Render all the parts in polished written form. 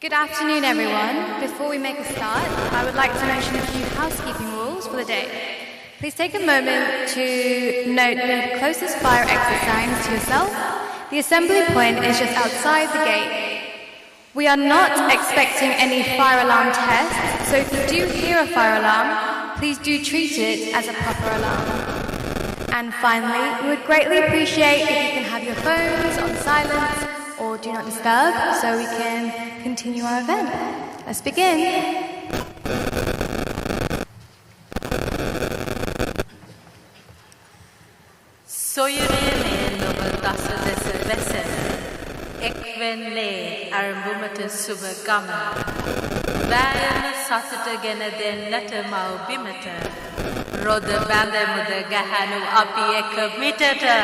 Good afternoon, everyone. Before we make a start, I would like to mention a few housekeeping rules for the day. Please take a moment to note the closest fire exit signs to yourself. The assembly point is just outside the gate. We are not expecting any fire alarm tests, so if you do hear a fire alarm, please do treat it as a proper alarm. And finally, we would greatly appreciate if you can have your phones on silent or do not disturb so we can continue our event. Let's begin. Soyurene noba dasa desa vesen, ekvenle arambumata suba gama, vayana satata gena den nata mau bimata, roda banda muda gahanu api eka mitata.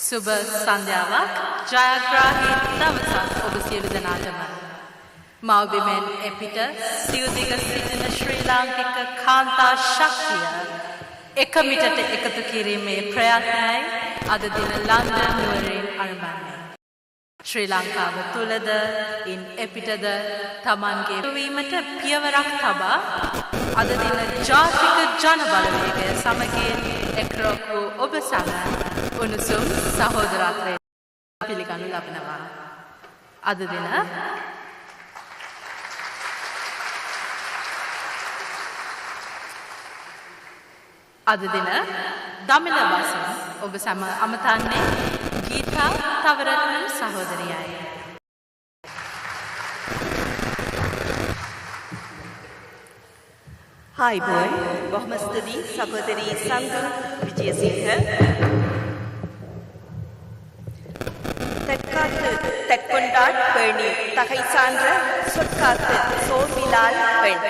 Suba Sandhyavak, Jayagrahi Navasas Obasiru Danatama. Maubimen Epita, Siudiga Sitina Sri Lankika Kanta Shaktiya, Ekamitata Ekatukiri me Prayatnai, Adadina London Nurin Armane. Sri Lanka Vatulada in Epitada Tamange Vimata Piavarak Taba, Adadina Jatika Janabalavega Samagin Ekroku Obasama. Unusum Sahodaratre Pilikanu Lapanava. Adadina Damila Basan Obasama Amatane Gita Tavaranam Sahodariai. Hi boy, Bohmastadi Sahodari Sandu Vijayasinghe. தெற்காத்து தெற்கொண்டாட் பேணி தகை சான்ற சொற்காத்து சோர்விலால் பெண்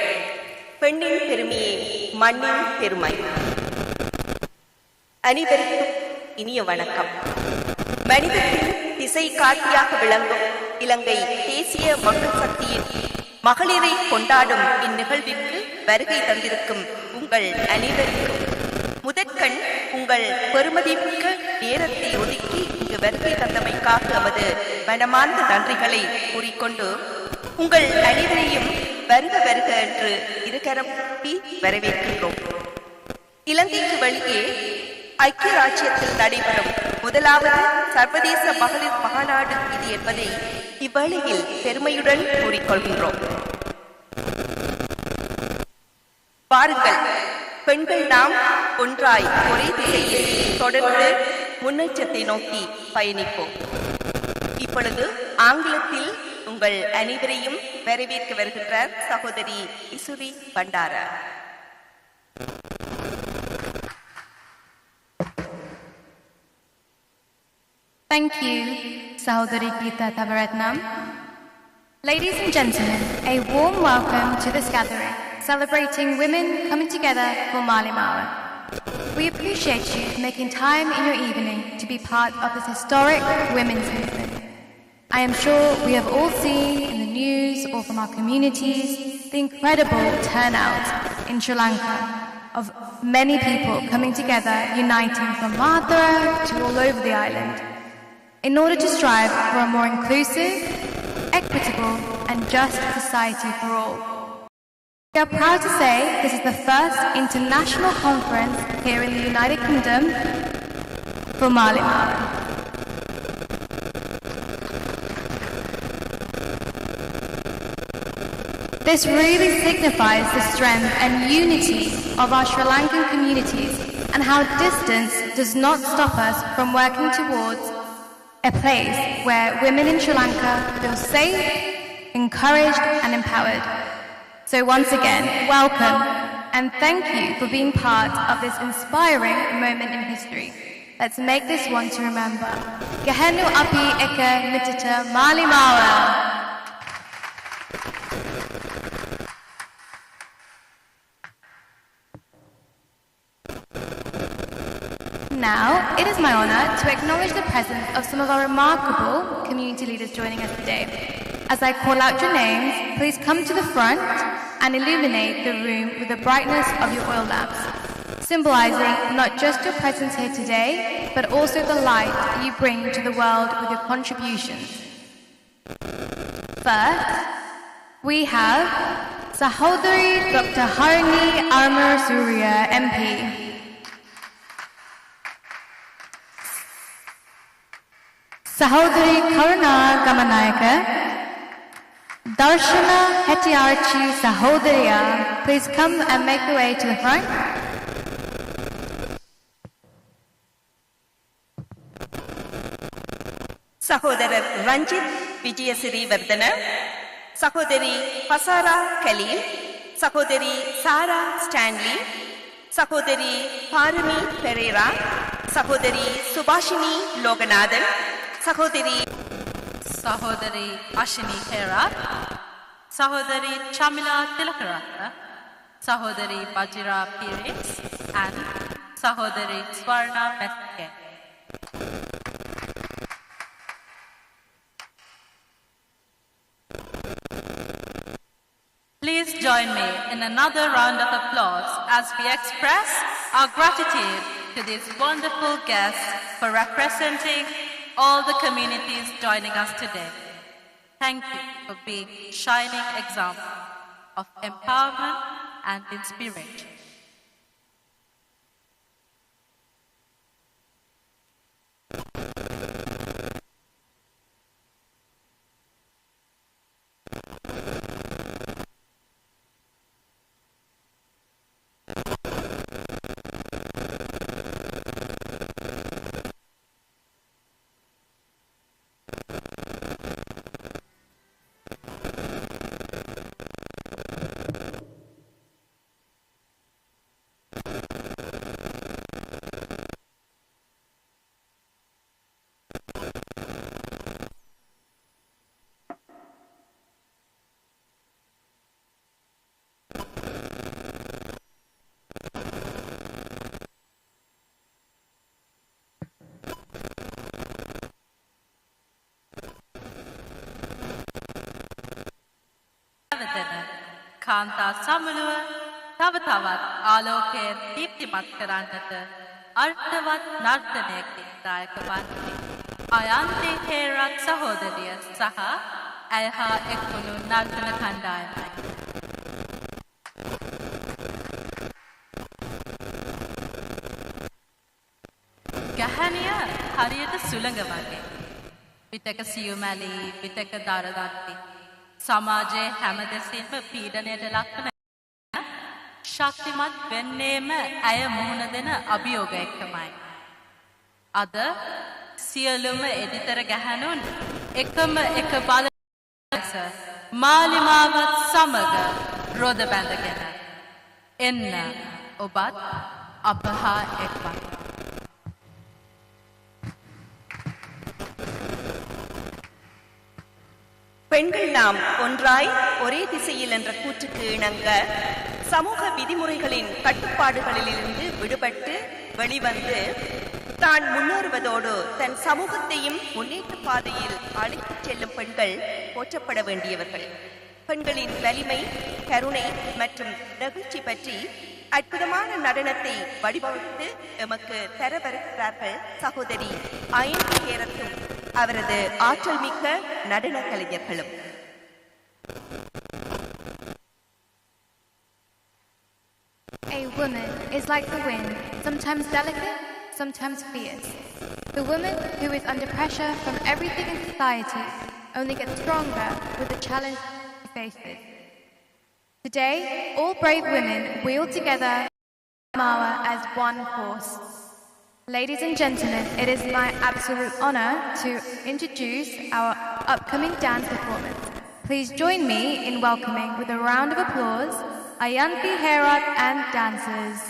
பெண்ணின் பெருமையே மண்ணின் பெருமை. அனைவருக்கும் இனிய வணக்கம். மனிதத்தின் திசை காட்டியாக விளங்கும் இலங்கை தேசிய மக்கள் சக்தியின் மகளிரை கொண்டாடும் இந்நிகழ்விற்கு வருகை தந்திருக்கும் உங்கள் அனைவருக்கும் முதற்கண் உங்கள் பெருமதிமிக்க நேரத்தை ஒதுக்கி இங்கு வருகை தந்தமைக்காக நமது மனமார்ந்த நன்றிகளை கூறிக்கொண்டு உங்கள் அனைவரையும் வருக வருக என்று இருகரம் கூப்பி வரவேற்கின்றோம். இலங்கைக்கு வெளியே ஐக்கிய ராஜ்யத்தில் நடைபெறும் முதலாவது சர்வதேச மகளிர் மாநாடு இது என்பதை இவ்வேளையில் பெருமையுடன் கூறிக்கொள்கின்றோம். பாருங்கள், பெண்கள் நாம் ஒன்றாய் ஒரே திசையில் தொடர்ந்து முன்னேற்றத்தை நோக்கி பயணிப்போம். இப்பொழுது ஆங்கிலத்தில் உங்கள் அனைவரையும் வரவேற்க வருகின்றார் சகோதரி இசுரி Bhandara. Thank you, Sahodari Geeta Tavaratnam. Ladies and gentlemen, a warm welcome to this gathering, celebrating women coming together for Mali Mawa. We appreciate you making time in your evening to be part of this historic women's movement. I am sure we have all seen in the news or from our communities the incredible turnout in Sri Lanka of many people coming together, uniting from Madhura to all over the island, in order to strive for a more inclusive, equitable and just society for all. We are proud to say this is the first international conference here in the United Kingdom for Mali Mawa. This really signifies the strength and unity of our Sri Lankan communities and how distance does not stop us from working towards a place where women in Sri Lanka feel safe, encouraged and empowered. So once again, welcome and thank you for being part of this inspiring moment in history. Let's make this one to remember. Gahenu api eka mitita Mali Mawa. Now, it is my honor to acknowledge the presence of some of our remarkable community leaders joining us today. As I call out your names, please come to the front and illuminate the room with the brightness of your oil lamps. symbolizing not just your presence here today, but also the light you bring to the world with your contributions. First, we have Sahodari Dr. Harini Armour Surya, MP. Sahodari Karuna Gamanayaka, Darshana Hetiarchi Sahodariya, please come and make your way to the front. சகோதரர் ரஞ்சித் விஜயசிறி வர்தன, சகோதரி பசாரா கலீல், சகோதரி சாரா Stanley, சகோதரி பாருமி பெரேரா, சகோதரி சுபாஷினி லோகநாதன், சகோதரி Ashini Hera, Sahodari Chamila Tilakarata, Sahodari Bajira Pires, and Sahodari Swarna Petke. Please join me in another round of applause as we express our gratitude to these wonderful guests for representing all the communities joining us today. Thank you for being a shining example of empowerment and inspiration. කාන්තා සමනුව තව තවත් ආලෝකයෙන් දීප්තිමත් කරන්නට අර්ථවත් නර්තනයකින් දායක වන්නේ අයන්ති හේරත් සහෝදරිය සහ ඇය හා එක්වුණු නර්තන කණ්ඩායමයි. ගැහැණිය හරියට සුළඟ වගේ. පිටක සියුමැලි පිටක දරදත්ති. සමාජයේ හැම දෙසින්ම පීඩනයට ලක්වන ශක්තිමත් වෙන්නේම ඇය මුහුණ දෙන අභියෝගයක් තමයි. අද සියලුම එඩිතර ගැහැණුන් එකම එක බල මාලිමාවත් සමග රොද බැඳගෙන එන්න ඔබත් අප හා එක්වත්. பெண்கள் நாம் ஒன்றாய் ஒரே திசையில் என்ற கூற்றுக்கு இணங்க சமூக விதிமுறைகளின் கட்டுப்பாடுகளிலிருந்து விடுபட்டு வெளிவந்து தான் முன்னேறுவதோடு தன் சமூகத்தையும் முன்னேற்ற பாதையில் அழைத்துச் செல்லும் பெண்கள் போற்றப்பட வேண்டியவர்கள். பெண்களின் வலிமை, கருணை மற்றும் நெகிழ்ச்சி பற்றி அற்புதமான நடனத்தை வடிவமைத்து எமக்கு தர வருகிறார்கள் சகோதரி அயந்தி ஹேரத்தும் அவரது ஆற்றல் மிக்க நடன கலைஞர்களும். A woman is like the wind, sometimes delicate, sometimes fierce. The woman who is under pressure from everything in society only gets stronger with the challenge she faces. Today, all brave women wield together Mawa as one force. Ladies and gentlemen, it is my absolute honor to introduce our upcoming dance performance. Please join me in welcoming with a round of applause Ayanti Herat and dancers.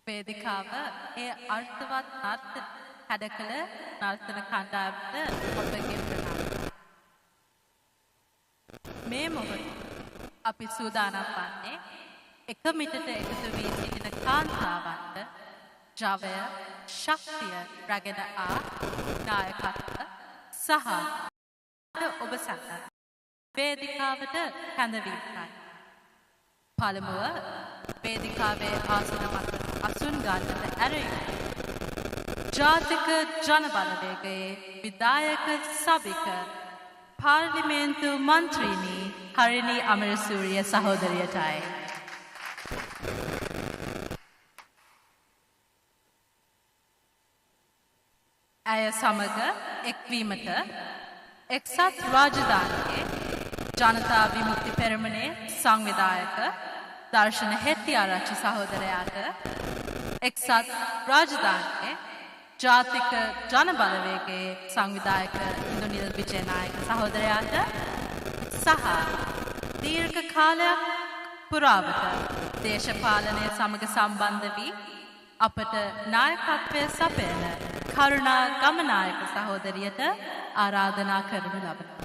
වේදිකාව ඒ අර්ථවත් අර්ථ හැඩකළ නර්තන කණ්ඩායමට ඔබගේ ප්‍රණාමය. මේ මොහොත අපි සූදානම් වන්නේ එක මිටට එකතු වී සිටින කාන්තාවන්ට ජවය, ශක්තිය රැගෙන නායකත්ව සහ ඔබ සැම වේදිකාවට කැඳවීමයි. පළමුව වේදිකාවේ ආසන මත අසුන් ගන්නට ඇරෙයි. ජාතික ජනබලවේගයේ විධායක සභික පාර්ලිමේන්තු මන්ත්‍රීනි හරිනී අමරසූරිය සහෝදරියටයි. ඇය සමග එක්වීමට එක්සත් රාජධානියේ ජනතා විමුක්ති පෙරමුණේ සංවිධායක දර්ශන හෙට්ටිආරච්චි සහෝදරයාට එක්සත් රාජධානියේ ජාතික ජනබලවේගයේ සංවිධායක ඉන්දුනිල් විජේනායක සහෝදරයාට සහ දීර්ඝ කාලයක් පුරාවට දේශපාලනය සමග සම්බන්ධ වී අපට නායකත්වය සපයන කරුණා ගමනායක සහෝදරියට ආරාධනා කරනු ලබනවා.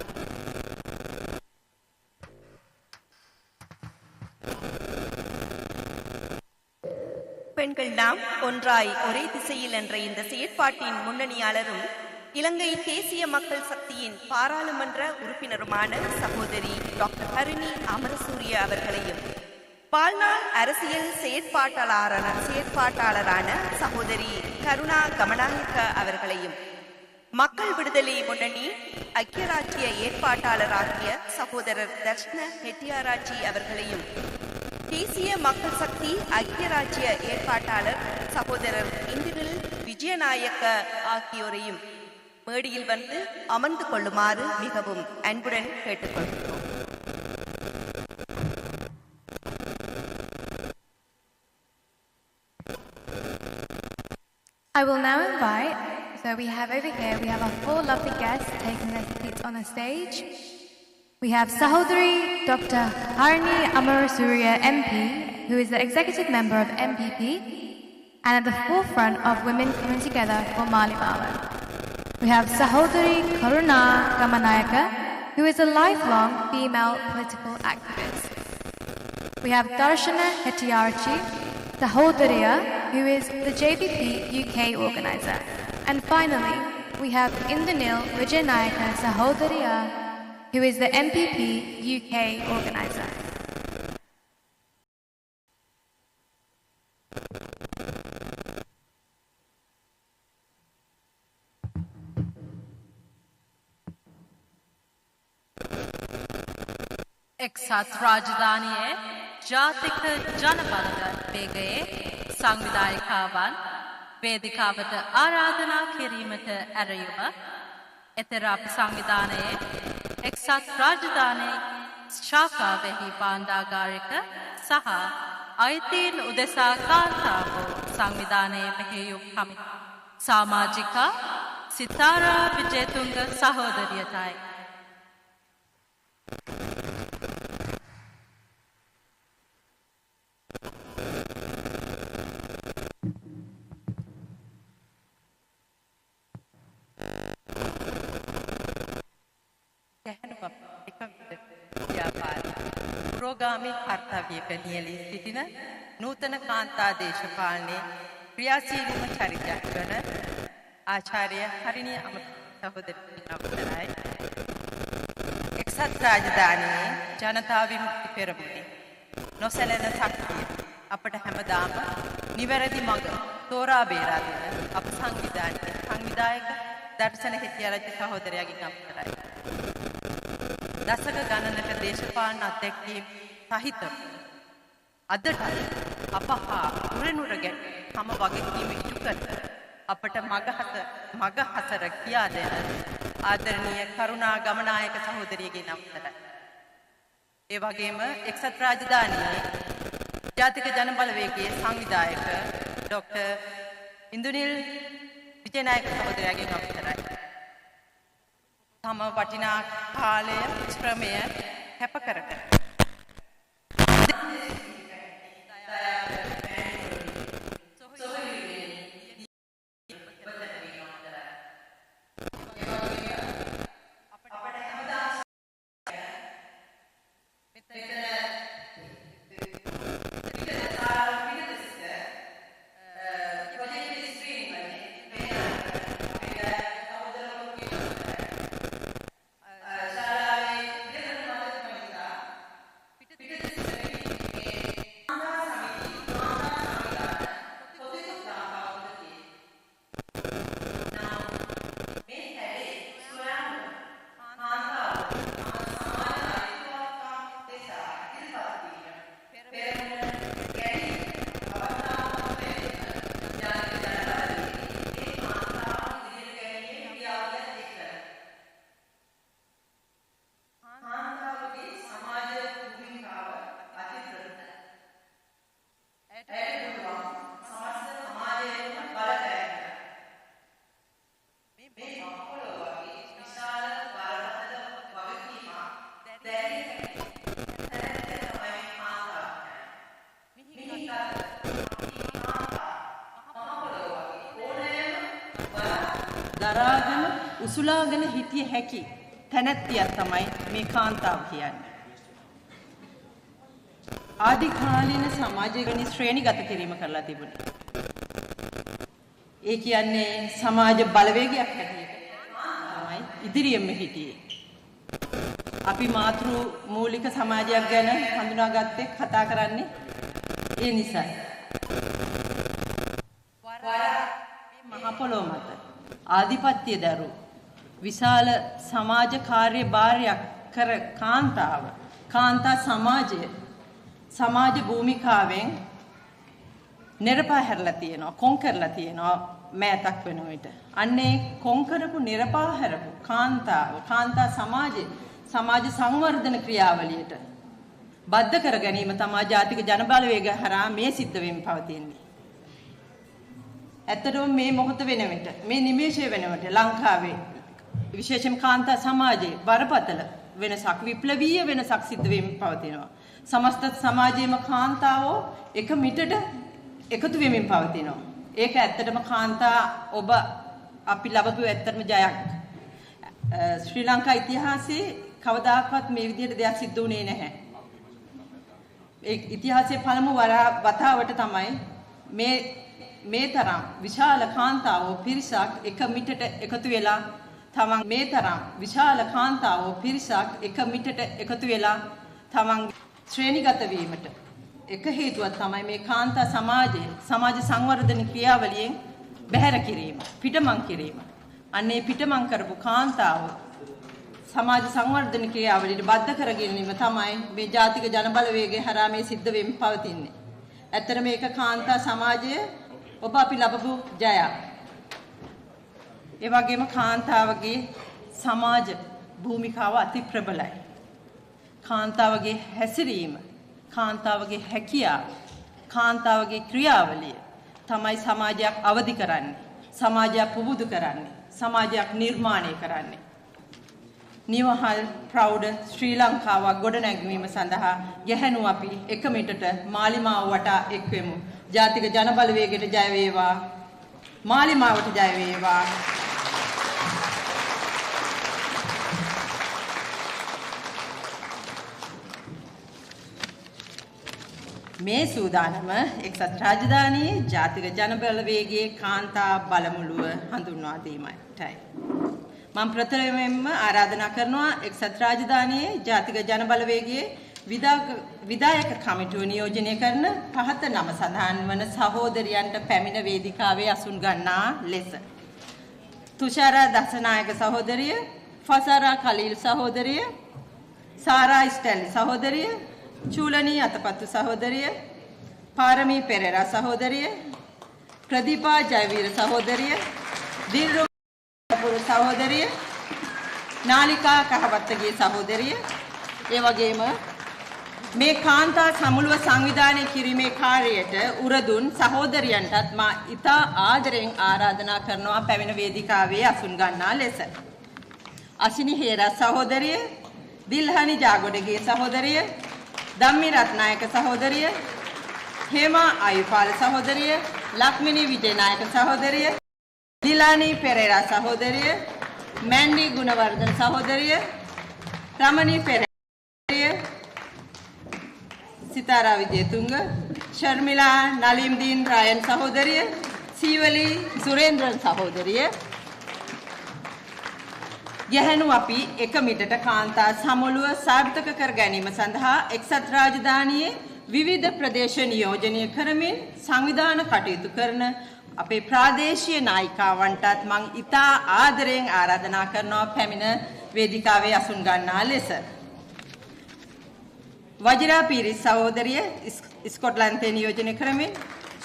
பெண்கள் நாம் ஒன்றாய் ஒரே திசையில் என்ற இந்த செயற்பாட்டின் முன்னணியாளரும் இலங்கை தேசிய மக்கள் சக்தியின் பாராளுமன்ற உறுப்பினருமான சகோதரி டாக்டர் ஹரிணி அமரசூரிய அவர்களையும் வாழ்நாள் அரசியல் செயற்பாட்டாளரான சகோதரி கருணா கமநாயக்க அவர்களையும் மக்கள் விடுதலை முன்னணி ஐக்கிய ராஜ்ய ஏற்பாட்டாளராகிய சகோதரர் தர்ஷன ஹெட்டியாராச்சி அவர்களையும் தேசிய மக்கள் சக்தி ஐக்கிய ராஜ்ய ஏற்பாட்டாளர் சகோதரர் இந்திரில் விஜயநாயக்க ஆகியோரையும் மேடையில் வந்து அமர்ந்து கொள்ளுமாறு மிகவும் அன்புடன் கேட்டுக்கொள்கிறோம். I will now invite, so we have over here, we have our four lovely guests taking their seats on the stage. We have Sahodari Dr. Harini Amarasuriya MP, who is the executive member of NPP and at the forefront of women coming together for Malimala. We have Sahodari Karuna Gamanayaka, who is a lifelong female political activist. We have Darshana Hettiarchi, Sahodariya, who is the JVP UK organizer. And finally, we have Indranil Vijayanayaka Sahodariya, who is the NPP UK organizer. එක්සත් රාජධානියේ ජාතික ජනබලග වේගයේ සංවිධායකවන් වේදිකාවට ආරාධනා කිරීමට ඇරයුම එතරම් සංවිධානයේ එක්සත් රාජධානයේ ශාඛාවෙහි භාණ්ඩාගාරික සහ අයිතීන් උදෙසා කාන්තාවෝ සංවිධානයේ මෙහෙයුම් කමිටු සමාජිකා සිතාරා විජේතුංග සහෝදරියටයි. පුරෝගාමී කර්තව්‍යයක නියැලී සිටින නූතන කාන්තා දේශපාලනයේ ක්‍රියාශීලීම චරිතයක් වන ආචාර්ය හරිණී අමරසූරිය අවසරයි. එක්සත් රාජධානියේ ජනතා විමුක්ති පෙරමුණේ නොසැලෙන ශක්තිය අපට හැමදාම නිවැරදි මඟ තෝරා බේරා දෙන අප සංවිධායක දර්ශන හෙටියාරච්චි සහෝදරයාගේ අවසරයි. දශක ගණනක දේශපාලන අධ්‍යක්ෂකීම් සහිත අදට අප හා උරනුරගෙන තම වගකීම ඉටු කර අපට මගහසර කියා දෙන ආදරණීය කරුණා ගමනායක සහෝදරියගේ අවසරයි. ඒ වගේම එක්සත් රාජධානියේ ජාතික ජනබලවේගයේ සංවිධායක ඩොක්ටර් ඉන්දුනිල් විජයනායක සහෝදරයාගේ අවසරයි. තම වටිනා කාලය ශ්‍රමය කැප කර දරාගෙන උසුලාගෙන හිටිය හැකි තැනැත්තියක් තමයි මේ කාන්තාව කියන්නේ. ආදි කාලීන සමාජගණි ශ්‍රේණිගත කිරීම කරලා තිබුණේ. ඒ කියන්නේ සමාජ බලවේගයක් හැටියට ඉදිරියෙම හිටියේ. අපි මාතෘ මූලික සමාජයක් ගැන හඳුනාගත්තේ කතා කරන්නේ ඒ නිසායි. මහ පොළොව මත ආධිපත්‍ය දරු විශාල සමාජ කාර්යභාරයක් කර කාන්තා සමාජය සමාජ භූමිකාවෙන් නිර්පාහැරලා තියෙනවා, කොන් කරලා තියෙනවා මෑතක් වෙන විට. අන්නේ කොන් කරපු නිර්පාහැරපු කාන්තා සමාජ සංවර්ධන ක්‍රියාවලියට බද්ධ කර ගැනීම තමයි ජාතික ජනබලවේගය හරහා මේ සිද්ධ වෙමින් පවතින්නේ. ඇත්තටම මේ මොහොත වෙන විට මේ නිමේෂය වෙන විට ලංකාවේ විශේෂයෙන් කාන්තා සමාජයේ බරපතල වෙනසක් විප්ලවීය වෙනසක් සිද්ධ වෙමින් පවතිනවා. සමස්ත සමාජයේම කාන්තාවෝ එක මිටට එකතු වෙමින් පවතිනවා. ඒක ඇත්තටම කාන්තා ඔබ අපි ලැබපු ඇත්තටම ජයක්. ශ්‍රී ලංකා ඉතිහාසයේ කවදාකවත් මේ විදිහට දෙයක් සිද්ධ වුණේ නැහැ. ඒ ඉතිහාසයේ පළමු වතාවට තමයි මේ තරම් විශාල කාන්තාවෝ පිරිසක් එක මිටට එකතු වෙලා තමන් ශ්‍රේණිගත වීමට එක හේතුවක් තමයි මේ කාන්තා සමාජ සංවර්ධන ක්‍රියාවලියෙන් බැහැර කිරීම, පිටමං කිරීම. අන්නේ පිටමං කරපු කාන්තාවෝ සමාජ සංවර්ධන ක්‍රියාවලියට බද්ධ කර ගැනීම තමයි මේ ජාතික ජනබලවේගය හරහා මේ සිද්ධ වෙමින් පවතින්නේ. ඇත්තට මේක කාන්තා සමාජයේ ඔබ අපි ලැබපු ජයක්. ඒ වගේම කාන්තාවගේ සමාජ භූමිකාව අති ප්‍රබලයි. කාන්තාවගේ හැසිරීම, කාන්තාවගේ හැකියාව, කාන්තාවගේ ක්‍රියාවලිය තමයි සමාජයක් අවදි කරන්නේ, සමාජයක් පුබුදු කරන්නේ, සමාජයක් නිර්මාණය කරන්නේ. නිවහල් ප්‍රෞಢ ශ්‍රී ලංකාවක් ගොඩනැගීම සඳහා ගැහැණු අපි එක මිටට මාලිමාව වටා එක්වෙමු. ජාතික ජනබලවේගයට ජය වේවා. මාලිමාවට ජය වේවා. මේ සූදානම එක්සත් රාජධානියේ ජාතික ජනබලවේගයේ කාන්තා බලමුළුව හඳුන්වා දීමටයි. මම ප්‍රථමයෙන්ම ආරාධනා කරනවා එක්සත් රාජධානියේ ජාතික ජනබලවේගයේ විධායක කමිටුව නියෝජනය කරන පහත නම සඳහන් වන සහෝදරියන්ට පැමිණ වේදිකාවේ අසුන් ගන්නා ලෙස තුෂාරා දසනායක සහෝදරිය, ෆසාරා කලීල් සහෝදරිය, සාරා ස්ටැන්ලි සහෝදරිය, චූලනී අතපත්තු සහෝදරිය, පාරමී පෙරේරා සහෝදරිය, ප්‍රදීපා ජයවීර සහෝදරිය, දිල්රුපුර සහෝදරිය, නාලිකා කහවත්තගේ සහෝදරිය, ඒ වගේම මේ කාන්තා සමුළුව සංවිධානය කිරීමේ කාර්යයට උරදුන් සහෝදරියන්ටත් මා ඉතා ආදරෙන් ආරාධනා කරනවා පැමිණ වේදිකාවේ අසුන් ගන්නා ලෙස. අසිනි හේරා සහෝදරිය, දිල්හනි ජාගොඩගේ සහෝදරිය, ධම්මි රත්නායක සහෝදරිය, හේමා ආයුපාල සහෝදරිය, ලක්මිනී විජේනායක සහෝදරිය, දිලානි පෙරේරා සහෝදරිය, මැන්ඩි ගුණවර්ධන සහෝදරිය, රමණී පෙරේරා, සිතාරා විජේතුංග, ශර්මිලා නලිම්දීන් රායන් සහෝදරිය, සීවලි සුරේන්ද්‍රන් සහෝදරිය, ගැහැණු අපි එක මිටට කාන්තා සමුළුව සාර්ථක කර ගැනීම සඳහා එක්සත් රාජධානියේ විවිධ ප්‍රදේශ නියෝජනය කරමින් සංවිධාන කටයුතු කරන අපේ ප්‍රාදේශීය නායිකාවන්ටත් මං ඉතා ආදරයෙන් ආරාධනා කරනවා පැමිණ වේදිකාවේ අසුන් ගන්නා ලෙස. වජිරා පීරිස් සහෝදරිය ස්කොට්ලන්තයේ නියෝජනය කරමින්,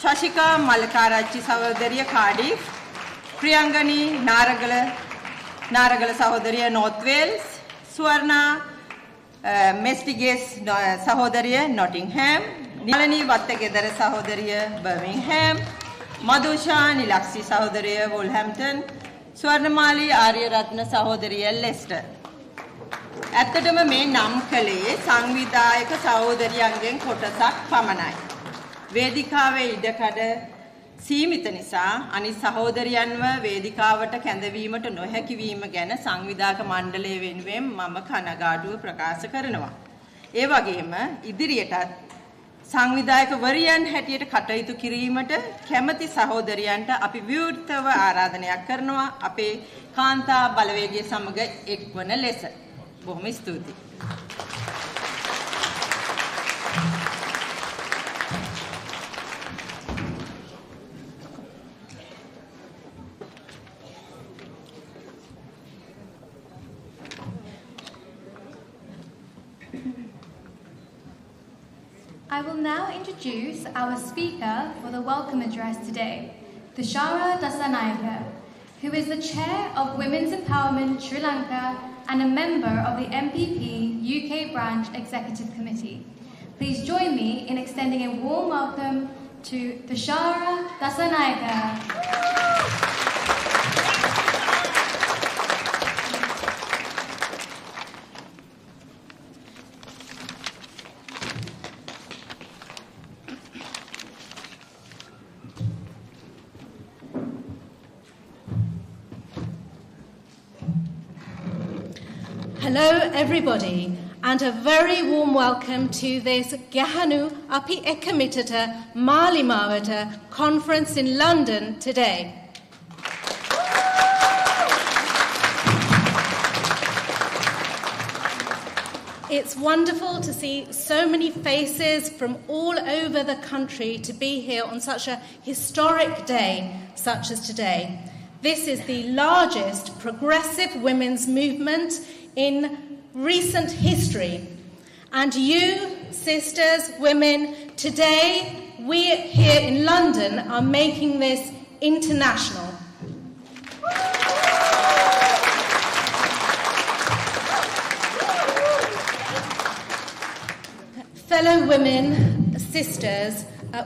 ශශිකා මල්කාරච්චි සහෝදරිය කාඩිෆ්, ප්‍රියංගනී නාරගල සහෝදරිය නෝර්ත් වේල්ස්, ස්වර්ණා මෙස්ටිගේස් සහෝදරිය නොටින්හැම්, නිලනී වත්තගෙදර සහෝදරිය බර්මින්හැම්, මදුෂා නිලක්ෂි සහෝදරිය වොල්හැම්ටන්, ස්වර්ණමාලී ආර්යරත්න සහෝදරිය ලෙස්ටර්. ඇත්තටම මේ නම් කළේ සංවිධායක සහෝදරියන්ගෙන් කොටසක් පමණයි. වේදිකාවේ ඉඩකඩ සීමිත නිසා අනිත් සහෝදරියන්ව වේදිකාවට කැඳවීමට නොහැකි වීම ගැන සංවිධායක මණ්ඩලය වෙනුවෙන් මම කනගාටුව ප්‍රකාශ කරනවා. ඒ වගේම ඉදිරියටත් සංවිධායකවරියන් හැටියට කටයුතු කිරීමට කැමැති සහෝදරයන්ට අපි විවෘතව ආරාධනයක් කරනවා අපේ කාන්තා බලවේගය සමග එක්වන ලෙස. බොහොම ස්තුතියි. I will now introduce our speaker for the welcome address today, Tushara Dasanayake, who is the chair of Women's Empowerment Sri Lanka and a member of the NPP UK Branch Executive Committee. Please join me in extending a warm welcome to Tushara Dasanayake. Hello everybody and a very warm welcome to this Gahanu Api Ekamitata Malimawata conference in London today. It's wonderful to see so many faces from all over the country to be here on such a historic day such as today. This is the largest progressive women's movement in recent history. And you, sisters, women, today we here in London are making this international. Fellow women, sisters,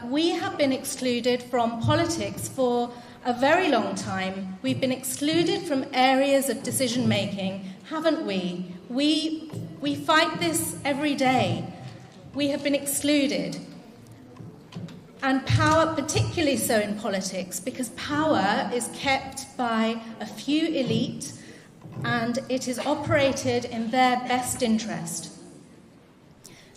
we have been excluded from politics for a very long time. We've been excluded from areas of decision making, haven't we? We fight this every day. We have been excluded. And power, particularly so in politics, because power is kept by a few elite and it is operated in their best interest.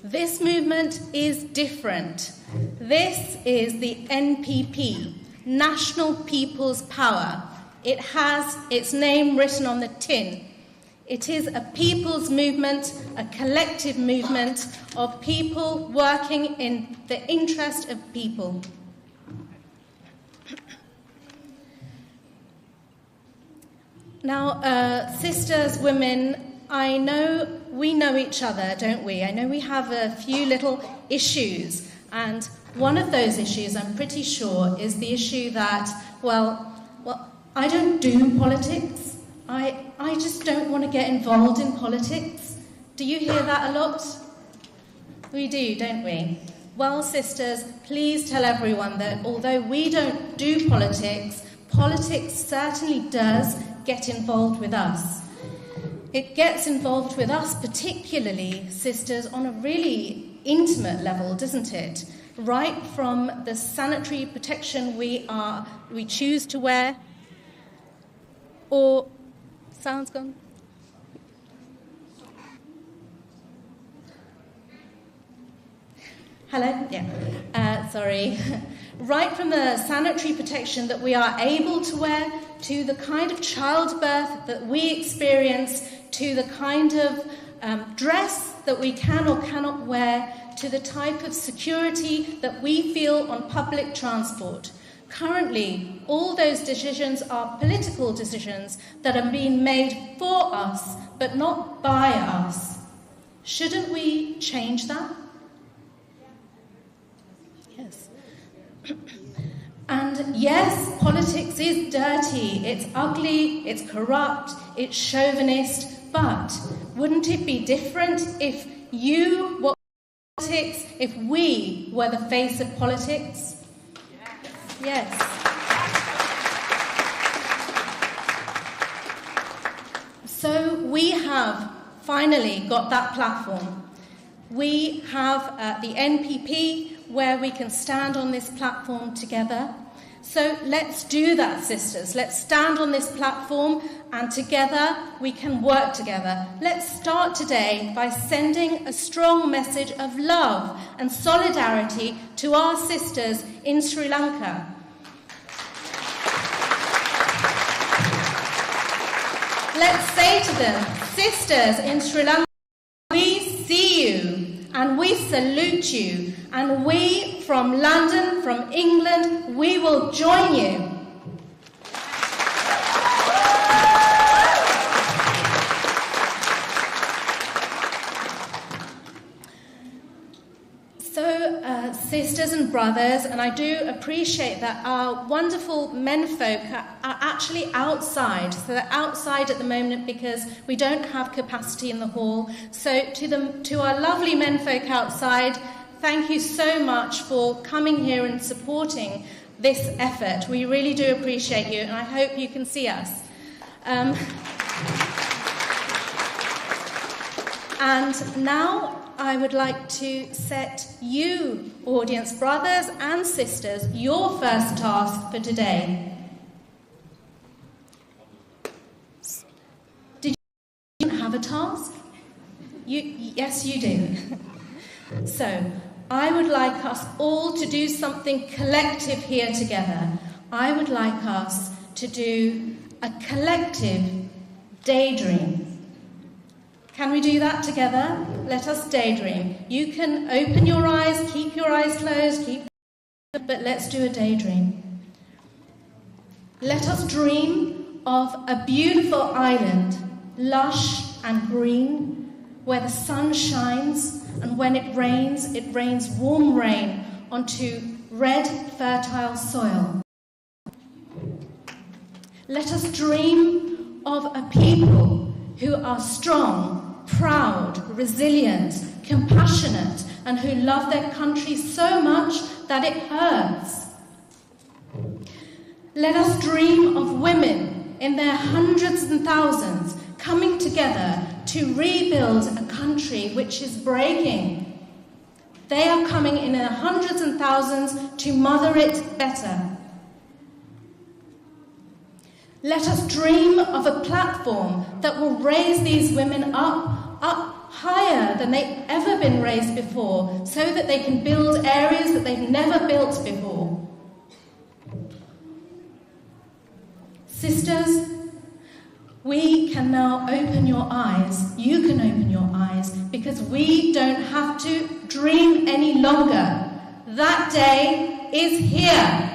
This movement is different. This is the NPP, National People's Power. It has its name written on the tin. It is a people's movement, a collective movement of people working in the interest of people. Now, sisters, women, I know we know each other, don't we? I know we have a few little issues, and one of those issues, I'm pretty sure, is the issue that, well, I don't do politics. I just don't want to get involved in politics. Do you hear that a lot? We do, don't we? Well, sisters, please tell everyone that although we don't do politics, politics certainly does get involved with us. It gets involved with us, particularly, sisters, on a really intimate level, doesn't it? Right from the sanitary protection we choose to wear, or sound's gone. Hello? Yeah. Sorry. Right from the sanitary protection that we are able to wear, to the kind of childbirth that we experience, to the kind of dress that we can or cannot wear, to the type of security that we feel on public transport. Currently, all those decisions are political decisions that are being made for us, but not by us. Shouldn't we change that? Yes. And yes, politics is dirty, it's ugly, it's corrupt, it's chauvinist, but wouldn't it be different if you were politics, if we were the face of politics? Yes. So we have finally got that platform. We have the NPP where we can stand on this platform together. So let's do that, sisters. Let's stand on this platform and together we can work together. Let's start today by sending a strong message of love and solidarity to our sisters in Sri Lanka. Let's say to them, sisters in Sri Lanka, we see you and we salute you, and we from London, from England, we will join you. Sisters and brothers, and I do appreciate that our wonderful menfolk are actually outside. So they're outside at the moment because we don't have capacity in the hall. So to our lovely menfolk outside, thank you so much for coming here and supporting this effort. We really do appreciate you, and I hope you can see us. And now I would like to set you, audience brothers and sisters, your first task for today. Did you have a task? Yes, you do. So, I would like us all to do something collective here together. I would like us to do a collective daydream. Can we do that together? Let us daydream. You can open your eyes, keep your eyes closed, but let's do a daydream. Let us dream of a beautiful island, lush and green, where the sun shines, and when it rains warm rain onto red, fertile soil. Let us dream of a people who are strong, proud, resilient, compassionate, and who love their country so much that it hurts. Let us dream of women in their hundreds and thousands coming together to rebuild a country which is breaking. They are coming in their hundreds and thousands to mother it better. Let us dream of a platform that will raise these women up higher than they've ever been raised before, so that they can build areas that they've never built before. Sisters, we can now open your eyes. You can open your eyes, because we don't have to dream any longer. That day is here.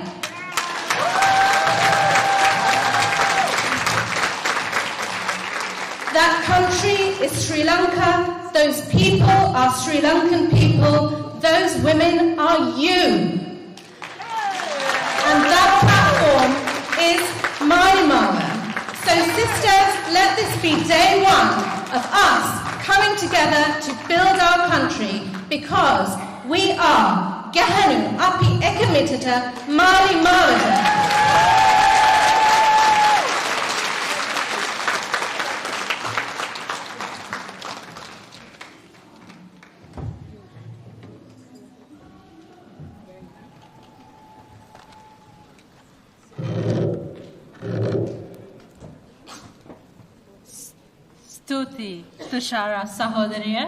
That country is Sri Lanka. Those people are Sri Lankan people. Those women are you. And that platform is Myanmar. So sisters, let this be day one of us coming together to build our country, because we are Gahanu Api Ekamitata Mali Malata. ස්තුතියි තුෂාරා සහෝදරිය.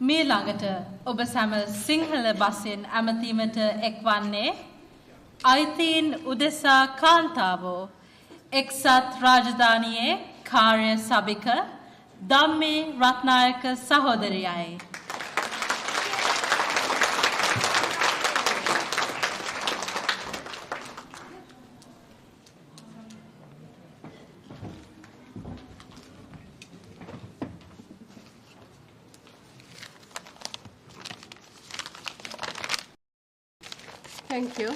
මේ ළඟට ඔබ සැම සිංහල බසින් ඇමතීමට එක්වන්නේ අයිතීන් උදෙසා කාන්තාවෝ එක්සත් රාජධානියේ කාර්ය සභික ධම්මේ රත්නායක සහෝදරියයි. Thank you.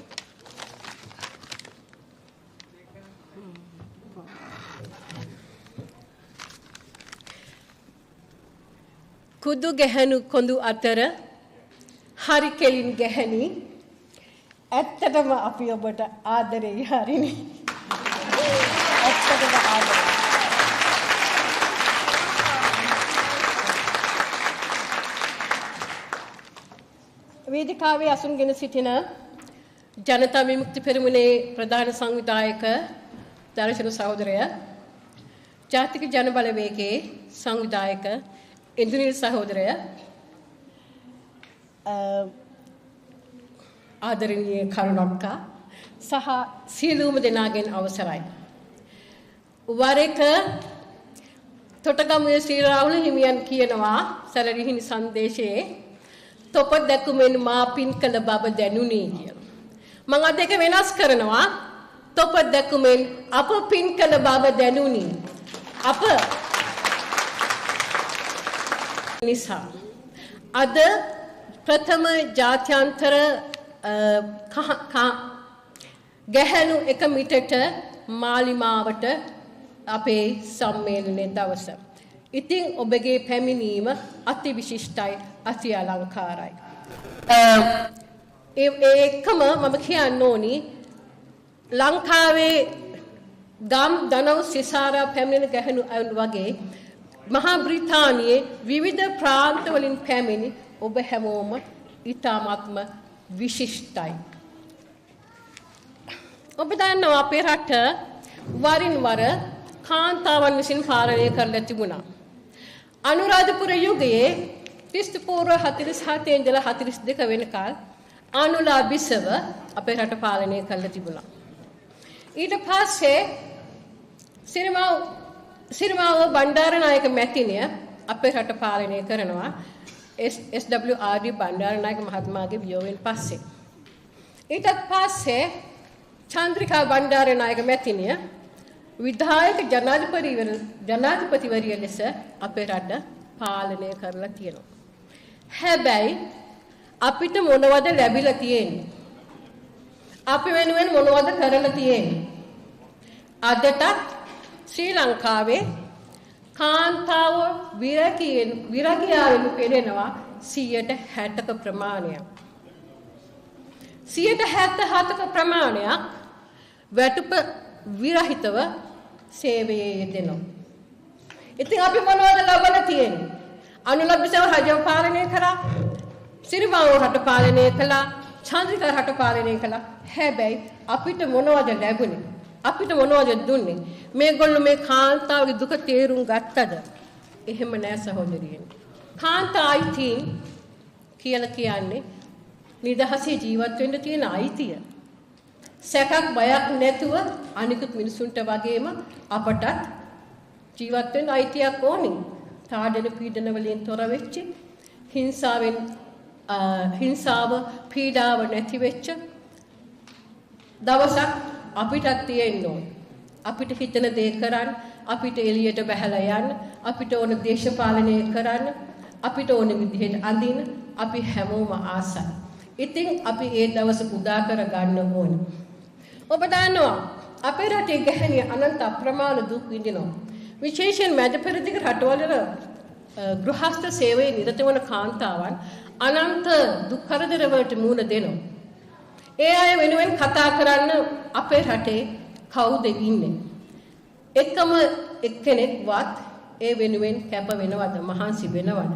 කුදු ගැහැණු කොඳු අතර හරි කෙලින් ගැහැණි ඇත්තටම අපි ඔබට ආදරෙයි හරිනේ. ඇත්තටම ආදරෙයි. වේදිකාව ලංකාවේ අසුන්ගෙන සිටින ජනතා විමුක්ති පෙරමුණේ ප්‍රධාන සංවිධායක දර්ශන සහෝදරය, ජාතික ජන බලවේගයේ සංවිධායක ඉන්දුනිල් සහෝදරය, ආදරණීය කරුණක්කා සහ සියලුම දෙනාගෙන් අවසරයි. වර එක තොටගමුවේ ශ්‍රී රාහුල හිමියන් කියනවා සැලරිහිණි සංදේශයේ තොප දැකුමෙන් මා පින් කළ බව දැනුනි කියලා. මම අද ඒක වෙනස් කරනවා. තොප දැකුමෙන් අප පින් කළ බව දැනුනි. අප නිසා අද ප්‍රථම ජාත්‍යන්තර ගැහැණු එක මිටට මාලිමාවට අපේ සම්මේලනයේ දවස. ඉතින් ඔබගේ පැමිණීම අති විශිෂ්ටයි, අති අලංකාරයි. ඒකම මම කියන්න ඕනි ලංකාවේ ගම් දනව් සිසාරා පැමිණෙන ගැහැණු අයුරු වගේ මහා බ්‍රිතාන්‍යයේ විවිධ ප්‍රාන්ත වලින් පැමිණි ඔබ හැමෝම ඊටාත්ම විශිෂ්ටයි. ඔබ දන්නවා අපේ රට වරින් වර කාන්තාවන් විසින් පාලනය කරලා තිබුණා. අනුරාධපුර යුගයේ ක්‍රිස්තු පූර්ව 47 ඉඳලා 42 වෙනකල් අනුලා බිසව අපේ රට පාලනය කරලා තිබුණා. ඊට පස්සේ සිරිමාව බණ්ඩාරනායක මැතිණිය අපේ රට පාලනය කරනවා SWRD බණ්ඩාරනායක මහත්මයාගේ වියෝවෙන් පස්සේ. ඊට පස්සේ චන්ද්‍රිකා බණ්ඩාරනායක මැතිණිය විධායක ජනාධිපතිවරිය ලෙස අපේ රට පාලනය කරලා තියෙනවා. හැබැයි අපිට මොනවද ලැබිලා තියෙන්නේ? අපි වෙනුවෙන් මොනවද කරලා තියෙන්නේ? අදටත් ශ්‍රී ලංකාවේ කාන්තාව විරගියාවෙන් පෙළෙනවා 60%ක ප්‍රමාණයක්. 77%ක ප්‍රමාණයක් වැටුප විරහිතව සේවයේ යෙදෙනවා. ඉතින් අපි මොනවද ලබලා තියෙන්නේ? අනුලබ්බිසව රජව පාලනය කරා, සිරිමාව රට පාලනය කළා, චන්ද්‍රිකා රට පාලනය කළා. හැබැයි අපිට මොනවද ලැබුණේ? අපිට මොනවද දුන්නේ? මේගොල්ලෝ මේ කාන්තාවගේ දුක තේරුම් ගත්තද? එහෙම නෑ සහෝදරියනි. කාන්තා අයිතීන් කියලා කියන්නේ නිදහසේ ජීවත් වෙන්න තියෙන අයිතිය. සැකක් බයක් නැතුව අනිකුත් මිනිසුන්ට වගේම අපටත් ජීවත් වෙන්න අයිතියක් ඕනේ. තාඩන පීඩන වලින් තොර වෙච්ච, හිංසාව පීඩාව නැති වෙච්ච දවසක් අපිටත් තියෙන්න ඕනේ. අපිට හිතන දේ කරන්න, අපිට එළියට බහලා යන්න, අපිට ඕන දේශපාලනය කරන්න, අපිට ඕන විදිහට අඳින්න අපි හැමෝම ආසයි. ඉතින් අපි ඒ දවස උදා කර ගන්න ඕනේ. ඔබ දන්නවා අපේ රටේ ගැහැණිය අනන්ත අප්‍රමාණ දුක් විඳිනවා. විශේෂයෙන් මැද පෙරදිග රටවල ගෘහස්ත සේවයේ නිරත වන කාන්තාවන් අනන්ත දුක් කරදර වලට මුහුණ දෙනවා. ඒ අය වෙනුවෙන් කතා කරන්න අපේ රටේ කවුද ඉන්නේ? එකම එක්කෙනෙක්වත් ඒ වෙනුවෙන් කැප වෙනවද, මහන්සි වෙනවද?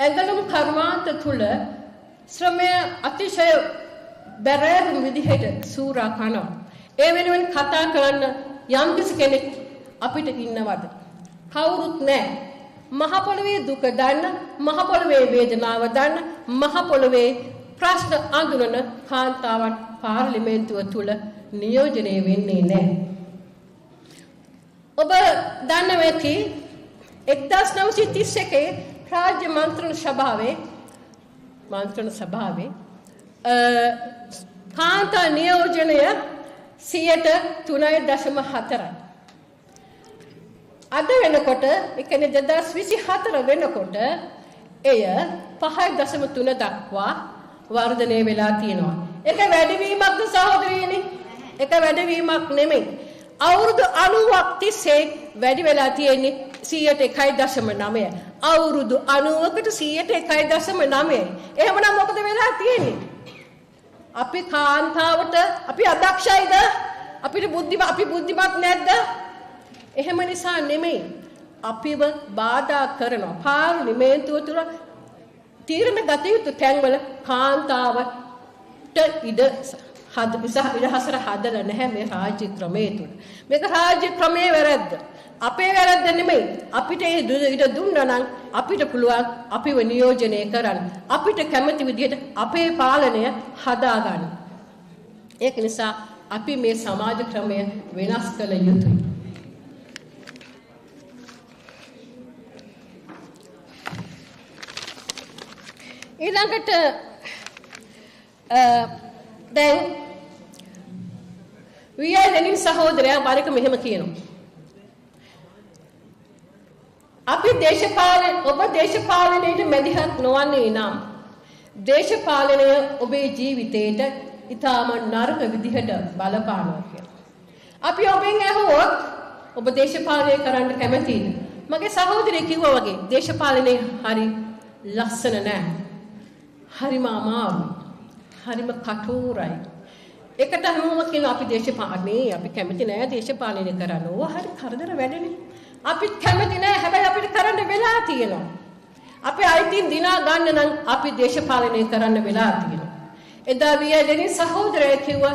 ඇඟලුම් කර්මාන්ත තුල ශ්‍රමය අතිශය බැරෑරුම් විදිහට සූරා කරනවා. ඒ වෙනුවෙන් කතා කරන්න යම් කෙනෙක් අපිට ඉන්නවද? කවුරුත් නැහැ. මහ පොළවේ දුක දන්න, මහ පොළවේ වේදනාව දන්න, මහ පොළවේ ප්‍රශ්න අඳුනන කාන්තාවන් පාර්ලිමේන්තුව තුල නියෝජනය වෙන්නේ නැහැ. ඔබ දන්නවා ඇති 1931 රාජ්‍ය මන්ත්‍රණ සභාවේ කාන්තා නියෝජනය 3.4%. අද වෙනකොට ඒ කියන්නේ 2024 වෙනකොට එය 5.3 දක්වා වර්ධනය වෙලා තියෙනවා. ඒක වැඩිවීමක්ද සහෝදරියනි? ඒක වැඩිවීමක් නෙමෙයි. අවුරුදු 90ක් තිස්සේ වැඩි වෙලා තියෙන්නේ 101.9. අවුරුදු 90කට 101.9. එහෙමනම් මොකද වෙලා තියෙන්නේ? අපි කාන්තාවට අපි අදක්ෂයිද? අපි බුද්ධිමත් නැද්ද? එහෙම නිසා නෙමෙයි අපිව බාධා කරනවා. පාර්ලිමේන්තුව තුල තීරණ ගත යුතු තැන්වල කාන්තාවට ඉඩ හසර හදලා නැහැ මේ රාජ්‍ය ක්‍රමයේ තුල. මේක රාජ්‍ය ක්‍රමයේ වැරද්ද. අපේ වැරද්ද නෙමෙයි. අපිට ඒ ඉඩ දුන්නා නම් අපිට පුළුවන් අපිව නියෝජනය කරන්න. අපිට කැමති විදිහට අපේ පාලනය හදාගන්න. ඒක නිසා අපි මේ සමාජ ක්‍රමය වෙනස් කළ යුතුයි. ඊළඟට දැන් වියදෙනින් සහෝදරයා බාරක මෙහෙම කියනවා. අපි ඔබ දේශපාලනයට මැදිහත් නොවන්නේ නම් දේශපාලනය ඔබේ ජීවිතයට ඊටම නරක විදිහට බලපානවා කියලා. අපි ඔබෙන් අහුවොත් ඔබ දේශපාලනය කරන්න කැමතිද? මගේ සහෝදරයෙක් කිව්වා වගේ දේශපාලනය හරි ලස්සන නෑ. හරිම අමාරුයි. හරිම කටුරයි. එකට හැමෝම කියනවා අපි අපි කැමති නෑ දේශපාලනය කරන්න. ඕවා හරි කරදර වැඩනේ. අපි කැමති නෑ හැබැයි අපිට කරන්න වෙලා තියෙනවා. අපේ අයිතීන් දිනා ගන්න නම් අපි දේශපාලනය කරන්න වෙලා තියෙනවා. එදා වියදෙනින් සහෝදරයෙක් කිව්වා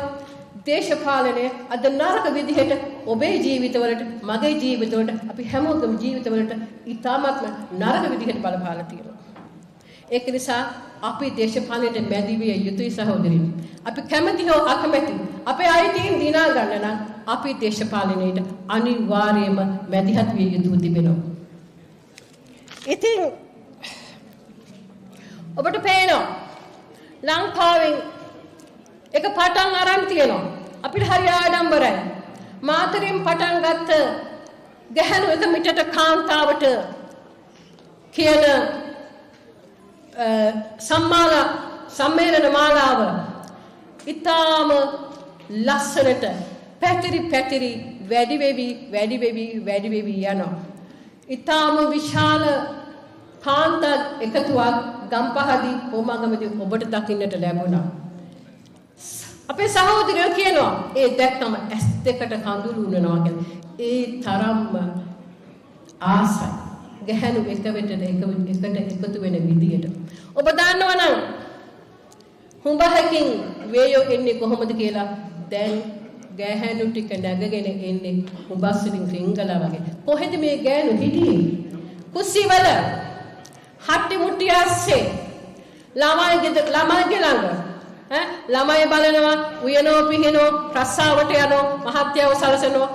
දේශපාලනය අද නරක විදිහට ඔබේ ජීවිතවලට මගේ ජීවිතවලට අපි හැමෝගේම ජීවිතවලට ඉතාමත්ම නරක විදිහට බලපාලා තියෙනවා. ඒක නිසා අපි දේශපාලනයට මැදි විය යුතුයි සහෝදරිනි. අපි කැමති හෝ අකමැති අපේ අයිතීන් දිනා ගන්න නම් අපි දේශපාලනයට අනිවාර්යයෙන්ම මැදිහත් විය යුතු තිබෙනවා. ඉතින් ඔබට පේනවා ලංකාවෙන් එක පටන් අරන් තියෙනවා. අපිට හරි ආඩම්බරයි. මාතරින් පටන් ගත්ත ගැහණු එක මිටට කාන්තාවට කියන සම්මේලන මාලාව ඉතාම ලස්සනට පැතිරි වැඩි වෙවි යනවා. ඉතාම විශාල කාන්තා එකතුවක් ගම්පහදී ඕමගමදී ඔබට දකින්නට ලැබුණා. අපේ සහෝදරයෝ කියනවා ඒ දැක්කම ඇස් දෙකට කඳුළු උනනවා කියලා. ඒ තරම්ම ආසයි. ගැහණු එකට එකතු වෙන විදියට. ඔබ දන්නවනම් හුඹහකින් වේයෝ එන්නේ කොහොමද කියලා දැන් ගැහණු ටික නැගගෙන එන්නේ හුඹස්සලින් රිංගලා වගේ. කොහෙද මේ ගැහණු හිටියේ? කුස්සිවල හට්ටි මුට්ටි ඇස්සේ ළමයි ළඟ ළමයි බලනවා උයනෝ පිහිනෝ රස්සාවට යනෝ මහත්යව සලසනෝ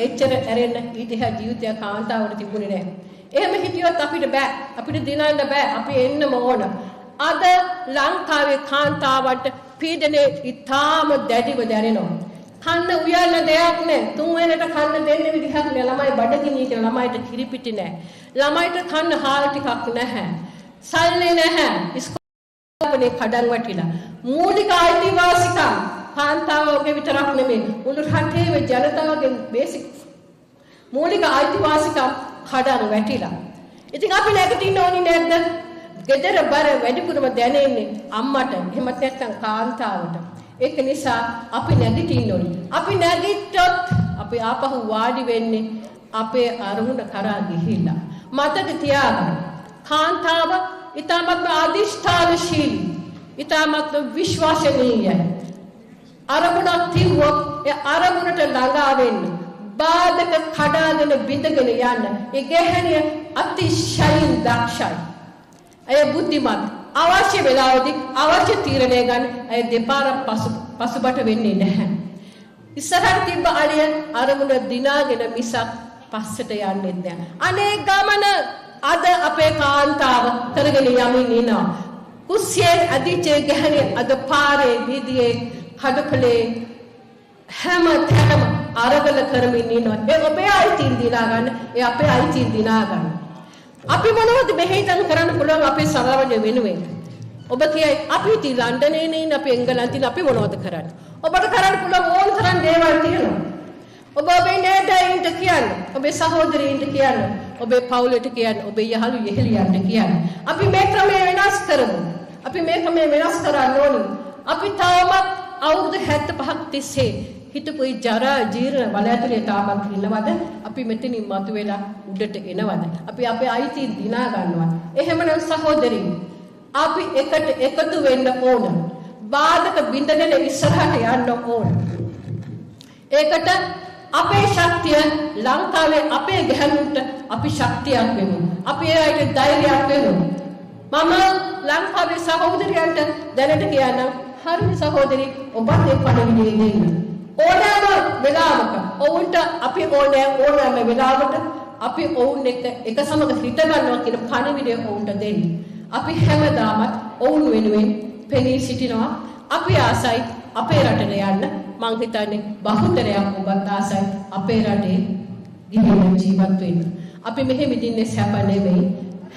එච්චර ඇරෙන්න ඊටහා ජීවිතය කාන්තාවට තිබුණේ නැහැ. එහෙම හිටියොත් අපිට බෑ. අපිට දිනන්න බෑ. අපි එන්නම ඕන. අද ලංකාවේ කාන්තාවට පීඩනය ඉතාම දැඩිව දැනෙනවා. කන්න උයන්න දෙයක් නැහැ. තුන් වෙලට කන්න දෙන්න විදිහක් නෑ. ළමයි බඩගිනි කියලා ළමයිට කිරිපිටි නැහැ. ළමයිට කන්න හාල් ටිකක් නැහැ. සල්ලි නැහැ. ඉස්කෝලේ කඩන් වටිලා. මූලික අයිතිවාසිකම් කාන්තාවගේ විතරක් නෙමෙයි. මුළු රටේම ජනතාවගේ බේසික් මූලික අයිතිවාසිකම් කඩන් වැටිලා. ඉතින් අපි නැගිටින්න ඕනි නැද්ද? ගෙදර බර වැඩිපුරම දැනෙන්නේ අම්මට. එහෙම නැත්නම් කාන්තාවට. ඒක නිසා අපි නැගිටින්න ඕනි. අපි නැගිට්ටොත් අපි ආපහු වාඩි වෙන්නේ අපේ අරමුණ කරා ගිහිල්ලා. මතක තියාගන්න. කාන්තාව ඊටමත් අධිෂ්ඨානශීලී, ඊටමත් විශ්වාසනීයයි. අරමුණක් තියුවොත් ඒ අරමුණට ළඟා වෙන්න, බාධක කඩාගෙන බිඳගෙන යන්න ඒ ගැහණිය අතිශයින් දක්ෂයි. ඇය බුද්ධිමත්. අවශ්‍ය වෙලාවදී අවශ්‍ය තීරණය ගන්න ඇය දෙපාරක් පසුබට වෙන්නේ නැහැ. ඉස්සරහට තිබ්බ අලිය අරමුණ දිනාගෙන මිසක් පස්සට යන්නේ නැහැ. අනේ ගමන අද අපේ කාන්තාව කරගෙන යමින් ඉනවා. කුස්සියෙන් අදිචේ ගැහණිය අද පාරේ වීදියේ කඩකලේ හැම තැනම අරගල කරමින් ඉන්නවා. ඒ ඔබේ අයිතීන් දිනා ගන්න. ඒ අපේ අයිතීන් දිනා ගන්න. අපි මොනවද මෙහෙයන් කරන්න පුළුවන් අපේ සමාජ වෙනුවෙන්? ඔබ කියයි අපි ඉති ලන්ඩනේ නේ අපි එංගලන්තේ අපි මොනවද කරන්නේ? ඔබට කරන්න පුළුවන් ඕන තරම් දේවල් තියෙනවා. ඔබ ඔබේ නෑදෑයින්ට කියන්න, ඔබේ සහෝදරයින්ට කියන්න, ඔබේ පවුලට කියන්න, ඔබේ යහළු යෙහෙලියන්ට කියන්න. අපි මේ ක්‍රමය වෙනස් කරමු. අපි මේ ක්‍රමය වෙනස් කරන්න ඕනි. අපි තාමත් අවුරුදු 75ක් තිස්සේ හිටපු ජරා ජීර්ණ වල ඇතුලේ තාමත් ඉන්නවද? අපි මෙතනින් මතුවෙලා උඩට එනවද? අපි අපේ අයිතීන් දිනා ගන්නවද? එහෙමනම් සහෝදරින් අපි එකට එකතු වෙන්න ඕන. බාධක බින්දගෙන ඉස්සරහට යන්න ඕන. ඒකට අපේ ශක්තිය ලංකාවේ අපේ ගැහැණුන්ට අපි ශක්තියක් වෙමු. අපි ඒ අයට ධෛර්යයක් වෙමු. මම ලංකාවේ සහෝදරයන්ට දැනට කියන්නම් හරිද සහෝදරි ඔබත් ඒ පණිවිඩය දෙන්න. ඕනෑම වෙලාවක ඔවුන්ට අපි ඕනෑම වෙලාවකට අපි ඔවුන් එක්ක එක සමග හිට ගන්නවා කියන පණිවිඩය ඔවුන්ට දෙන්න. අපි හැමදාමත් ඔවුන් වෙනුවෙන් පෙනී සිටිනවා. අපි ආසයි අපේ රටට යන්න. මං හිතන්නේ බහුතරයක් ඔබත් ආසයි අපේ රටේ ගිහින් ජීවත් වෙන්න. අපි මෙහෙ මිදින්නේ සැප නෙමෙයි.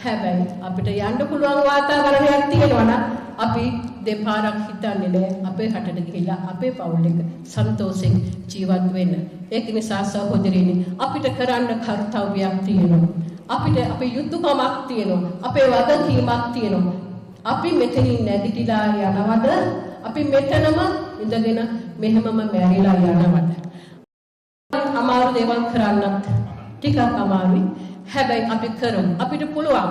හැබැයි අපිට යන්න පුළුවන් වාතාවරණයක් තියෙනවා නම් අපි දෙපාරක් හිතන්නේ නැහැ අපේ රටට ගිහිල්ලා අපේ පවුල් එක සන්තෝෂෙන් ජීවත් වෙන්න. ඒක නිසා සහෝදරියනි අපිට කරන්න කර්තව්‍යයක් තියෙනවා. අපිට අපේ යුතුයකමක් තියෙනවා. අපේ වගකීමක් තියෙනවා. අපි මෙතනින් නැගිටලා යනවද? අපි මෙතනම ඉඳගෙන මෙහෙමම මැරිලා යනවද? අමාරු දේවල් කරන්නත් ටිකක් අමාරුයි. හැබැයි අපි කරමු. අපිට පුළුවන්.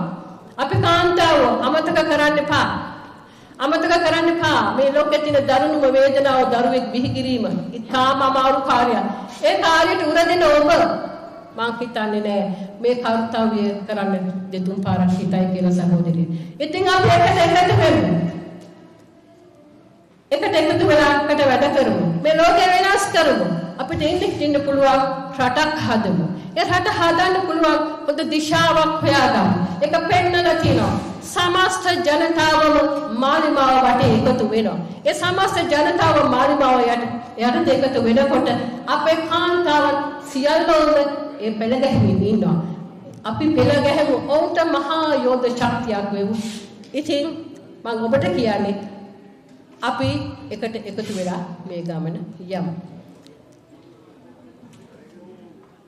අපි කාන්තාව අමතක කරන්න එපා. අමතක කරන්න එපා. මේ ලෝකයේ තියෙන දරුණුම වේදනාව දරුවෙක් බිහි කිරීම. ඉතාම අමාරු කාර්යයක්. ඒ කාර්යයට උරදෙන ඔබ මං හිතන්නේ නෑ මේ කර්තව්‍ය කරන්න දෙතුන් පාරක් හිතයි කියලා සහෝදරිය. ඉතින් අපි එකට එකතු වෙමු. එකට එකතු වෙලා අපිට වැඩ කරමු. මේ ලෝකය වෙනස් කරමු. අපිට ඉන්න පුළුවන් රටක් හදමු. ඒ රට හදන්න පුළුවන් පොදු දිශාවක් හොයාගන්න. ඒක පෙන්නලා තියෙනවා. සමස්ත ජනතාවම මාලිමාව වටේ එකතු වෙනවා. ඒ සමස්ත ජනතාව මාලිමාව යට එකතු වෙනකොට අපේ කාන්තාවන් සියල්ලම ඒ පෙළ ගැහිමින් ඉන්නවා. අපි පෙළ ගැහෙමු. ඔවුන්ට මහා යෝධ ශක්තියක් වෙමු. ඉතින් මම ඔබට කියන්නේ අපි එකට එකතු වෙලා මේ ගමන යමු.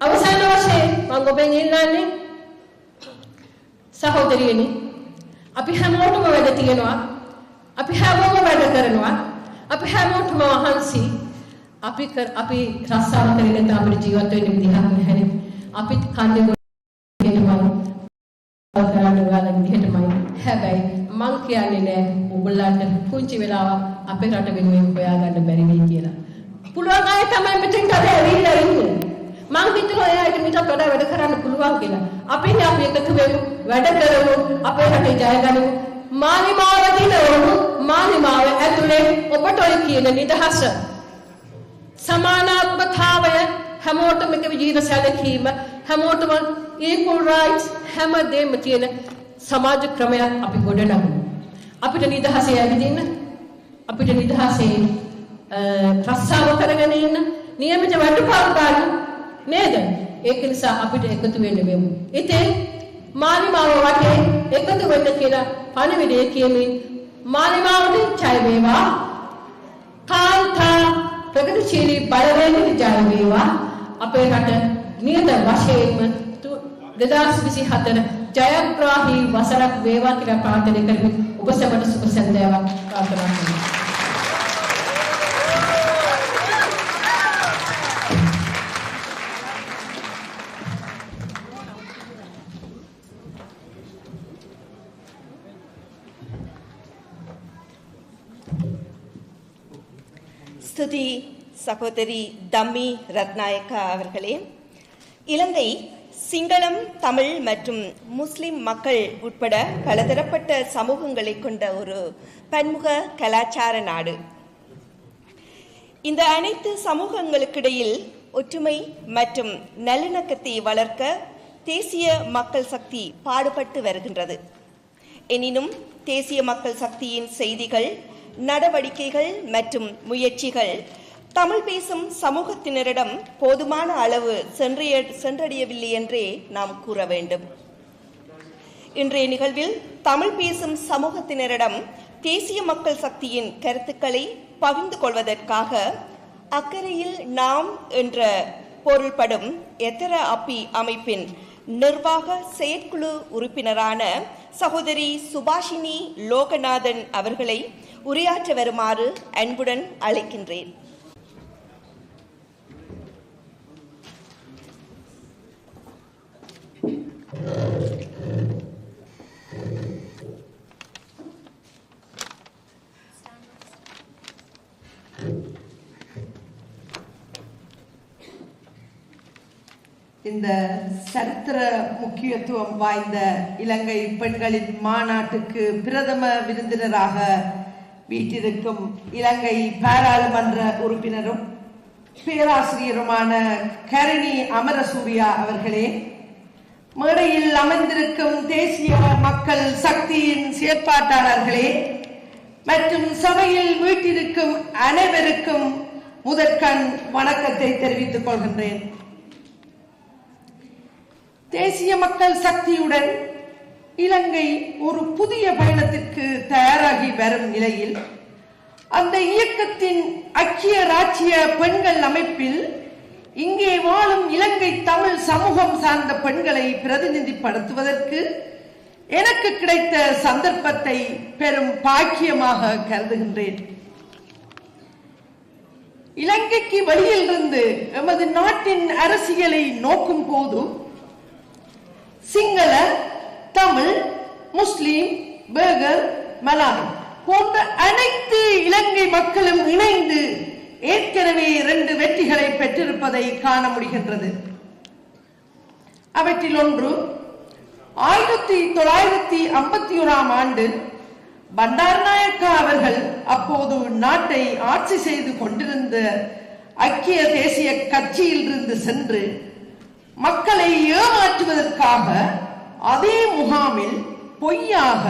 අවසාන වශයෙන් මම ඔබෙන් ඉල්ලන්නේ සහෝදරියනි අපි හැමෝටම වැඩ තියෙනවා. අපි හැමෝම වැඩ කරනවා. අපි හැමෝටම වහන්සි අපි රස්සාව කරගෙන අපේ ජීවිත වෙන්න විදිහක් නැහැ. අපි කන්නේ ගොඩේටමයි කරන්න ගාලා විදිහටමයි. හැබැයි මං කියන්නේ නෑ ඔයගොල්ලන්ට පුංචි වෙලාවක් අපේ රට වෙනුවෙන් හොයාගන්න බැරි වෙයි කියලා. පුළුවන් අය තමයි මෙතෙන් ඇවිල්ලා ඉන්නේ. මං හිතනවා එයාට මිට වඩා වැඩ කරන්න පුළුවන් කියලා. අපි එකතු වෙමු, වැඩ කරමු, අපේ රටේ ජය ගනිමු. මාලිමාව දිනවමු. මාලිමාව ඇතුලේ ඔබට ඔය කියන නිදහස සමානාත්මතාවය හැමෝටම එක විදිහට සැලකීම හැමෝටම equal rights හැමදේම තියෙන සමාජ ක්‍රමයක් අපි ගොඩනගමු. අපිට නිදහසේ ඇවිදින්න, අපිට නිදහසේ රස්සාව කරගෙන ඉන්න, නියමිත වැඩපොළ ගන්න නේද? ඒක නිසා අපිට එකතු වෙන්න වෙමු. ඉතින් මාලිමාව වටේ එකතු වෙන්න කියලා පණිවිඩය කියමින් මාලිමාවට ජය වේවා. කාන්තා ප්‍රගතිශීලී බලවේගයට ජය වේවා. අපේ රට නියත වශයෙන්ම 2024 ජයග්‍රාහී වසරක් වේවා කියලා ප්‍රාර්ථනා කරමි. ඔබ සැමට සුබ සන්ධ්‍යාවක් ප්‍රාර්ථනා කරමි. ஸ்துதி சகோதரி தம்மி ரத்நாயக்கா அவர்களே, இலங்கை சிங்களம், தமிழ் மற்றும் முஸ்லிம் மக்கள் உட்பட பலதரப்பட்ட சமூகங்களை கொண்ட ஒரு பன்முக கலாச்சார நாடு. இந்த அனைத்து சமூகங்களுக்கிடையில் ஒற்றுமை மற்றும் நல்லிணக்கத்தை வளர்க்க தேசிய மக்கள் சக்தி பாடுபட்டு வருகின்றது. எனினும் தேசிய மக்கள் சக்தியின் செய்திகள், நடவடிக்கைகள் மற்றும் முயற்சிகள் தமிழ் பேசும் சமூகத்தினரிடம் போதுமான அளவு சென்றடையவில்லை என்றே நாம் கூற வேண்டும். இன்றைய நிகழ்வில் தமிழ் பேசும் சமூகத்தினரிடம் தேசிய மக்கள் சக்தியின் கருத்துக்களை பகிர்ந்து கொள்வதற்காக அக்கறையில் நாம் என்ற பொருள்படும் எத்தர அப்பி அமைப்பின் நிர்வாக செயற்குழு உறுப்பினரான சகோதரி சுபாஷினி லோகநாதன் அவர்களை உரையாற்ற வருமாறு அன்புடன் அழைக்கின்றேன். இந்த சரித்திர முக்கியத்துவம் வாய்ந்த இலங்கை பெண்களின் மாநாட்டுக்கு பிரதம விருந்தினராக வீட்டிருக்கும் இலங்கை பாராளுமன்ற உறுப்பினரும் பேராசிரியருமான கரணி அமரசூரியா அவர்களே, மேடையில் அமர்ந்திருக்கும் தேசிய மக்கள் சக்தியின் செயற்பாட்டாளர்களே மற்றும் சபையில் வீட்டிருக்கும் அனைவருக்கும் முதற்கண் வணக்கத்தை தெரிவித்துக் கொள்கின்றேன். தேசிய மக்கள் சக்தியுடன் இலங்கை ஒரு புதிய பயணத்திற்கு தயாராகி வரும் நிலையில் அந்த இயக்கத்தின் ஐக்கிய ராச்சிய பெண்கள் அமைப்பில் இங்கே வாழும் இலங்கை தமிழ் சமூகம் சார்ந்த பெண்களை பிரதிநிதிப்படுத்துவதற்கு எனக்கு கிடைத்த சந்தர்ப்பத்தை பெரும் பாக்கியமாக கருதுகின்றேன். இலங்கைக்கு வெளியிலிருந்து எமது நாட்டின் அரசியலை நோக்கும் போது சிங்கள, தமிழ், முஸ்லிம், பேகர், மலாய் போன்ற அனைத்து இலங்கை மக்களும் இணைந்து ஏற்கனவே 2 வெற்றிகளை பெற்றிருப்பதை காண முடிகின்றது. அவற்றில் ஒன்று 1951ஆம் ஆண்டு பண்டாரநாயக்கா அவர்கள் அப்போது நாட்டை ஆட்சி செய்து கொண்டிருந்த ஐக்கிய தேசிய கட்சியிலிருந்து சென்று மக்களை ஏமாற்றுவதற்காக அதே முகாமில் பொய்யாக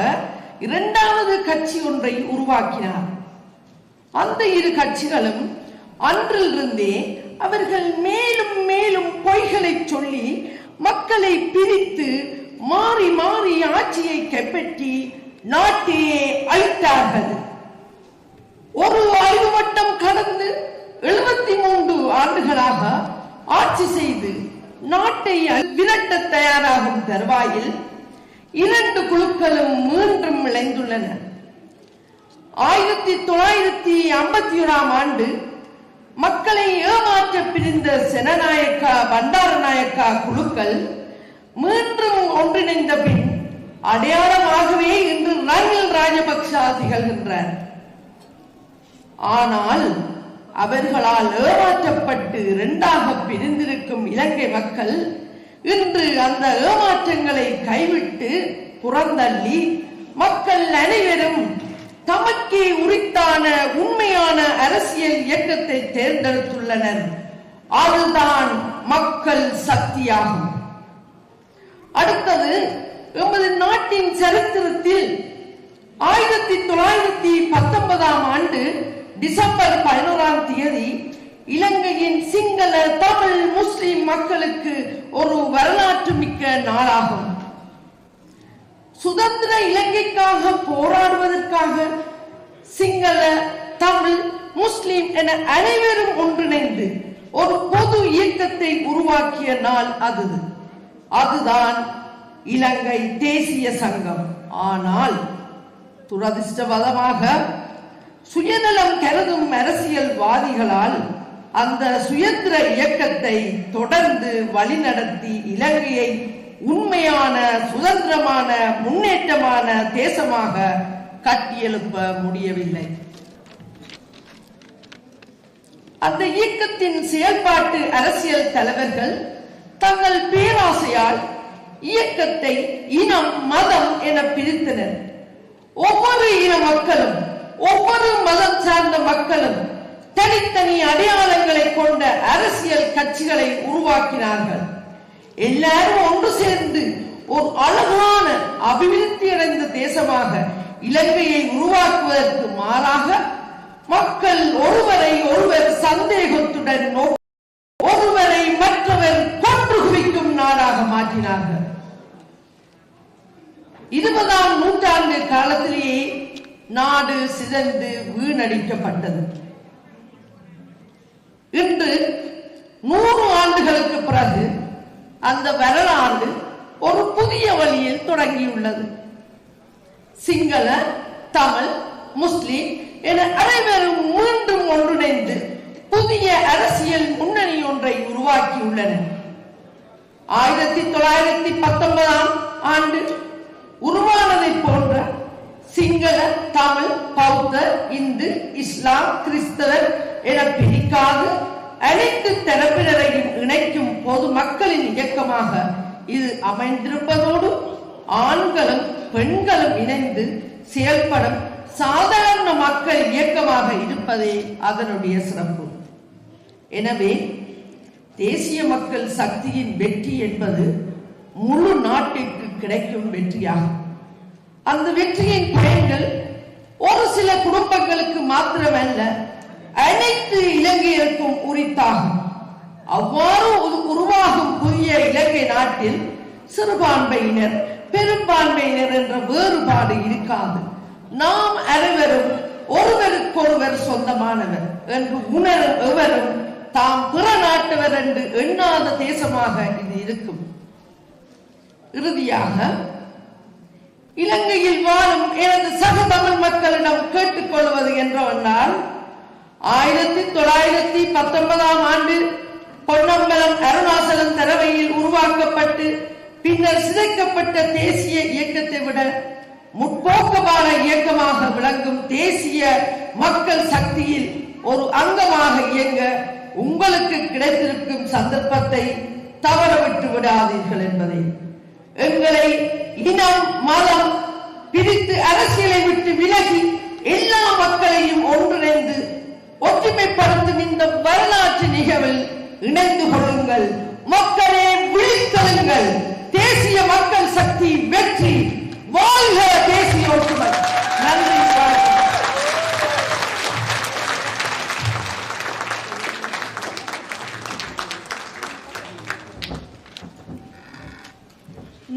2வது கட்சி ஒன்றை உருவாக்கினார். அந்த 2 கட்சிகளும் அன்றிலிருந்தே அவர்கள் மேலும் மேலும் பொய்களை சொல்லி மக்களை பிரித்து மாறி மாறி ஆட்சியை கைப்பற்றி நாட்டையே அழித்தார்கள். ஒரு ஆய்வு வட்டம் கடந்து 73 ஆண்டுகளாக ஆட்சி செய்து நாட்டை விரட்ட தயாராகும் தருவாயில் 2 குழுக்களும் மீண்டும் இணைந்துள்ளன. 1951ஆம் ஆண்டு மக்களை ஏமாற்ற பிரிந்த செனநாயக்கா, பண்டாரநாயக்கா குழுக்கள் மீண்டும் ஒன்றிணைந்த பின் அடையாளமாகவே இன்று ரணில் ராஜபக்ஷ திகழ்கின்றார். ஆனால் அவர்களால் ஏமாற்றப்பட்டு 2ஆக பிரிந்திருக்கும் இலங்கை மக்கள் இன்று அந்த ஏமாற்றங்களை கைவிட்டு புறந்தள்ளி மக்கள் அனைவரும் தமக்கே உரித்தான உண்மையான அரசியல் இயக்கத்தை தேர்ந்தெடுத்துள்ளனர். அதுதான் மக்கள் சக்தியாகும். அடுத்தது, எமது நாட்டின் சரித்திரத்தில் 1919ஆம் ஆண்டு டிசம்பர் 11ஆம் தேதி இலங்கையின் சிங்கள, தமிழ், முஸ்லிம் மக்களுக்கு ஒரு வரலாற்று மிக்க நாளாகும். சுதந்திர இலங்கைக்காக போராடுவதற்காக சிங்கள, தமிழ், முஸ்லிம் என அனைவரும் ஒன்றிணைந்து ஒரு பொது இயக்கத்தை உருவாக்கிய நாள் அதுதான் இலங்கை தேசிய சங்கம். ஆனால் துரதிர்ஷ்டவசமாக சுயநலம் கருதும் அரசியல்வாதிகளால் அந்த சுயந்திர இயக்கத்தை தொடர்ந்து வழிநடத்தி இலங்கையை உண்மையான, சுதந்திரமான, முன்னேற்றமான தேசமாக கட்டியெழுப்ப முடியவில்லை. அந்த இயக்கத்தின் செயல்பாட்டு அரசியல் தலைவர்கள் தங்கள் பேராசையால் இயக்கத்தை இனம், மதம் என பிரித்தனர். ஒவ்வொரு இன மக்களும், ஒவ்வொரு மதம் சார்ந்த மக்களும் தனித்தனி அடையாளங்களை கொண்ட அரசியல் கட்சிகளை உருவாக்கினார்கள். எல்லாரும் ஒன்று சேர்ந்து ஒரு அழகான, அபிவிருத்தி அடைந்த தேசமாக இலங்கையை உருவாக்குவதற்கு மாறாக மக்கள் ஒருவரை ஒருவர் சந்தேகத்துடன் ஒருவரை மற்றவர் கொன்று குவிக்கும் நாடாக மாற்றினார்கள். 20ஆம் நூற்றாண்டு காலத்திலேயே நாடு சிதைந்து வீணடிக்கப்பட்டது. இன்று 100 ஆண்டுகளுக்கு பிறகு அந்த வரலாறு ஒரு புதிய வழியில் தொடங்கியுள்ளது. சிங்கள, தமிழ், முஸ்லிம் என அனைவரும் மீண்டும் ஒன்றிணைந்து புதிய அரசியல் முன்னணி ஒன்றை உருவாக்கியுள்ளனர். 1919ஆம் ஆண்டு உருவானதை போன்ற சிங்கள, தமிழ், பௌத்த, இந்து, இஸ்லாம், கிறிஸ்தவர் என பிரிக்காது அனைத்து தரப்பினரையும் இணைக்கும் பொது மக்களின் இயக்கமாக இது அமைந்திருப்பதோடு ஆண்களும் பெண்களும் இணைந்து செயல்படும் சாதாரண மக்கள் இயக்கமாக இருப்பதே அதனுடைய சிறப்பு. எனவே தேசிய மக்கள் சக்தியின் வெற்றி என்பது முழு நாட்டிற்கு கிடைக்கும் வெற்றியாகும். அந்த வெற்றியின் பயன்கள் ஒரு சில குடும்பங்களுக்கு மாத்திரமல்ல, அனைத்து இலங்கையருக்கும் உரித்தாகும். அவ்வாறு உருவாகும் புதிய இலங்கை நாட்டில் சிறுபான்மையினர் பெரும்பான்மையினர் என்ற வேறுபாடு இருக்காது. நாம் அனைவரும் ஒருவருக்கொருவர் சொந்தமானவர் என்று உணரும் எவரும் தாம் பிற நாட்டவர் என்று எண்ணாத தேசமாக இது இருக்கும். இறுதியாக இலங்கையில் வாழும் எனது சக தமிழ் மக்களிடம் கேட்டுக்கொள்வது என்றால் 1919 ஆண்டு பொன்னம்பலம் அருணாசலம் தலைமையில் உருவாக்கப்பட்டு பின்னர் சிதைக்கப்பட்ட தேசிய இயக்கத்தை விட முற்போக்கமான இயக்கமாக விளங்கும் தேசிய மக்கள் சக்தியில் ஒரு அங்கமாக இயங்க உங்களுக்கு கிடைத்திருக்கும் சந்தர்ப்பத்தை தவறவிட்டு விடாதீர்கள் என்பதை, எங்களை இனம் மதம் பிரித்து அரசியலை விட்டு விலகி எல்லா மக்களையும் ஒன்றிணைந்து ஒற்றுமைப்படுத்தும் இந்த வரலாற்று நிகழ்வில் இணைந்து கொள்ளுங்கள். மக்களே விழித்தெழுங்கள். தேசிய மக்கள் சக்தி வெற்றி. வாழ்க தேசிய ஒற்றுமை. நன்றி.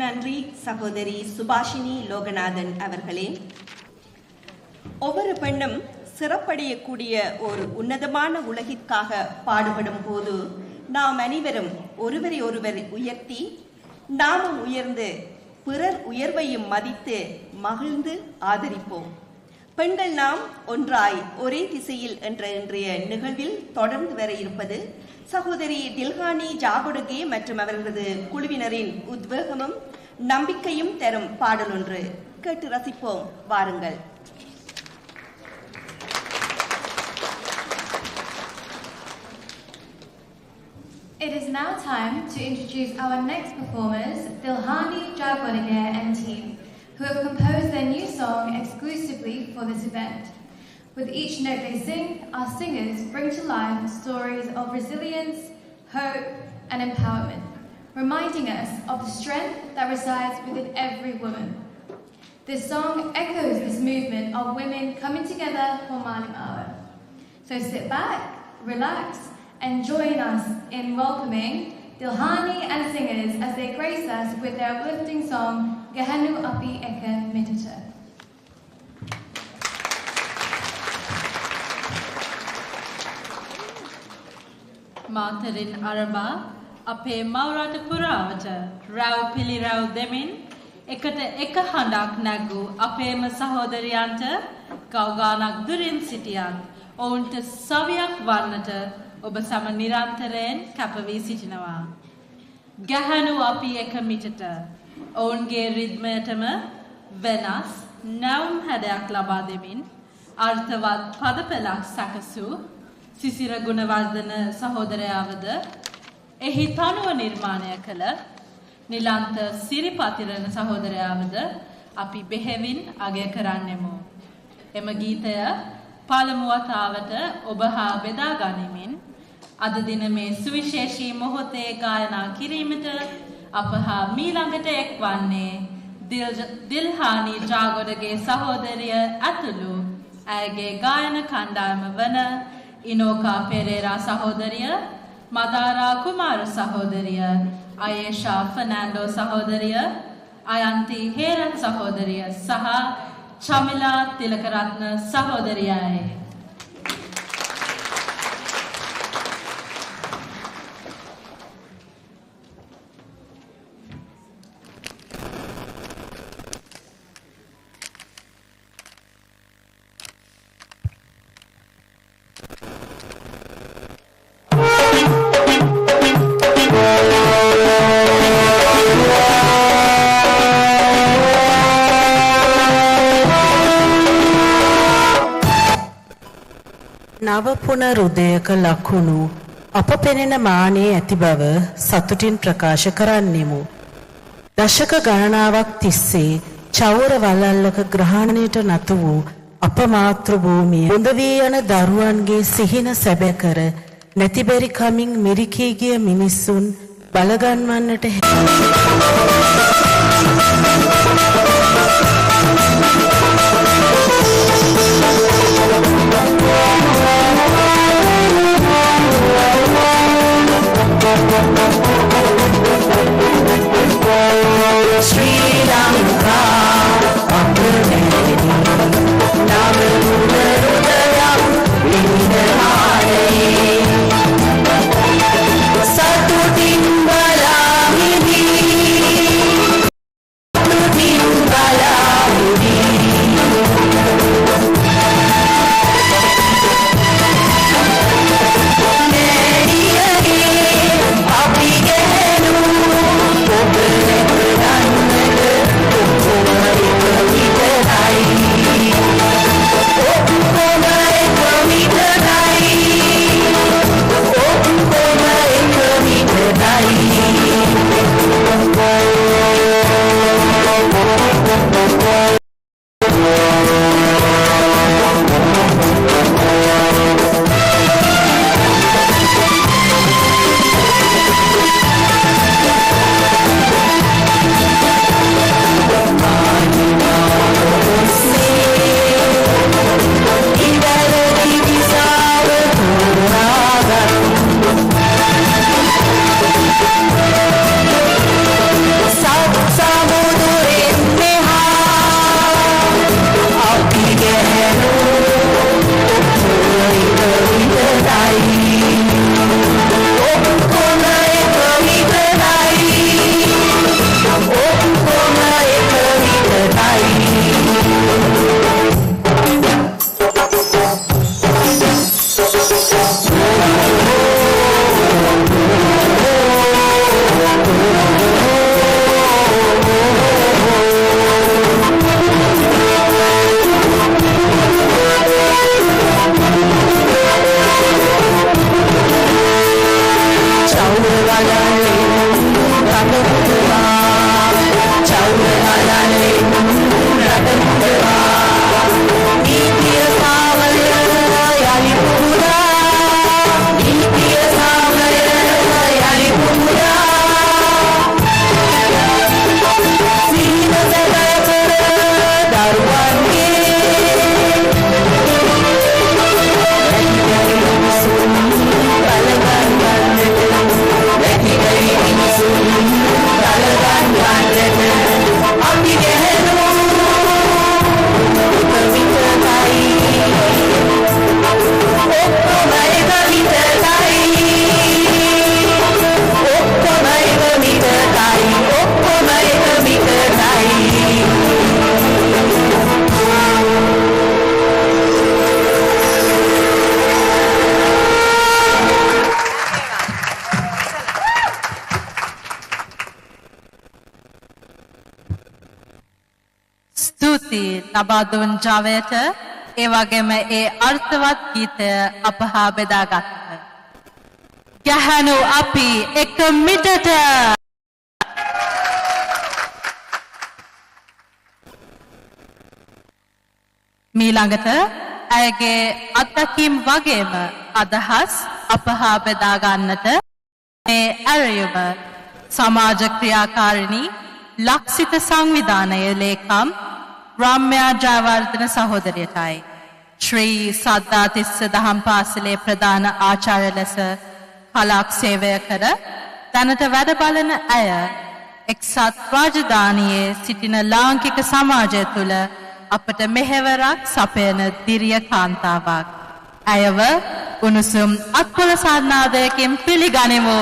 நன்றி சகோதரி சுபாஷினி லோகநாதன் அவர்களே. ஒவ்வொரு பெண்ணும் சிறப்படையக்கூடிய ஒரு உன்னதமான உலகிற்காக பாடுபடும் போது நாம் அனைவரும் ஒருவரை ஒருவர் உயர்த்தி நாமும் உயர்ந்து பிறர் உயர்வையும் மதித்து மகிழ்ந்து ஆதரிப்போம். பெண்கள் நாம் ஒன்றாய் ஒரே திசையில் என்ற இன்றைய நிகழ்வில் தொடர்ந்து வர இருப்பது சகோதரி தில்ஹானி ஜாபுடுகே மற்றும் அவர்களது குழுவினரின் உத்வேகமும் நம்பிக்கையும் தரும் பாடல் ஒன்று. கேட்டு ரசிப்போம். வாருங்கள். It is now time to introduce our next performers, Dilhani Jaibudige and team, who have composed their new song exclusively for this event. With each note they sing, our singers bring to life stories of resilience, hope, and empowerment, reminding us of the strength that resides within every woman. This song echoes this movement of women coming together for Malimawa. So sit back, relax, and join us in welcoming Dilhani and singers as they grace us with their uplifting song, Gahanu Api Eka Mitata. Matarin Araba, Ape Maurata Puravata, Rao Pili Rao Demin, Ekata Eka Handak Nagu, Ape Masahodarianta, Kauganak Durin Sitian, Ounta Saviak Varnata, ඔබ සම නිරන්තරයෙන් කැපවී සිටිනවා. ගැහැණු අපි එක මිටට ඔවුන්ගේ රිද්මයටම වෙනස් නැවුම් හැඩයක් ලබා දෙමින් අර්ථවත් පදපෙළක් සැකසූ සිසිර ගුණවර්ධන සහෝදරයාවද එහි තනුව නිර්මාණය කළ නිලන්ත සිරිපතිරණ සහෝදරයාවද අපි බෙහෙවින් අගය කරන්නෙමු. එම ගීතය පළමු වතාවට ඔබ හා බෙදා ගනිමින් අද දින මේ සුවිශේෂී මොහොතේ ගායනා කිරීමට අප හා මීළඟට එක්වන්නේ දිල්හානි ජාගොඩගේ සහෝදරිය ඇතුළු ඇයගේ ගායන කණ්ඩායම වන ඉනෝකා පෙරේරා සහෝදරිය, මදාරා කුමාර සහෝදරිය, අයේෂා ෆර්නෑන්ඩෝ සහෝදරිය, අයන්ති හේරත් සහෝදරිය සහ චමිලා තිලකරත්න සහෝදරියයි. නව පුනරුදයක ලකුණු අප පෙනෙන මානයේ ඇති බව සතුටින් ප්‍රකාශ කරන්නෙමු. දශක ගණනාවක් තිස්සේ චෞර වලල්ලක ග්‍රහණයට නතු වූ අප මාතෘ භූමිය හොඳ වී යන දරුවන්ගේ සිහින සැබෑ කර නැතිබැරි කමින් මිරිකී ගිය මිනිසුන් බලගන්වන්නට Sri Lanka ලබා දුන් ජවයට ඒ වගේම ඒ අර්ථවත් ගීතය අප හා බෙදාගත්ත. ගැහැණු අපි එක මිටට මීළඟට ඇයගේ අත්දැකීම් වගේම අදහස් අප හා බෙදා ගන්නට මේ ඇරයුම සමාජ ක්‍රියාකාරිණී ලක්සිත සංවිධානයේ ලේකම් රාම්‍යා ජයවර්ධන සහෝදරියටයි ශ්‍රී සද්ධාතිස්ස දහම් පාසලේ ප්‍රධාන ආචාර්ය ලෙස කලක් සේවය කර දැනට වැඩ බලන ඇය එක්සත් රාජධානියේ සිටින ලාංකික සමාජය තුළ අපට මෙහෙවරක් සපයන දිරිය කාන්තාවක්. ඇයව උණුසුම් අත්පොල සාධනාදයකින් පිළිගනිමු.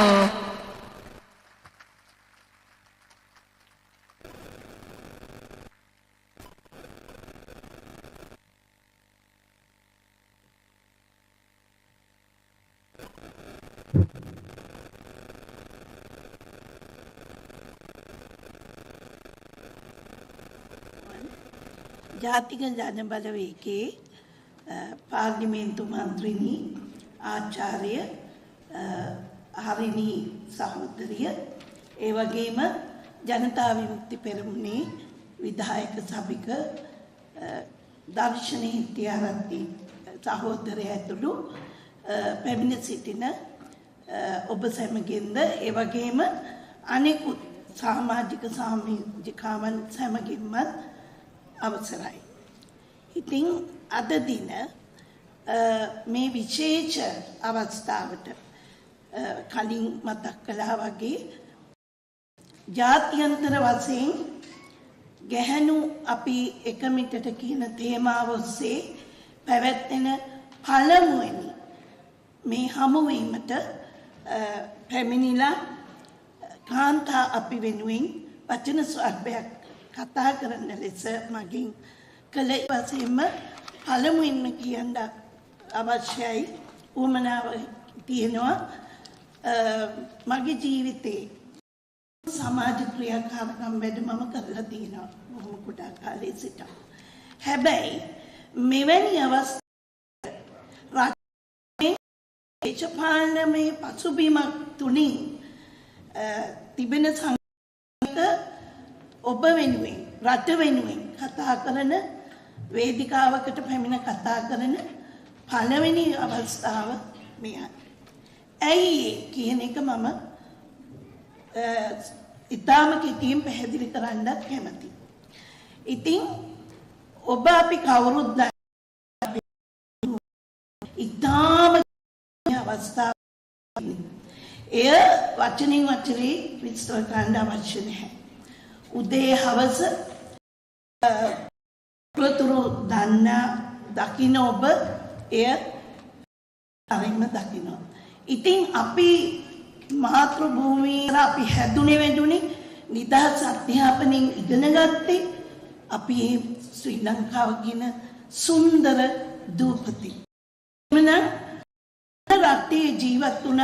ජාතික ජනබලවේගයේ පාර්ලිමේන්තු මන්ත්‍රිනි ආචාර්ය හරිනි සහෝදරිය ඒ වගේම ජනතා විමුක්ති පෙරමුණේ විධායක සභික දර්ශනී තියාරත්ති සහෝදරය ඇතුළු පැමිණ සිටින ඔබ සැමගින්ද ඒ වගේම අනෙකුත් සමාජික සාමාජිකාවන් සැමගින්මත් අවසරයි. ඉතින් අද දින මේ විශේෂ අවස්ථාවට කලින් මතක් කළා වගේ ජාත්‍යන්තර වශයෙන් ගැහැණු අපි එකමිටට කියන තේමාව ඔස්සේ පැවැත්වෙන පළමුවෙනි මේ හමුවීමට පැමිණිලා කාන්තා අපි වෙනුවෙන් වචන ස්වල්පයක් කතා කරන්න ලෙස මගින් කළ වශයෙන්ම පළමුවෙන්ම කියන්න අවශ්‍යයි උවමනාව තියෙනවා මගේ ජීවිතේ සමාජ ක්‍රියාකාරකම් වැඩ මම කරලා තියෙනවා බොහොම කුඩා කාලේ සිට. හැබැයි මෙවැනි අවස්ථා දේශපාලනයේ පසුබිමක් තුලින් තිබෙන සංගත ඔබ වෙනුවෙන් රට වෙනුවෙන් කතා කරන වේදිකාවකට පැමිණ කතා කරන පළවෙනි අවස්ථාව මෙයයි. ඇයි කියන එක මම ඉතාම කෙටියෙන් පැහැදිලි කරන්නත් කැමතියි. ඉතින් ඔබ අපි කවුරුත් ඉතාම අවස්ථාව එය වචනින් වචනේ විස්තර කරන්න අවශ්‍ය නැහැ. උදේ හවස ප්‍රතුරු දකින්න ඔබ එය හරිම දකින්න. ඉතින් අපි මාතෘ භූමියේ අපි හැදුනේ වැදුනේ නිදහස් අධ්‍යාපනයෙන් ඉගෙන ගත්තේ අපි ශ්‍රී ලංකාව කියන සුන්දර දූපති. එමනම් රටේ ජීවත් වුණ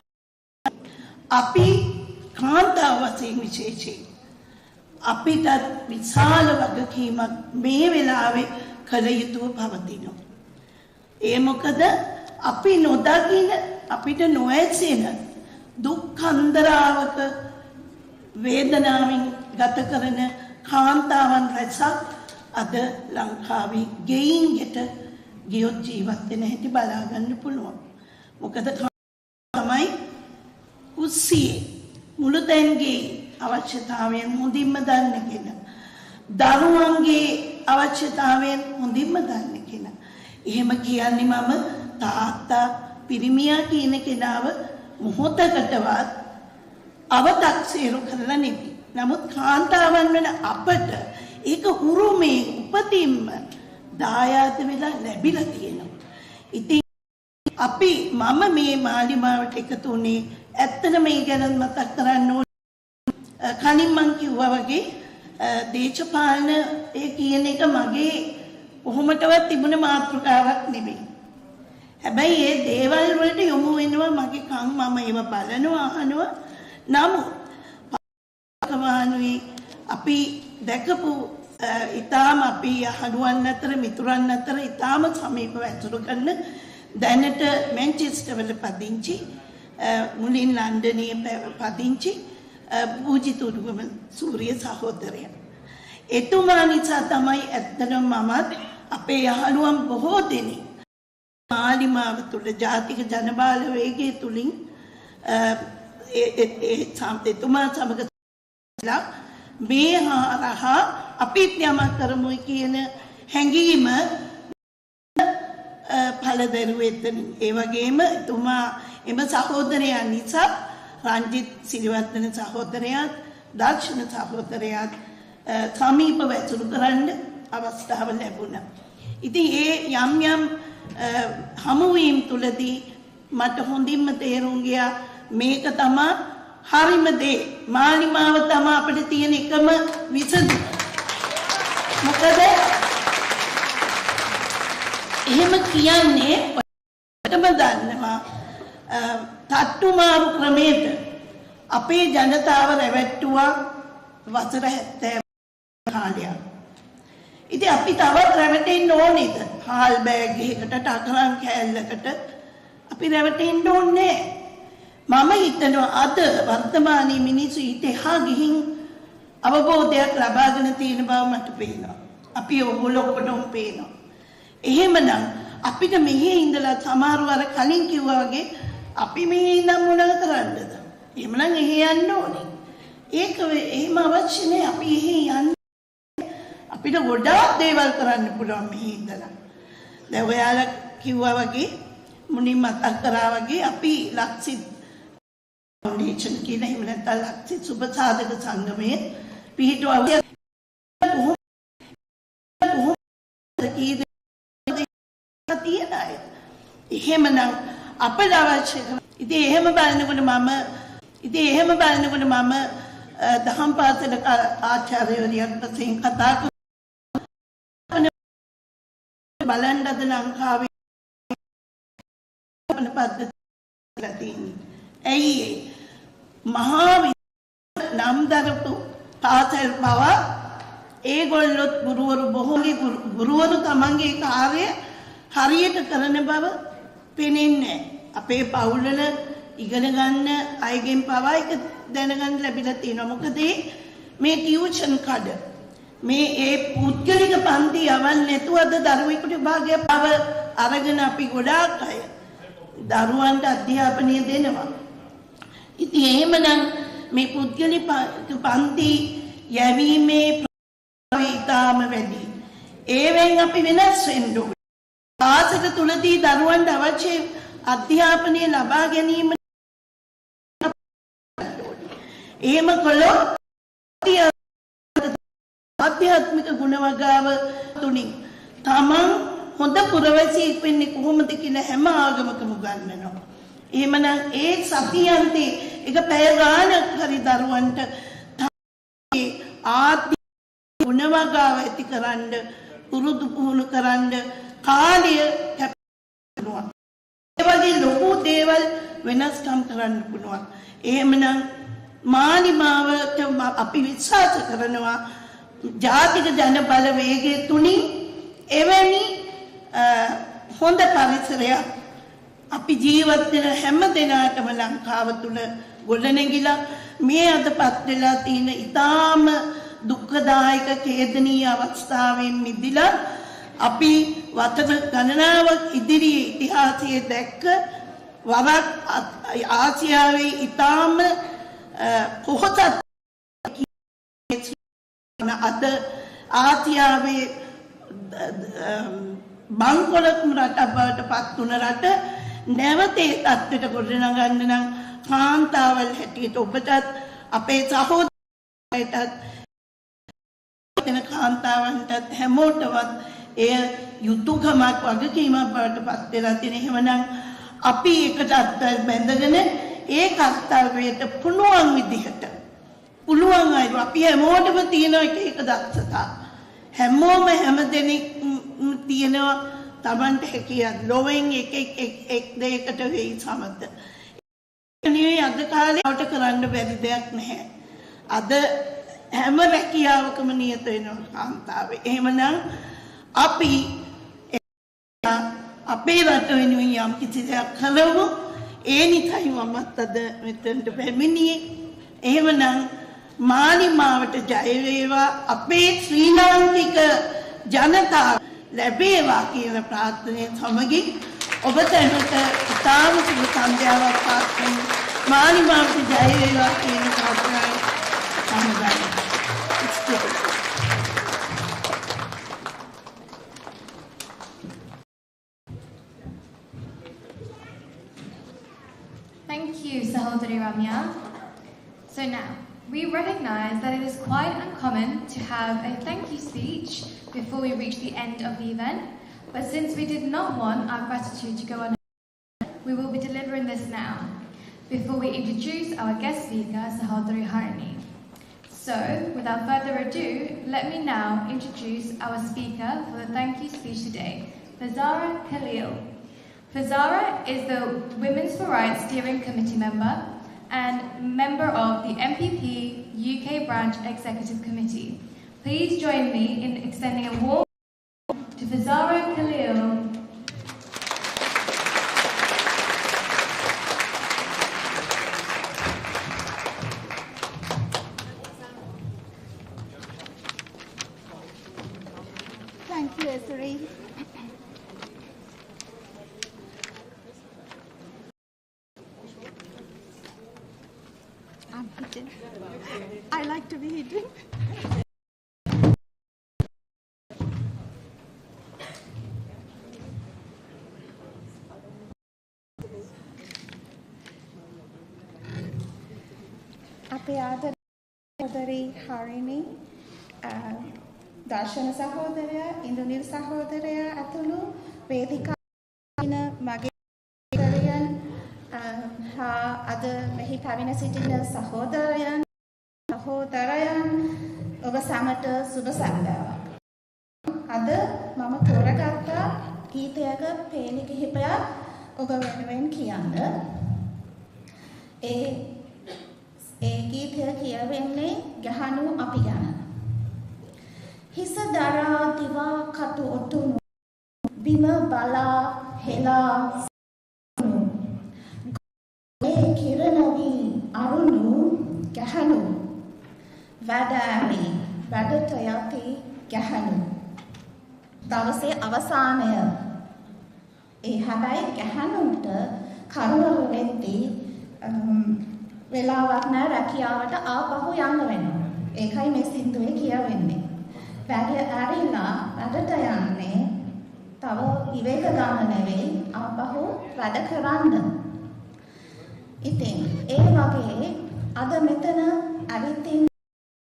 අපි කාන්තාව වශයෙන් විශේෂයෙන් අපිට විශාල වගකීමක් මේ වෙලාවේ කළ යුතුව පවතිනවා. ඒ මොකද අපි නොදකින අපිට නොඇසෙන දුක් කන්දරාවක වේදනාවෙන් ගත කරන කාන්තාවන් රැසක් අද ලංකාවේ ගෙයින් යට ගියොත් ජීවත් වෙන හැටි බලා ගන්න පුළුවන්. මොකද තමයි කුස්සියේ මුළුතැන්ගේ අවශ්‍යතාවයන් හොඳින්ම දන්න කෙනා. දරුවන්ගේ අවශ්‍යතාවයන් හොඳින්ම දන්න කෙනා. එහෙම කියන්නේ මම තාත්තා පිරිමියා කියන කෙනාව මොහොතකටවත් අවතක්සේරු කරලා නෙමෙයි. නමුත් කාන්තාවන් වෙන අපට ඒක උරුමේ උපතින්ම දායාද වෙලා ලැබිලා තියෙනවා. ඉතින් අපි මම මේ මාලිමාවට එකතු වුණේ ඇත්තට මේ ගැන මතක් කරන්න ඕනේ. කලින් මං කිව්වා වගේ දේශපාලන ඒ කියන එක මගේ කොහොමදවත් තිබුණ මාතෘකාවක් නෙමෙයි. හැබැයි ඒ දේවල් වලට යොමු වෙනවා මගේ කන් මම ඒව බලනවා අහනවා. නමුත් පාකමානුවේ අපි දැකපු ඊටාම අපි යහළුවන් අතර මිතුරන් අතර ඊටාම සමීපව ඇසුරු කරන දැනට මැන්චෙස්ටර් වල පදිංචි මුලින් ලන්ඩනයේ පදිංචි පූජිතුරුගම සූරිය සහෝදරයා. එතුමා නිසා තමයි ඇත්තටම මමත් අපේ යහළුවන් බොහෝ දෙනෙක් මාලිමාව තුළ ජාතික ජනබාල වේගය තුලින් එතුමා සමග මේ හරහා අපිත් යමක් කරමු කියන හැඟීම පළදරුවේ එතනින්. ඒ වගේම එතුමා එම සහෝදරයා නිසා රංජිත් සිරිවර්ධන සහෝදරයාත් දර්ශන සහෝදරයාත් සමීපව ඇසුරු කරන්න අවස්ථාව ලැබුණා. ඉතින් ඒ යම් යම් හමුවීම් තුලදී මට හොඳින්ම තේරුම් ගියා මේක තමයි හරිම දේ. මාලිමාව තමයි අපිට තියෙන එකම විසඳුම. මොකද එහෙම කියන්නේ ඔයටම දන්නවා තට්ටු මාරු ක්‍රමයට අපේ ජනතාව රැවට්ටුවා වසර 70 කාලයක්. ඉතින් අපි තවත් රැවටෙන්න ඕනේද? හාල් බෑග් එකකට ටකරන් කෑල්ලකට අපි රැවටෙන්න ඕනේ. මම හිතනවා අද වර්තමානයේ මිනිස්සු ඉතහා ගිහින් අවබෝධයක් ලබාගෙන තියෙන බව මට පේනවා. අපි ඔයගොල්ලෝ ඔක්කොටම පේනවා. එහෙමනම් අපිට මෙහි ඉඳලා සමහරව අර කලින් කිව්වා වගේ අපි මෙහි ඉඳන් මොනවද කරන්නද? එහෙමනම් එහි යන්න ඕනේ. ඒක එහෙම අවශ්‍ය නෑ. අපි එහි යන්න අපිට ගොඩාක් දේවල් කරන්න පුළුවන් මෙහි ඉඳලා. දැන් ඔයාලා කිව්වා වගේ මුලින්ම මතක් කරා වගේ අපි ලක්සිත් ෆවුන්ඩේෂන් කියන එහෙම නැත්නම් ලක්සිත් සුබ සාධක සංගමයේ පිහිටුවා තියෙන අය. එහෙමනම් අපට අවශ්‍ය ඉතින් එහෙම බලනකොට මම දහම් පාසලක ආචාර්යවරියක් වශයෙන් කතා බලන්න අද ලංකාවේ පද්ධතිය තියෙන්නේ. ඇයි මහා නම් දරපු පාසල් පවා ඒගොල්ලොත් ගුරුවරු තමන්ගේ කාර්යය හරියට කරන බව පෙනෙන්නේ නැහැ. අපේ පවුල්වල ඉගෙන ගන්න අයගෙන් පවා ඒක දැනගන්න ලැබිලා තියෙනවා. මොකද මේ ටියුෂන් කඩ මේ ඒ පුද්ගලික පන්ති යවන්න නැතුව අද දරුවෙකුට භාගයක් බව අරගෙන අපි ගොඩාක් අය දරුවන්ට අධ්‍යාපනය දෙනවා. ඉතින් එහෙමනම් මේ පුද්ගලික පන්ති යැවීමේ ඉතාම වැඩි. ඒවෙන් අපි වෙනස් වෙන්න ඕනේ. පාසල තුලදී දරුවන්ට අවශ්‍ය අධ්‍යාපනය ලබා ගැනීම එහෙම කළොත් ආධ්‍යාත්මික ගුණ වගාව තුලින් තමන් හොඳ පුරවැසියෙක් වෙන්නේ කොහොමද කියලා හැම ආගමකම උගන්වනවා. එහෙමනම් ඒ සතියන්තේ එක පැය ගානක් හරි දරුවන්ට ආධ්‍යාත්මික ගුණ වගාව ඇතිකරන්න පුරුදු පුහුණු කරන්න කාලය කැපෙනවා. ඒ වගේ ලොකු දේවල් වෙනස්කම් කරන්න පුළුවන්. එහෙමනම් මානිමාවට අපි විශ්වාස කරනවා ජාතික ජන බලවේගය තුලින් එවැනි හොඳ පරිසරයක් අපි ජීවත් වෙන හැම දිනකටම ලංකාව තුල ගොඩනැගිලා මේ අදපත් වෙලා තියෙන ඊටාම දුක්ඛදායක ඛේදනීය අවස්ථාවෙන් මිදලා අපි වසර ගණනාවක් ඉදිරියේ ඉතිහාසයේ දැක්ක වරක් ආසියාවේ ඊටාම පොහොසත් අද ආසියාවේ බංකොලොත්ම රටක් බවට පත් වුණ රට නැවතේ තත්ත්වයට ගොඩනගන්න නම් කාන්තාවල් හැටියට ඔබටත් අපේ සහෝදරයටත් වෙන කාන්තාවන්ටත් හැමෝටවත් එය යුතුයකමක් වගකීමක් බවට පත් වෙලා තියෙන. එහෙමනම් අපි එකට අත්වල බැඳගෙන ඒ කර්තව්‍යයට පුළුවන් විදිහට පුළුවන් අය අපි හැමෝටම තියෙන එක දක්ෂතා හැමෝම හැමදෙනෙක් තියෙනවා Tamanට හැකියාව ලොවෙන් එක දෙයකට වෙයි සමත. නෙවෙයි අද කාලේ වට කරන්න බැරි දෙයක් නැහැ. අද හැම රැකියාවකම නියත වෙනවා කාන්තාවේ. එහෙමනම් අපි අපේ රට වෙනුවෙන් යම් කිසි දෙයක් කළොත් ඒ නිසයි මමත් අද මෙතනට පැමිණියේ. එහෙමනම් මාලිමාවට ජය වේවා අපේ ශ්‍රී ලාංකික ජනතාව ලැබේවා කියන ප්‍රාර්ථනාවෙන් සමගින් ඔබ තැනට ඉතාම සුබ සන්ධ්‍යාවක් පාත්‍රයෙන් මාලිමාවට ජය වේවා කියන ප්‍රාර්ථනාවෙන් සමගයි. Thank you, Sahodari Ramya. So now, we recognize that it is quite uncommon to have a thank you speech before we reach the end of the event, but since we did not want our gratitude to go on, we will be delivering this now, before we introduce our guest speaker, Sahodari Harini. So, without further ado, let me now introduce our speaker for the thank you speech today, Fazara Khalil. Fazara is the Women's for Rights Steering Committee member and member of the NPP UK Branch Executive Committee. Please join me in extending a warm to Fazara Khalil. you, Esri. I'm hidden. I like to be hidden. අපේ ආදරේ හරිනි දර්ශන සහෝදරයා ඉන්දුනිල් සහෝදරයා ඇතුළු වේදිකාවන මගේ ආදරයන් හා අද මෙහි පැමිණ සිටින සහෝදරයන් ඔබ සැමට සුබ සැන්දාවක්. අද මම තෝරගත්ත ගීතයක පේලි කිහිපයක් ඔබ වෙනුවෙන් කියන්න. ඒ ගීතය කියවෙන්නේ ගහනු අපි ගැන. හිස දරා දිවා කටු ඔටුනු බිම බලා හෙලා මේ කිරණවි අරුණු ගහනු වැඩෑමි වැඩට යති ගහනු දවසේ අවසානය. ඒ හැබැයි ගහනුන්ට කරුණු වෙද්දී වෙලාවක් නැහැ රැකියාවට ආපහු යන්න වෙනවා. ඒකයි මේ සින්දුවේ කියවෙන්නේ. වැඩ ඇරිලා වැඩට යන්නේ තව විවේක ගන්න නෙවෙයි ආපහු වැඩ කරන්න. ඉතින් ඒ වගේ අද මෙතන ඇවිත් ඉන්න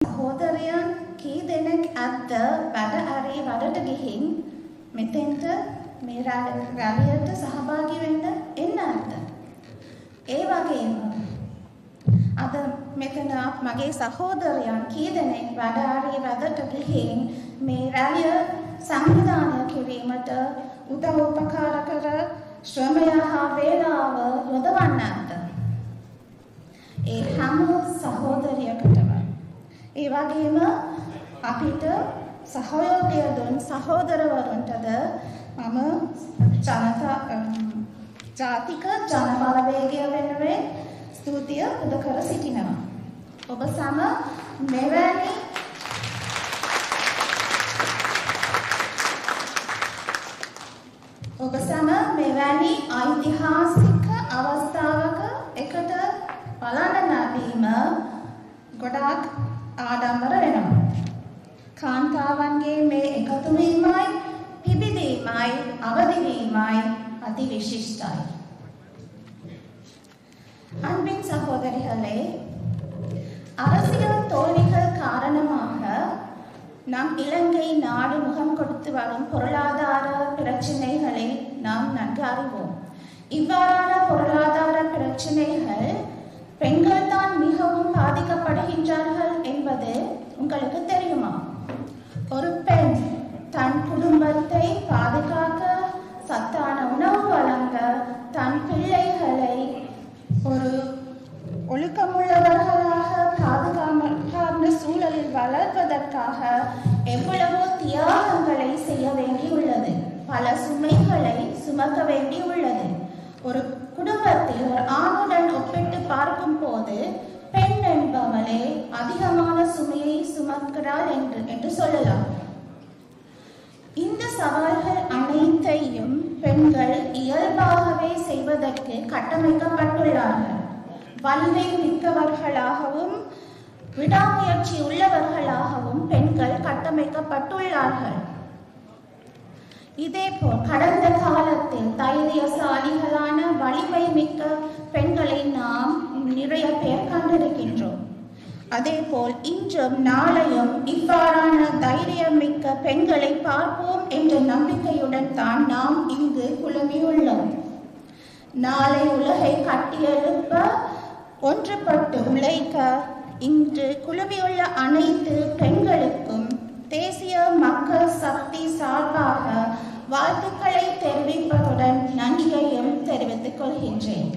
සහෝදරයන් කී දෙනෙක් ඇද්ද වැඩ ඇරි වැඩට ගිහින් මෙතෙන්ට මේ රැළියට සහභාගී වෙන්න එන්න ඇද්ද? ඒ වගේම අද මෙතන මගේ සහෝදරයන් කී දෙනෙක් වැඩ ඇරි වැඩට ගිහින් මේ රැළිය සංවිධානය කිරීමට උදව් උපකාර කර ශ්‍රමය හා වේලාව යොදවන්න ඇද්ද? ඒ හැම සහෝදරයකටම ඒ වගේම අපිට සහයෝගය දුන් සහෝදරවරුන්ටද මම ජාතික ජනබලවේගය වෙනුවෙන් ස්තුතිය පුද කර සිටිනවා. ඔබ සම මෙවැනි ඓතිහාසික අවස්ථාවක එකට බලන්න ලැබීම ගොඩාක් ආඩම්බර වෙනවා. කාන්තාවන්ගේ මේ එකතු වීමයි පිබිදීමයි අවදිවීමයි අති විශිෂ්ටයි. அன்பின் சகோதரிகளே, அரசியல் தோல்விகள் காரணமாக நம் இலங்கை நாடு முகம் கொடுத்து வரும் பொருளாதார பிரச்சனைகளை நாம் நன்கு அறிவோம். இவ்வாறான பொருளாதார பிரச்சனைகள் பெண்கள் தான் மிகவும் பாதிக்கப்படுகின்றார்கள் என்பது உங்களுக்கு தெரியுமா? ஒரு பெண் தன் குடும்பத்தை பாதுகாக்க, சத்தான உணவு வழங்க, தன் பிள்ளைகளை ஒரு ஒழுக்கமுள்ளவர்களாக பாதுகாப்பான சூழலில் வளர்வதற்காக எவ்வளவோ தியாகங்களை செய்ய வேண்டியுள்ளது. பல சுமைகளை சுமக்க வேண்டியுள்ளது. ஒரு குடும்பத்தில் ஒரு ஆணுடன் ஒப்பிட்டு பார்க்கும் போது பெண் என்பவளே அதிகமான சுமையை சுமக்கிறாள் என்று சொல்லலாம். இந்த சவால்கள் அனைத்தையும் பெண்கள் இயல்பாகவே செய்வதற்கு கட்டமைக்கப்பட்டுள்ளார்கள். வலிமை மிக்கவர்களாகவும் விடாமுயற்சி உள்ளவர்களாகவும் பெண்கள் கட்டமைக்கப்பட்டுள்ளார்கள். இதேபோல் கடந்த காலத்தில் தைரியசாலிகளான வலிமை மிக்க பெண்களை நாம் நிறைய பேர் கண்டிருக்கின்றோம். அதேபோல் இன்றும் நாளையும் இவ்வாறான தைரியமிக்க பெண்களை பார்ப்போம் என்ற நம்பிக்கையுடன் தான் நாம் இங்கு குழுமியுள்ளோம். நாளை உலகை கட்டியெழுப்ப ஒன்றுபட்டு உழைக்க இன்று குழுமியுள்ள அனைத்து பெண்களுக்கும் தேசிய மக்கள் சக்தி சார்பாக வாழ்த்துக்களை தெரிவிப்பதுடன் நன்றியையும் தெரிவித்துக் கொள்கின்றேன்.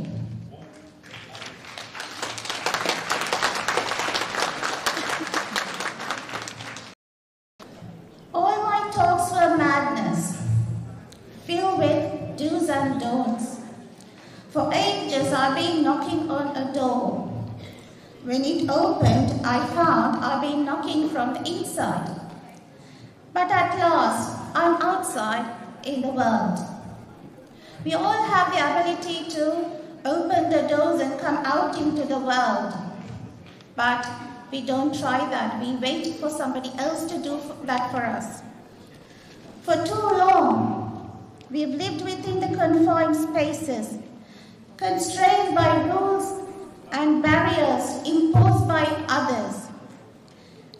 All my talks were madness, filled with do's and don'ts. For ages I've been knocking on a door. When it opened, I found I've been knocking from the inside. but at last I'm outside in the world. We all have the ability to open the doors and come out into the world. But we don't try that. We wait for somebody else to do that for us. For too long, we've lived within the confined spaces, constrained by rules and barriers imposed by others,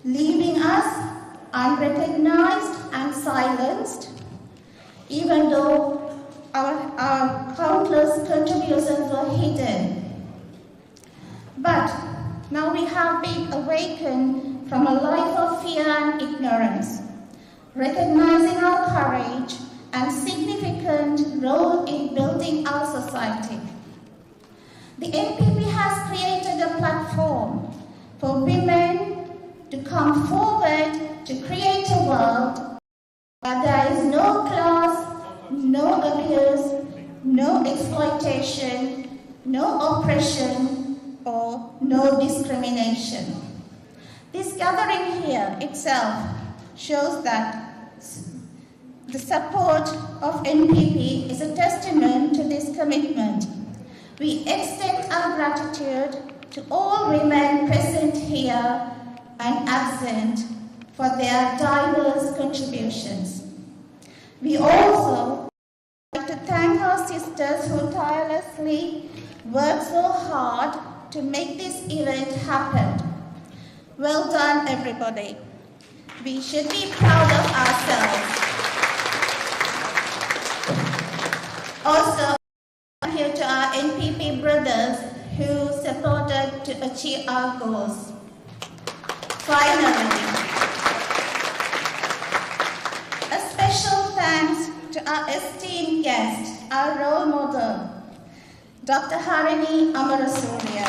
leaving us unrecognized and silenced, even though our countless contributions were hidden. But now we have been awakened from a life of fear and ignorance, recognizing our courage and significant role in building our society. The NPP has created a platform for women to come forward to create a world where there is no class, no abuse, no exploitation, no oppression, or no discrimination. This gathering here itself shows that the support of NPP is a testament to this commitment. We extend our gratitude to all women present here and absent for their diverse contributions. We also like to thank our sisters who tirelessly worked so hard to make this event happen. Well done, everybody. We should be proud of ourselves. Also, here to our NPP brothers who supported to achieve our goals. Finally, a special thanks to our esteemed guest, our role model, Dr. Harini Amarasuriya,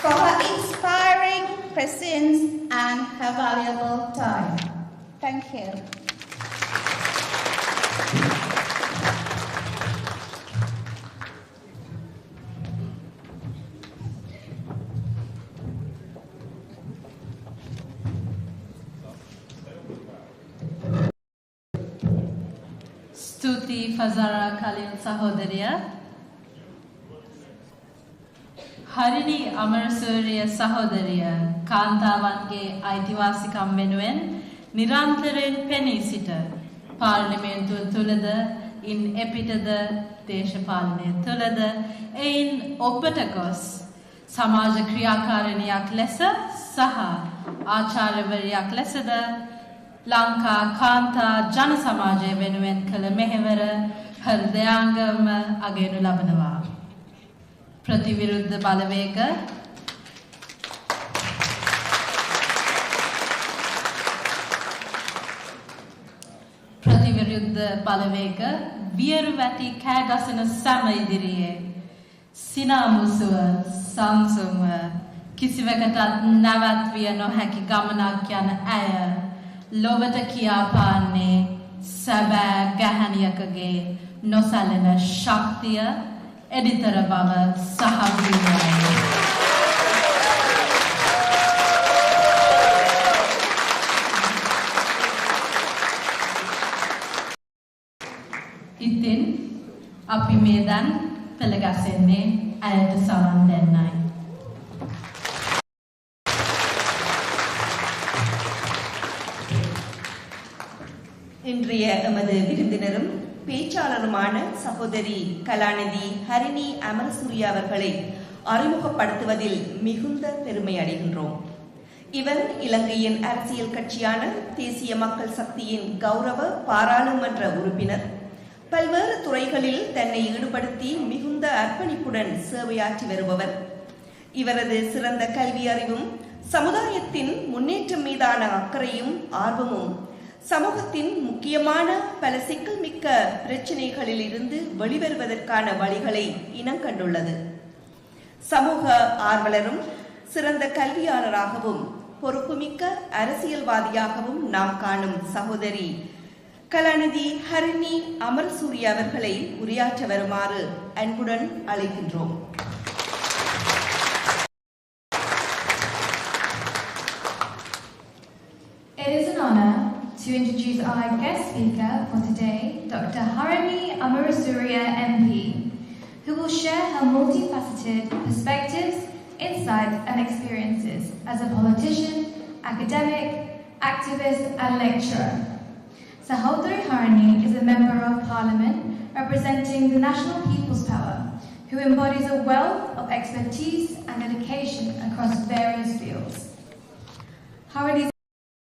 for her inspiring presence and her valuable time. Thank you. Stuti Fazara Kalin Sahodariya, Harini Amarasuriya Sahodariya, Kantavange Aitivasikam Venuen, Nirantaren Penisita, Parliamentu Tulada, in Epitada, Deshapalne Tulada, Ein Opatagos, Samaja Kriyakaraniyak Lesa, Saha, Acharavayak Lesada, Lanka Kanta Jana Samaje Venuen Kala Mehevera Hardayangam Agenu Labanava Prativiruddha Balavega Prativiruddha Balavega Viruvati Kagasana Samaidiriye Sinamusua Samsung Kisivekatat Navatvia no Haki Gamanakyan Aya Lovata Kiapane Saba Gahaniyakage Nosalena Shaktiya Editara Baba Sahabina Itin Api Medan Pelagasene Ayat Sawan Denai இன்றைய எமது விருந்தினரும் பேச்சாளருமான சகோதரி கலாநிதி ஹரிணி அமரசூரியா அவர்களை அறிமுகப்படுத்துவதில் மிகுந்த பெருமை அடைகின்றோம். இவர் இலங்கையின் அரசியல் கட்சியான தேசிய மக்கள் சக்தியின் கௌரவ பாராளுமன்ற உறுப்பினர். பல்வேறு துறைகளில் தன்னை ஈடுபடுத்தி மிகுந்த அர்ப்பணிப்புடன் சேவையாற்றி வருபவர். இவரது சிறந்த கல்வி அறிவும் சமுதாயத்தின் முன்னேற்றம் மீதான அக்கறையும் ஆர்வமும் சமூகத்தின் முக்கியமான பல சிக்கல் மிக்க பிரச்சினைகளில் இருந்து வெளிவருவதற்கான வழிகளை இனங்கண்டுள்ளது. சமூக ஆர்வலரும் சிறந்த கல்வியாளராகவும் பொறுப்புமிக்க அரசியல்வாதியாகவும் நாம் காணும் சகோதரி கலாநிதி ஹரிணி அமரசூரியா அவர்களை உரையாற்ற வருமாறு அன்புடன் அழைக்கின்றோம். to introduce our guest speaker for today, Dr. Harini Amarasuriya MP, who will share her multifaceted perspectives, insights and experiences as a politician, academic, activist and lecturer. Sahodari Harini is a Member of Parliament representing the National People's Power, who embodies a wealth of expertise and dedication across various fields. Harini's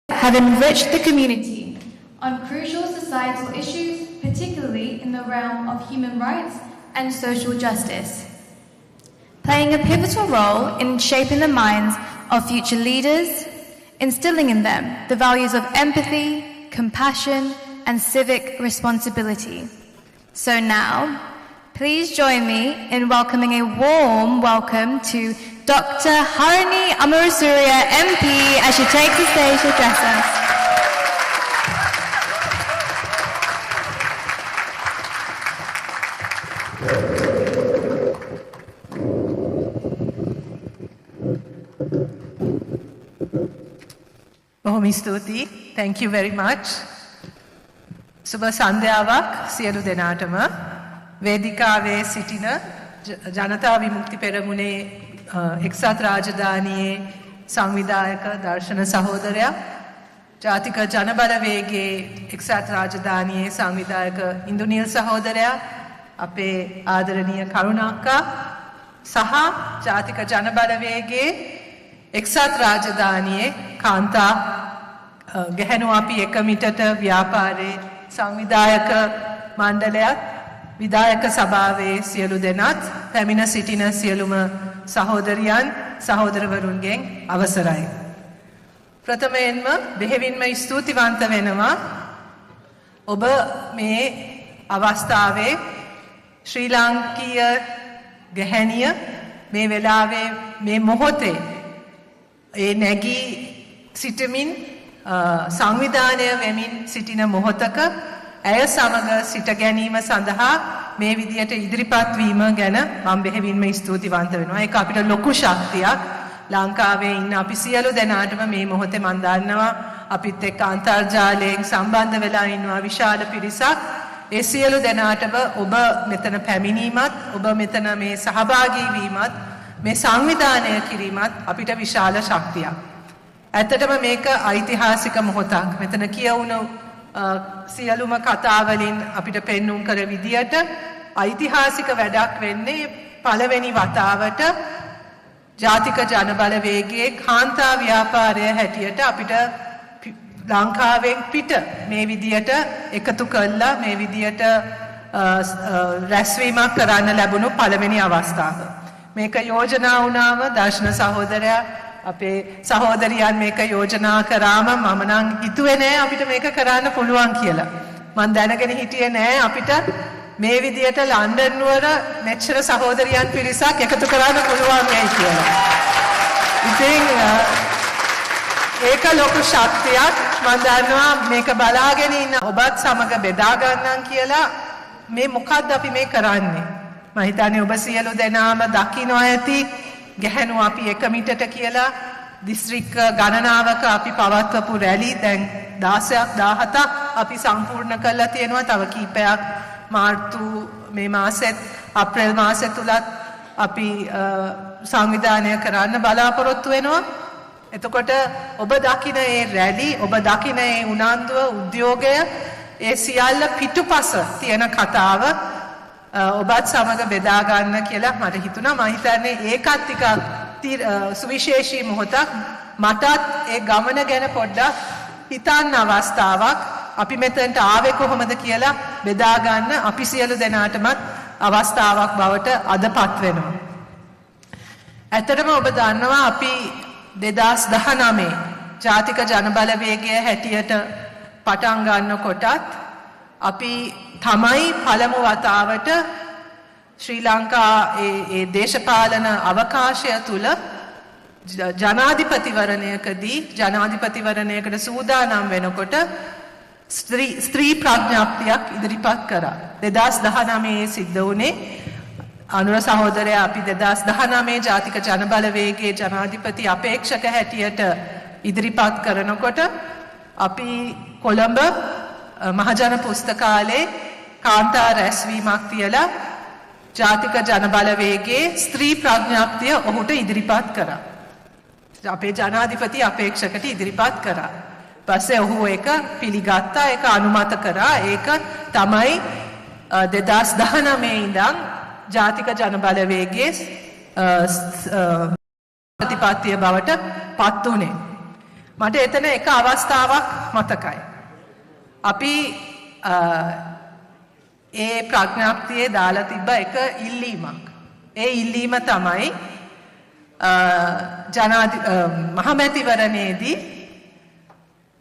have enriched the community on crucial societal issues, particularly in the realm of human rights and social justice, playing a pivotal role in shaping the minds of future leaders, instilling in them the values of empathy, compassion, and civic responsibility. So now, please join me in welcoming a warm welcome to Dr. Harini Amarasuriya MP as she takes the stage to address us. බොහොම ස්තුතියි. Thank you very much. සුබ සන්ධ්‍යාවක් සියලු දෙනාටම. වේදිකාවේ සිටින ජනතා විමුක්ති පෙරමුණේ එක්සත් රාජධානියේ සංවිධායක දර්ශන සහෝදරයා, ජාතික ජනබලවේගයේ එක්සත් රාජධානියේ සංවිධායක ඉන්දුනිල් සහෝදරයා, අපේ ආදරණීය කරුණාක්කා සහ ජාතික ජනබලවේගයේ එක්සත් රාජධානියේ කාන්තා ගැහැණු අපි එක මිටට ව්‍යාපාරයේ සංවිධායක මණ්ඩලයත් විධායක සභාවේ සියලු දෙනාත් පැමිණ සිටින සියලුම සහෝදරියන් සහෝදරවරුන්ගෙන් අවසරයි. ප්‍රථමයෙන්ම බෙහෙවින්ම ස්තුතිවන්ත වෙනවා ඔබ මේ අවස්ථාවේ ශ්‍රී ලාංකීය ගැහැණිය මේ වෙලාවේ මේ මොහොතේ ඒ නැගී සිටමින් සංවිධානය වෙමින් සිටින මොහොතක ඇය සමග සිට ගැනීම සඳහා මේ විදියට ඉදිරිපත් වීම ගැන මම බෙහෙවින්ම ස්තුතිවන්ත වෙනවා. ඒක අපිට ලොකු ශක්තියක්. ලංකාවේ ඉන්න අපි සියලු දෙනාටම මේ මොහොතේ මම දන්නවා අපිත් එක්ක අන්තර්ජාලයෙන් සම්බන්ධ වෙලා ඉන්නවා විශාල පිරිසක්. ඒ සියලු දෙනාටම ඔබ මෙතන පැමිණීමත්, ඔබ මෙතන මේ සහභාගී වීමත්, මේ සංවිධානය කිරීමත් අපිට විශාල ශක්තියක්. ඇත්තටම මේක ඓතිහාසික මොහොතක්. මෙතන කියවුණු සියලුම කතාවලින් අපිට පෙන්눔 කර විදියට ඓතිහාසික වැඩක් වෙන්නේ පළවෙනි වතාවට ජාතික ජනබලවේගයේ කාන්තා ව්‍යාපාරය හැටියට අපිට ලංකාවෙන් පිට මේ විදියට එකතු කළා මේ විදියට රැස්වීමක් කරන්න ලැබුණු පළවෙනි අවස්ථාව. මේක යෝජනා වුණාම දර්ශන සහෝදරයා අපේ සහෝදරියන් මේක යෝජනා කරාම මම නම් හිතුවේ නෑ අපිට මේක කරන්න පුළුවන් කියලා. මම දැනගෙන හිටියේ නෑ අපිට මේ විදියට ලන්ඩන් නුවර මෙච්චර සහෝදරියන් පිරිසක් එකතු කරන්න පුළුවන් වෙයි කියලා. ඉතින් ඒක ලොකු ශක්තියක්. මම දන්නවා මේක බලාගෙන ඉන්න ඔබත් සමග බෙදා ගන්නම් කියලා. මේ මොකද්ද අපි මේ කරන්නේ? මම හිතන්නේ ඔබ සියලු දෙනාම දකින්න ඇති ගැහැණු අපි එක මිටට කියලා දිස්ත්‍රික්ක ගණනාවක අපි පවත්වපු රැලි දැන් 16ක් 17ක් අපි සම්පූර්ණ කරලා තියෙනවා. තව කීපයක් මාර්තු මේ මාසෙත් අප්‍රේල් මාසෙ තුලත් අපි සංවිධානය කරන්න බලාපොරොත්තු වෙනවා. එතකොට ඔබ දකින ඒ රැලි, ඔබ දකින ඒ උනන්දුව, උද්‍යෝගය, ඒ සියල්ල පිටුපස තියෙන කතාව ඔබත් සමග බෙදා ගන්න කියලා මට හිතුණා. මම හිතන්නේ ඒකත් ටිකක් සුවිශේෂී මොහොතක්. මටත් ඒ ගමන ගැන පොඩ්ඩක් හිතන්න අවස්ථාවක්. අපි මෙතනට ආවේ කොහොමද කියලා බෙදා ගන්න අපි සියලු දෙනාටමත් අවස්ථාවක් බවට අදපත් වෙනවා. ඇත්තටම ඔබ දන්නවා අපි 2019 ජාතික ජනබලවේගය හැටියට පටන් ගන්නකොටත් අපි තමයි පළමු වතාවට ශ්‍රී ලංකා ඒ දේශපාලන අවකාශය තුල ජනාධිපතිවරණයකදී ජනාධිපතිවරණයකට සූදානම් වෙනකොට ස්ත්‍රී ප්‍රඥාප්තියක් ඉදිරිපත් කරා. 2019 සිද්ධ වුණේ අනුර සහෝදරයා අපි 2019 ජාතික ජනබලවේගයේ ජනාධිපති අපේක්ෂක හැටියට ඉදිරිපත් කරනකොට අපි කොළඹ මහජන පුස්තකාලේ කාන්තා රැස්වීමක් තියලා ජාතික ජනබලවේගයේ ස්ත්‍රී ප්‍රඥාප්තිය ඔහුට ඉදිරිපත් කරා. අපේ ජනාධිපති අපේක්ෂකට ඉදිරිපත් කරා. පස්සේ ඔහු ඒක පිළිගත්තා, ඒක අනුමත කරා. ඒක තමයි 2019 ඉඳන් ජාතික ජනබලවේගයේ ප්‍රතිපත්තිය බවට පත් වුණේ. මට එතන එක අවස්ථාවක් මතකයි. අපි ඒ ප්‍රඥාප්තියේ දාලා තිබ්බ එක ඉල්ලීමක්. ඒ ඉල්ලීම තමයි මහමැතිවරණයේදී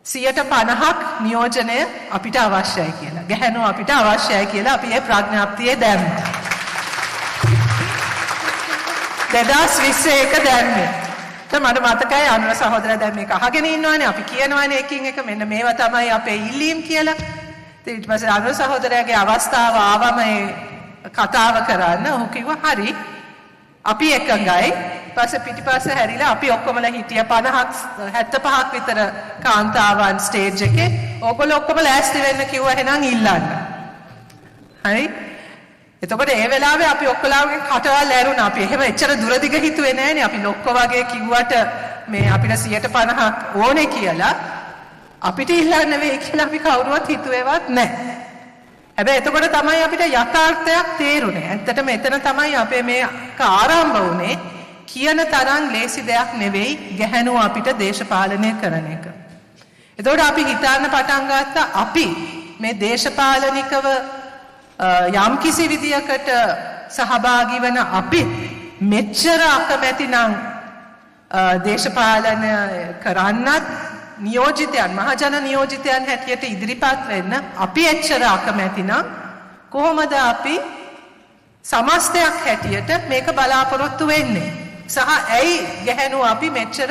50% නියෝජනය අපිට අවශ්‍යයි කියලා. ගැහැණු අපිට අවශ්‍යයි කියලා අපි ඒ ප්‍රඥාප්තියේ දැම්මා. 2021 දැම්මේ. මට මතකයි අනුර සහෝදරයා දැන් මේක අහගෙන ඉන්නවනේ. අපි කියනවනේ එකින් එක මෙන්න මේවා තමයි අපේ ඉල්ලීම් කියලා. ඊට පස්සේ අනුර සහෝදරයාගේ අවස්ථාව ආවම කතාව කරන්න ඔහු කිව්වා හරි අපි එකඟයි. පස්සේ පිටිපස්සේ හැරිලා අපි ඔක්කොමලා හිටිය 75ක් විතර කාන්තාවන් ස්ටේජ් එකේ. ඕගොල්ලෝ ඔක්කොම ලෑස්ති වෙන්න කිව්වා එහෙනම් ඉල්ලන්න. හරි. එතකොට ඒ වෙලාවේ අපි ඔක්කොලාගේ කටවල් ඇරුණා. අපි එහෙම එච්චර දුරදිග හිතුවේ නෑනේ. අපි ලොක්කෝ වගේ කිව්වට මේ අපිට 50% ඕනේ කියලා අපිට ඉල්ලන්න වෙයි කියලා අපි කවුරුවත් හිතුවේවත් නැහැ. හැබැයි එතකොට තමයි අපිට යථාර්ථයක් තේරුනේ. ඇත්තටම එතන තමයි අපේ මේක ආරම්භ වුනේ. කියන තරම් ලේසි දෙයක් නෙවෙයි ගැහැණු අපිට දේශපාලනය කරන එක. එතකොට අපි හිතන්න පටන් ගත්තා අපි මේ දේශපාලනිකව යම් කිසි විදියකට සහභාගී වන අපි මෙච්චර අකමැති නම් දේශපාලන කරන්නත් නියෝජිතයන් මහජන නියෝජිතයන් හැටියට ඉදිරිපත් වෙන්න අපි එච්චර අකමැති නම් කොහොමද අපි සමස්තයක් හැටියට මේක බලාපොරොත්තු වෙන්නේ සහ ඇයි ගැහැණු අපි මෙච්චර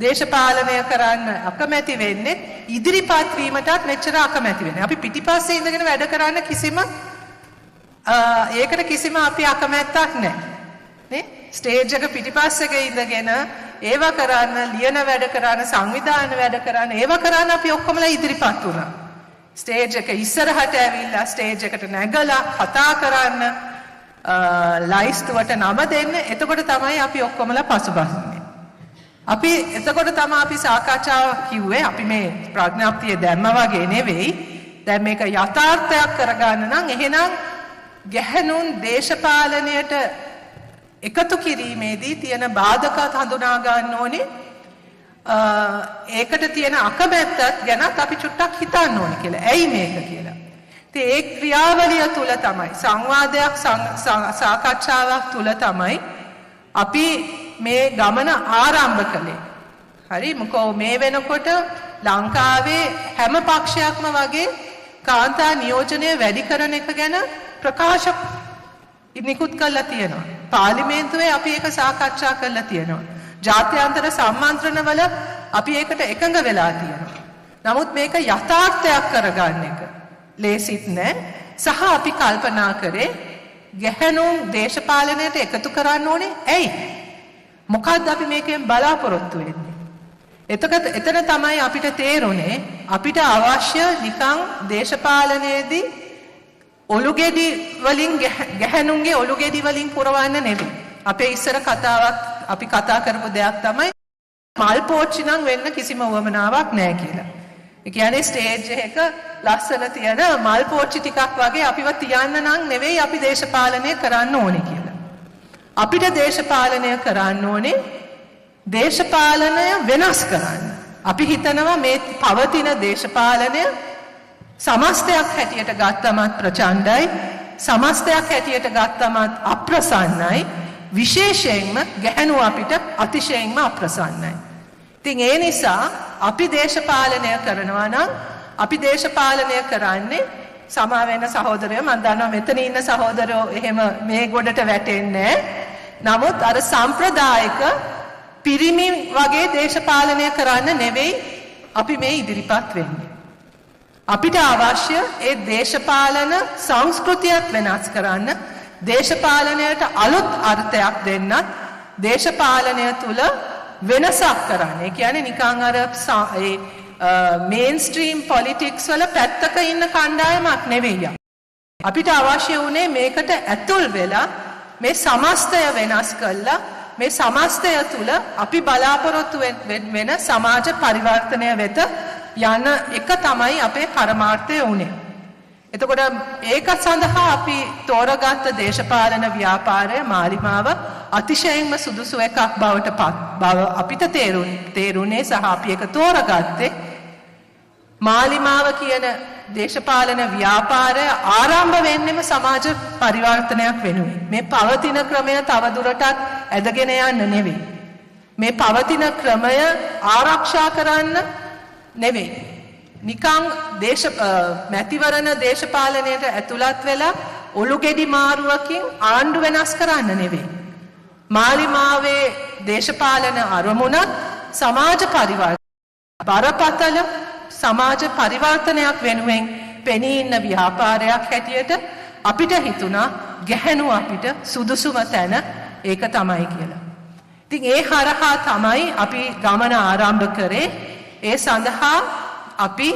දේශපාලනය කරන්න අකමැති වෙන්නේ ඉදිරිපත් වීමටත් මෙච්චර අකමැති වෙන්නේ අපි පිටිපස්සේ ඉඳගෙන වැඩ කරන්න ඒකට කිසිම අපි අකමැත්තක් නැහැ නේ ස්ටේජ් එක පිටිපස්සක ඉඳගෙන ඒව කරන්න ලියන වැඩ කරන්න සංවිධාන වැඩ කරන්න ඒව කරන්න අපි ඔක්කොමලා ඉදිරිපත් වුණා ස්ටේජ් එක ඉස්සරහට ඇවිල්ලා ස්ටේජ් එකට නැගලා කතා කරන්න ලයිස්තුවට නම දෙන්න එතකොට තමයි අපි ඔක්කොමලා පසුබහින්නේ අපි එතකොට තමයි අපි සාකච්ඡාව කිව්වේ අපි මේ ප්‍රඥාප්තිය දැම්ම වගේ නෙවෙයි දැන් මේක යථාර්ථයක් කරගන්න නම් එහෙනම් ගැහැණුන් දේශපාලනයට එකතු කිරීමේදී තියෙන බාධකත් හඳුනා ගන්න ඕනේ ඒකට තියෙන අකමැත්තත් ගැනත් අපි චුට්ටක් හිතන්න ඕනේ කියලා. ඇයි මේක කියලා. ඉතින් ඒ ක්‍රියාවලිය තුල තමයි සංවාදයක් සාකච්ඡාවක් තුල තමයි අපි මේ ගමන ආරම්භ කළේ. හරි මොකෝ මේ වෙනකොට ලංකාවේ හැම පක්ෂයක්ම වගේ කාන්තා නියෝජනය වැඩි කරන එක ගැන ප්‍රකාශ නිකුත් කරලා තියෙනවා. පාර්ලිමේන්තුවේ අපි ඒක සාකච්ඡා කරලා තියෙනවා. ජාත්‍යන්තර සම්මන්ත්‍රණවල අපි ඒකට එකඟ වෙලා තියෙනවා. නමුත් මේක යථාර්ථයක් කරගන්න එක ලේසිත් නෑ. සහ අපි කල්පනා කරේ ගැහැණුන් දේශපාලනයට එකතු කරන්න ඕනේ. ඇයි? මොකද්ද අපි මේකෙන් බලාපොරොත්තු වෙන්නේ? එතන තමයි අපිට තේරුනේ අපිට අවශ්‍ය නිකන් දේශපාලනයේදී ඔලුගෙඩි වලින් ගැහැණුන්ගේ ඔලුගෙඩි වලින් පුරවන්න නෙවෙයි. අපේ ඉස්සර කතාවක් අපි කතා කරපු දෙයක් තමයි මල් පෝච්චි නම් වෙන්න කිසිම උවමනාවක් නැහැ කියලා. ඒ කියන්නේ ස්ටේජ් එක ලස්සන තියෙන මල් පෝච්චි ටිකක් වගේ අපිව තියන්න නම් නෙවෙයි අපි දේශපාලනය කරන්න ඕනේ කියලා. අපිට දේශපාලනය කරන්න ඕනේ දේශපාලනය වෙනස් කරන්න. අපි හිතනවා මේ පවතින දේශපාලනය සමස්තයක් හැටියට ගත්තමත් ප්‍රචණ්ඩයි සමස්තයක් හැටියට ගත්තමත් අප්‍රසන්නයි විශේෂයෙන්ම ගැහැණු අපිට අතිශයින්ම අප්‍රසන්නයි. ඉතින් ඒ නිසා අපි දේශපාලනය කරනවා නම් අපි දේශපාලනය කරන්නේ සමා වෙන සහෝදරයෝ මම දන්නවා මෙතන ඉන්න සහෝදරයෝ එහෙම මේ ගොඩට වැටෙන්නේ නමුත් අර සම්ප්‍රදායික පිරිමි වගේ දේශපාලනය කරන්න නෙවෙයි අපි මේ ඉදිරිපත් වෙන්නේ. අපිට අවශ්‍ය ඒ දේශපාලන සංස්කෘතියත් වෙනස් කරන්න දේශපාලනයට අලුත් අර්ථයක් දෙන්නත් දේශපාලනය තුල වෙනසක් කරන්න. ඒ කියන්නේ නිකන් අර මේන්ස්ට්‍රීම් පොලිටික්ස් වල පැත්තක ඉන්න කණ්ඩායමක් නෙවෙයි. අපිට අවශ්‍ය වුණේ මේකට ඇතුල් වෙලා මේ සමස්තය වෙනස් කළා මේ සමස්තය තුල අපි බලාපොරොත්තු වෙන සමාජ පරිවර්තනය වෙත යන එක තමයි අපේ පරමාර්ථය වුණේ. එතකොට ඒක සඳහා අපි තෝරගත්ත දේශපාලන ව්‍යාපාරය මාලිමාව අතිශයින්ම සුදුසු එකක් බවට බව අපිට තේරුණේ සහ අපි ඒක තෝරගත්තේ මාලිමාව කියන දේශපාලන ව්‍යාපාරය ආරම්භ වෙන්නෙම සමාජ පරිවර්තනයක් වෙනුවෙන්. මේ පවතින ක්‍රමය තවදුරටත් ඇදගෙන යන්න නෙවෙයි. මේ පවතින ක්‍රමය ආරක්ෂා කරන්න නෙවෙයි. නිකං මැතිවරණ දේශපාලනයට ඇතුළත් වෙලා ඔලුගෙඩි මාරුවකින් ආණ්ඩු වෙනස් කරන්න නෙවෙයි. මාලිමාවේ දේශපාලන අරමුණක් සමාජ පරිවර්තන බරපතල සමාජ පරිවර්තනයක් වෙනුවෙන් පෙනී ඉන්න ව්‍යාපාරයක් හැටියට අපිට හිතුණා ගැහැණු අපිට සුදුසුම තැන ඒක තමයි කියලා. ඉතින් ඒ හරහා තමයි අපි ගමන ආරම්භ කරේ. ඒ සඳහා අපි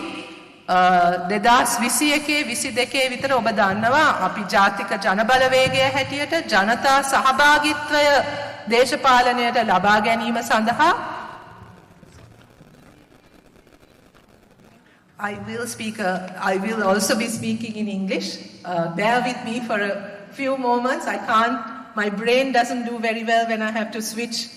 2021-22 විතර ඔබ දන්නවා අපි ජාතික ජනබලවේගය හැටියට ජනතා සහභාගීත්වය දේශපාලනයට ලබා ගැනීම සඳහා I will also be speaking in English. Bear with me for a few moments. My brain doesn't do very well when I have to switch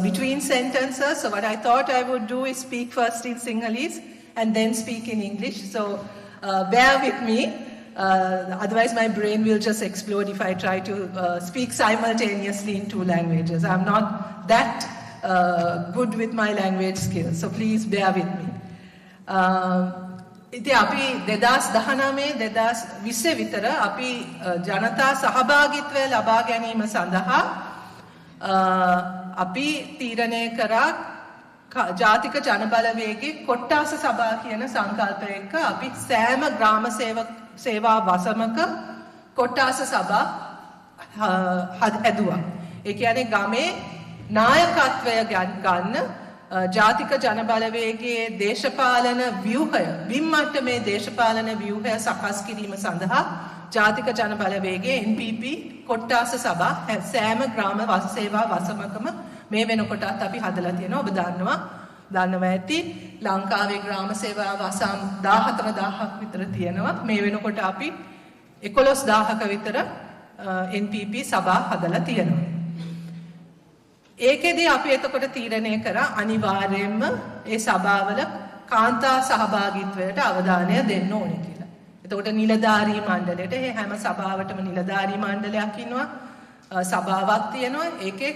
between sentences. So what I thought I would do is speak first in Sinhalese and then speak in English. So bear with me. Otherwise my brain will just explode if I try to speak simultaneously in two languages. I'm not that good with my language skills. So please bear with me. ඉතින් අපි 2019 විතර අපි ජනතා සහභාගීත්වය ලබා ගැනීම සඳහා අපි තීරණය කරා ජාතික ජනබලවේගයේ කොට්ටාස සභා කියන සංකල්පය එක්ක අපි සෑම ග්‍රාම සේවා වසමක කොට්ටාස සභා හැදුවා. ඒ කියන්නේ ගමේ නායකත්වය ගන්න ජාතික ජනබලවේගයේ දේශපාලන ව්‍යුහය බිම්මට්ටමේ දේශපාලන ව්‍යුහය සකස් කිරීම සඳහා ජාතික ජනබලවේගයේ NPP කොට්ටාස සභා සෑම ග්‍රාම සේවා වසමකම මේ වෙනකොටත් අපි හදලා තියෙනවා. ඔබ දන්නවා ඇති ලංකාවේ ග්‍රාම සේවා වසම් 14000ක් විතර තියෙනවා. මේ වෙනකොට අපි 11000ක විතර NPP සභා හදලා තියෙනවා. ඒකෙදී අපි එතකොට තීරණය කරා අනිවාර්යයෙන්ම ඒ සභාවල කාන්තා සහභාගීත්වයට අවධානය දෙන්න ඕනේ කියලා. එතකොට නිලධාරී මණ්ඩලයට හැම සභාවටම නිලධාරී මණ්ඩලයක් ඉන්නවා. සභාවක් තියෙනවා. ඒකේ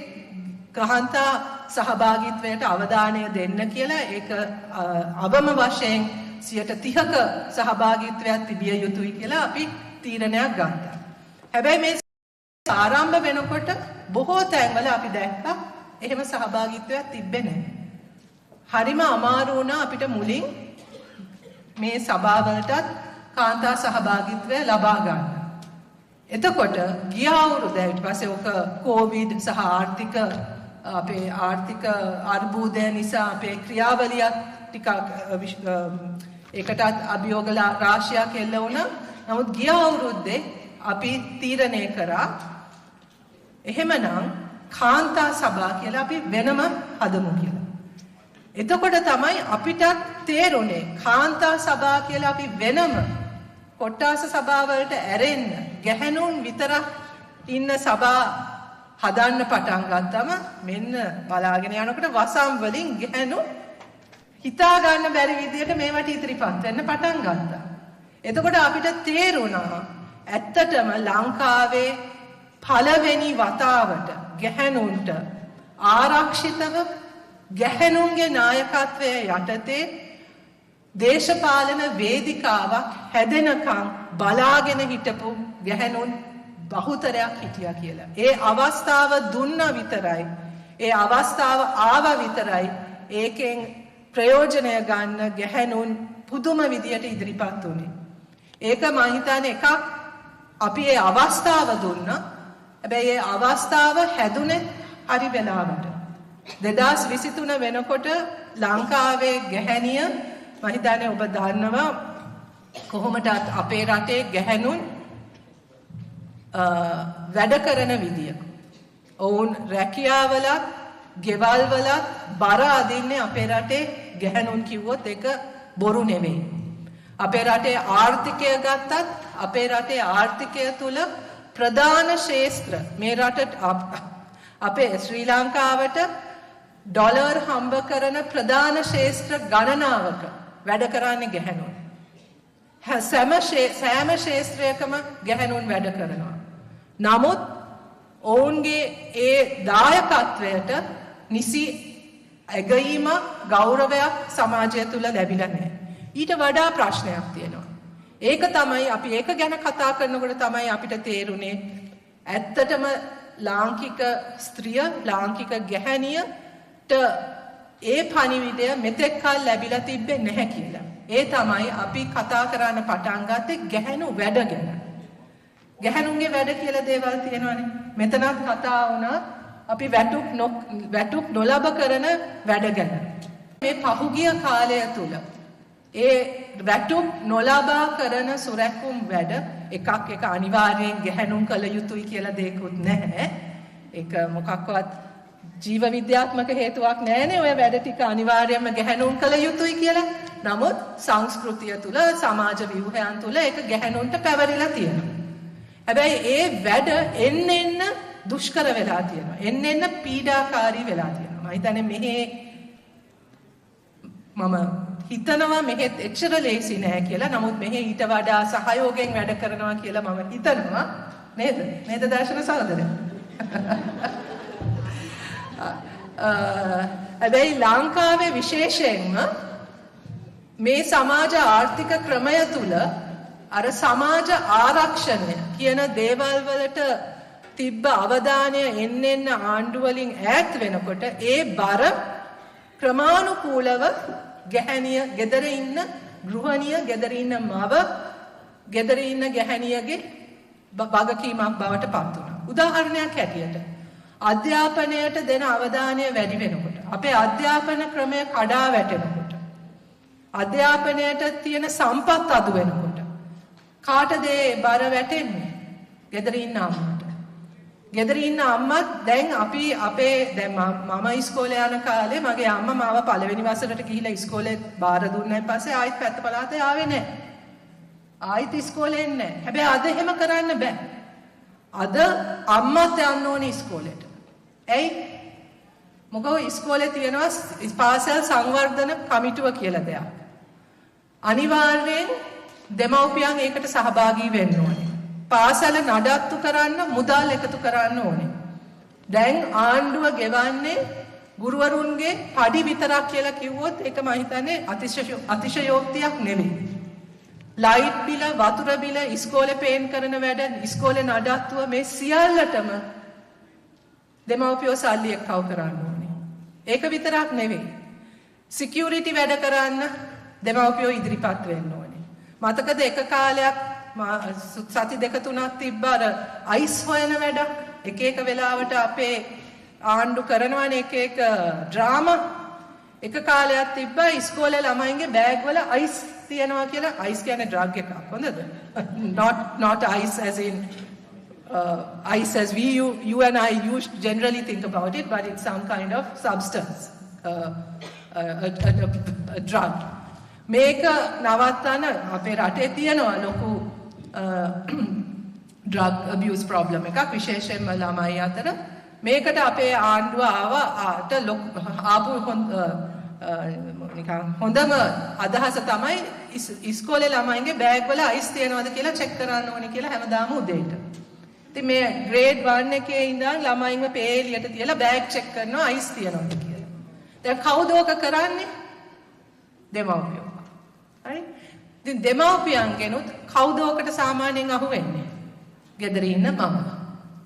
කාන්තා සහභාගීත්වයට අවධානය දෙන්න කියලා ඒක අවම වශයෙන් 30%ක සහභාගීත්වයක් තිබිය යුතුයි කියලා අපි තීරණයක් ගත්තා. හැබැයි මේ ආරම්භ වෙනකොට බොහෝ තැන්වල අපි දැක්කා එහෙම සහභාගීත්වයක් තිබ්බේ නැහැ. හරිම අමාරු වුණා අපිට මුලින් මේ සභාවලටත් කාන්තා සහභාගීත්වය ලබා ගන්න. එතකොට ගිය අවුරුද්ද ඊට පස්සේ ඔක කොවිඩ් සහ අපේ ආර්ථික අර්බුදය නිසා අපේ ක්‍රියාවලියත් ටිකක් ඒකටත් අභියෝග රාශියක් එල්ල වුණා. නමුත් ගිය අවුරුද්දේ අපි තීරණය කරා එහෙමනම් කාන්තා සභා කියලා අපි වෙනම හදමු කියලා. එතකොට තමයි අපිට තේරුනේ කාන්තා සභා කියලා අපි වෙනම කොට්ටාස සභාවලට ඇරෙන්න ගැහැණුන් විතරක් ඉන්න සභා හදන්න පටන් ගත්තම මෙන්න බලාගෙන යනකොට වසම් වලින් ගැහැණු හිතා ගන්න බැරි විදියට මේවට ඉදිරිපත් වෙන්න පටන් ගත්තා. එතකොට අපිට තේරුණා ඇත්තටම ලංකාවේ පළවෙනි වතාවට ගැහැණුන්ට ආරක්ෂිතව ගැහැණුන්ගේ නායකත්වයේ යටතේ දේශපාලන වේදිකාවක් හැදෙනකම් බලාගෙන හිටපු ගැහැණුන් බහුතරයක් හිටියා කියලා. ඒ අවස්ථාව දුන්නා විතරයි. ඒ අවස්ථාව ආවා විතරයි. ඒකෙන් ප්‍රයෝජනය ගන්න ගැහැණුන් පුදුම විදියට ඉදිරිපත් වුණේ. ඒක මම හිතන්නේ එකක් අපි ඒ අවස්ථාව දුන්නා. හැබැයි ඒ අවස්ථාව හැදුනේ හරි වෙලාවට. 2023 වෙනකොට ලංකාවේ ගැහැණිය මම හිතන්නේ ඔබ දන්නවා කොහොමද අපේ රටේ ගැහැණුන් වැඩ කරන විදිය. ඔවුන් රැකියාවලත්, ගෙවල්වලත් බර අදින්නේ අපේ රටේ ගැහැණුන් කිව්වොත් ඒක බොරු නෙවෙයි. අපේ රටේ ආර්ථිකය ගත්තත් අපේ රටේ ආර්ථිකය තුල ප්‍රධාන ශේෂ්ත්‍ර මේ රටට අපේ ශ්‍රී ලංකාවට ඩොලර් හම්බ කරන ප්‍රධාන ශේෂ්ත්‍ර ගණනාවක වැඩ කරන්නේ ගැහැණුන්. සෑම ශේෂ්ත්‍රයකම ගැහැණුන් වැඩ කරනවා. නමුත් ඔවුන්ගේ ඒ දායකත්වයට නිසි ඇගීම ගෞරවයක් සමාජය තුල ලැබිලා නැහැ. ඊට වඩා ප්‍රශ්නයක් තියෙනවා. ඒක තමයි අපි ඒක ගැන කතා කරනකොට තමයි අපිට තේරුනේ ඇත්තටම ලාංකික ස්ත්‍රිය ලාංකික ගැහැණියට ඒ පණිවිඩය මෙතෙක් කල් ලැබිලා තිබ්බේ නැහැ කියලා. ඒ තමයි අපි කතා කරන්න පටන් ගත්තේ ගැහැණු වැඩ ගැන. ගැහැණුන්ගේ වැඩ කියලා දේවල් තියෙනවානේ. මෙතනත් කතා වුණා අපි වැටුප් නොලබ කරන වැඩ ගැන. මේ පහුගිය කාලය තුල ඒ වැටුප් නොලබා කරන සුරැකුම් වැඩ එකක් එක අනිවාර්යෙන් ගැහැණුන් කළ යුතුයි කියලා දෙයක්වත් නැහැ. ඒක මොකක්වත් ජීව විද්‍යාත්මක හේතුවක් නැහැනේ ඔය වැඩ ටික අනිවාර්යයෙන්ම ගැහැණුන් කළ යුතුයි කියලා. නමුත් සංස්කෘතිය තුල සමාජ ව්‍යුහයන් තුල ඒක ගැහැණුන්ට පැවරිලා තියෙනවා. හැබැයි ඒ වැඩ එන්න දුෂ්කර වෙලා තියෙනවා. එන්න පීඩාකාරී වෙලා තියෙනවා. මම හිතන්නේ මම හිතනවා මෙහෙත් එච්චර ලේසි නෑ කියලා. නමුත් මෙහෙ ඊට වඩා සහයෝගයෙන් වැඩ කරනවා කියලා මම හිතනවා. නේද? නේද දර්ශන සහෝදරයා? හැබැයි ලංකාවේ විශේෂයෙන්ම මේ සමාජ ආර්ථික ක්‍රමය තුල අර සමාජ ආරක්ෂණය කියන දේවල් වලට තිබ්බ අවධානය එන්න ආණ්ඩු වලින් ඈත් වෙනකොට ඒ බර ක්‍රමානුකූලව ගැහැණිය ගෙදර ඉන්න ගෘහණිය ගෙදර ඉන්න මව ගෙදර ඉන්න ගැහැණියගේ වගකීමක් බවට පත් වුණා. උදාහරණයක් හැටියට අධ්‍යාපනයට දෙන අවධානය වැඩි වෙනකොට අපේ අධ්‍යාපන ක්‍රමය කඩා වැටෙනකොට අධ්‍යාපනයට තියෙන සම්පත් අඩු වෙනකොට කාටද ඒ බර වැටෙන්නේ? ගෙදර ඉන්න අම්මට. ගෙදර ඉන්න අම්මත් දැන් දැන් මම ඉස්කෝලේ යන කාලේ මගේ අම්මා මාව පළවෙනි වසරට ගිහිලා ඉස්කෝලේ බාර දුන්නායින් පස්සේ ආයෙත් පැත්ත පළාතේ ආවේ නැහැ. ආයෙත් ඉස්කෝලේ එන්නේ නැහැ. හැබැයි අද එහෙම කරන්න බෑ. අද අම්මත් යන්න ඕනේ ඉස්කෝලේට. ඇයි? මොකද ඉස්කෝලේ තියෙනවා පාසල් සංවර්ධන කමිටුව කියලා දෙයක්. අනිවාර්යෙන් දෙමව්පියන් ඒකට සහභාගී වෙන්න ඕනේ. පාසල නඩත්තු කරන්න මුදල් එකතු කරන්න ඕනේ. දැන් ආණ්ඩුව ගෙවන්නේ ගුරුවරුන්ගේ පඩි විතරක් කියලා කිව්වොත් ඒක මම හිතන්නේ අතිශයෝක්තියක් නෙවෙයි. ලයිට් බිල, වතුර බිල, ඉස්කෝලේ පේන් කරන වැඩ, ඉස්කෝලේ නඩත්තුව මේ සියල්ලටම දෙමව්පියෝ සල්ලි එක්කව කරන්න ඕනේ. ඒක විතරක් නෙවෙයි. සිකියුරිටි වැඩ කරන්න දෙමව්පියෝ ඉදිරිපත් වෙන්න ඕනේ. මතකද එක කාලයක් සති දෙක තුනක් තිබ්බා අර අයිස් හොයන වැඩක්. එක එක වෙලාවට අපේ ආණ්ඩු කරනවානේ එක එක ඩ්‍රාමා. එක කාලයක් තිබ්බා ඉස්කෝලේ ළමයින්ගේ බෑග් වල අයිස් තියනවා කියලා. අයිස් කියන්නේ ඩ්‍රග් එකක්. හොඳද? not ice as in ice as you and I generally think about it, but it's some kind of substance, a drug. මේක නවත්තන අපේ රටේ තියෙනවා ලොකු drug abuse problem එකක් විශේෂයෙන්ම ළමයි අතර. මේකට අපේ ආණ්ඩුව ආපු හොඳම අදහස තමයි ඉස්කෝලේ ළමයින්ගේ බෑග් වල අයිස් තියනවද කියලා චෙක් කරන්න ඕනේ කියලා හැමදාම උදේට. ඉතින් මේ ග්‍රේඩ් 1 එකේ ඉඳන් ළමයින්ව පේලියට තියලා බෑග් චෙක් කරනවා අයිස් තියනවද කියලා. දැන් කවුද ඕක කරන්නේ? දෙමව්පියෝ. හරි? ඉතින් දෙමව්පියන්ගෙනුත් කවුද ඕකට සාමාන්‍යයෙන් අහු වෙන්නේ? ගෙදර ඉන්න මම.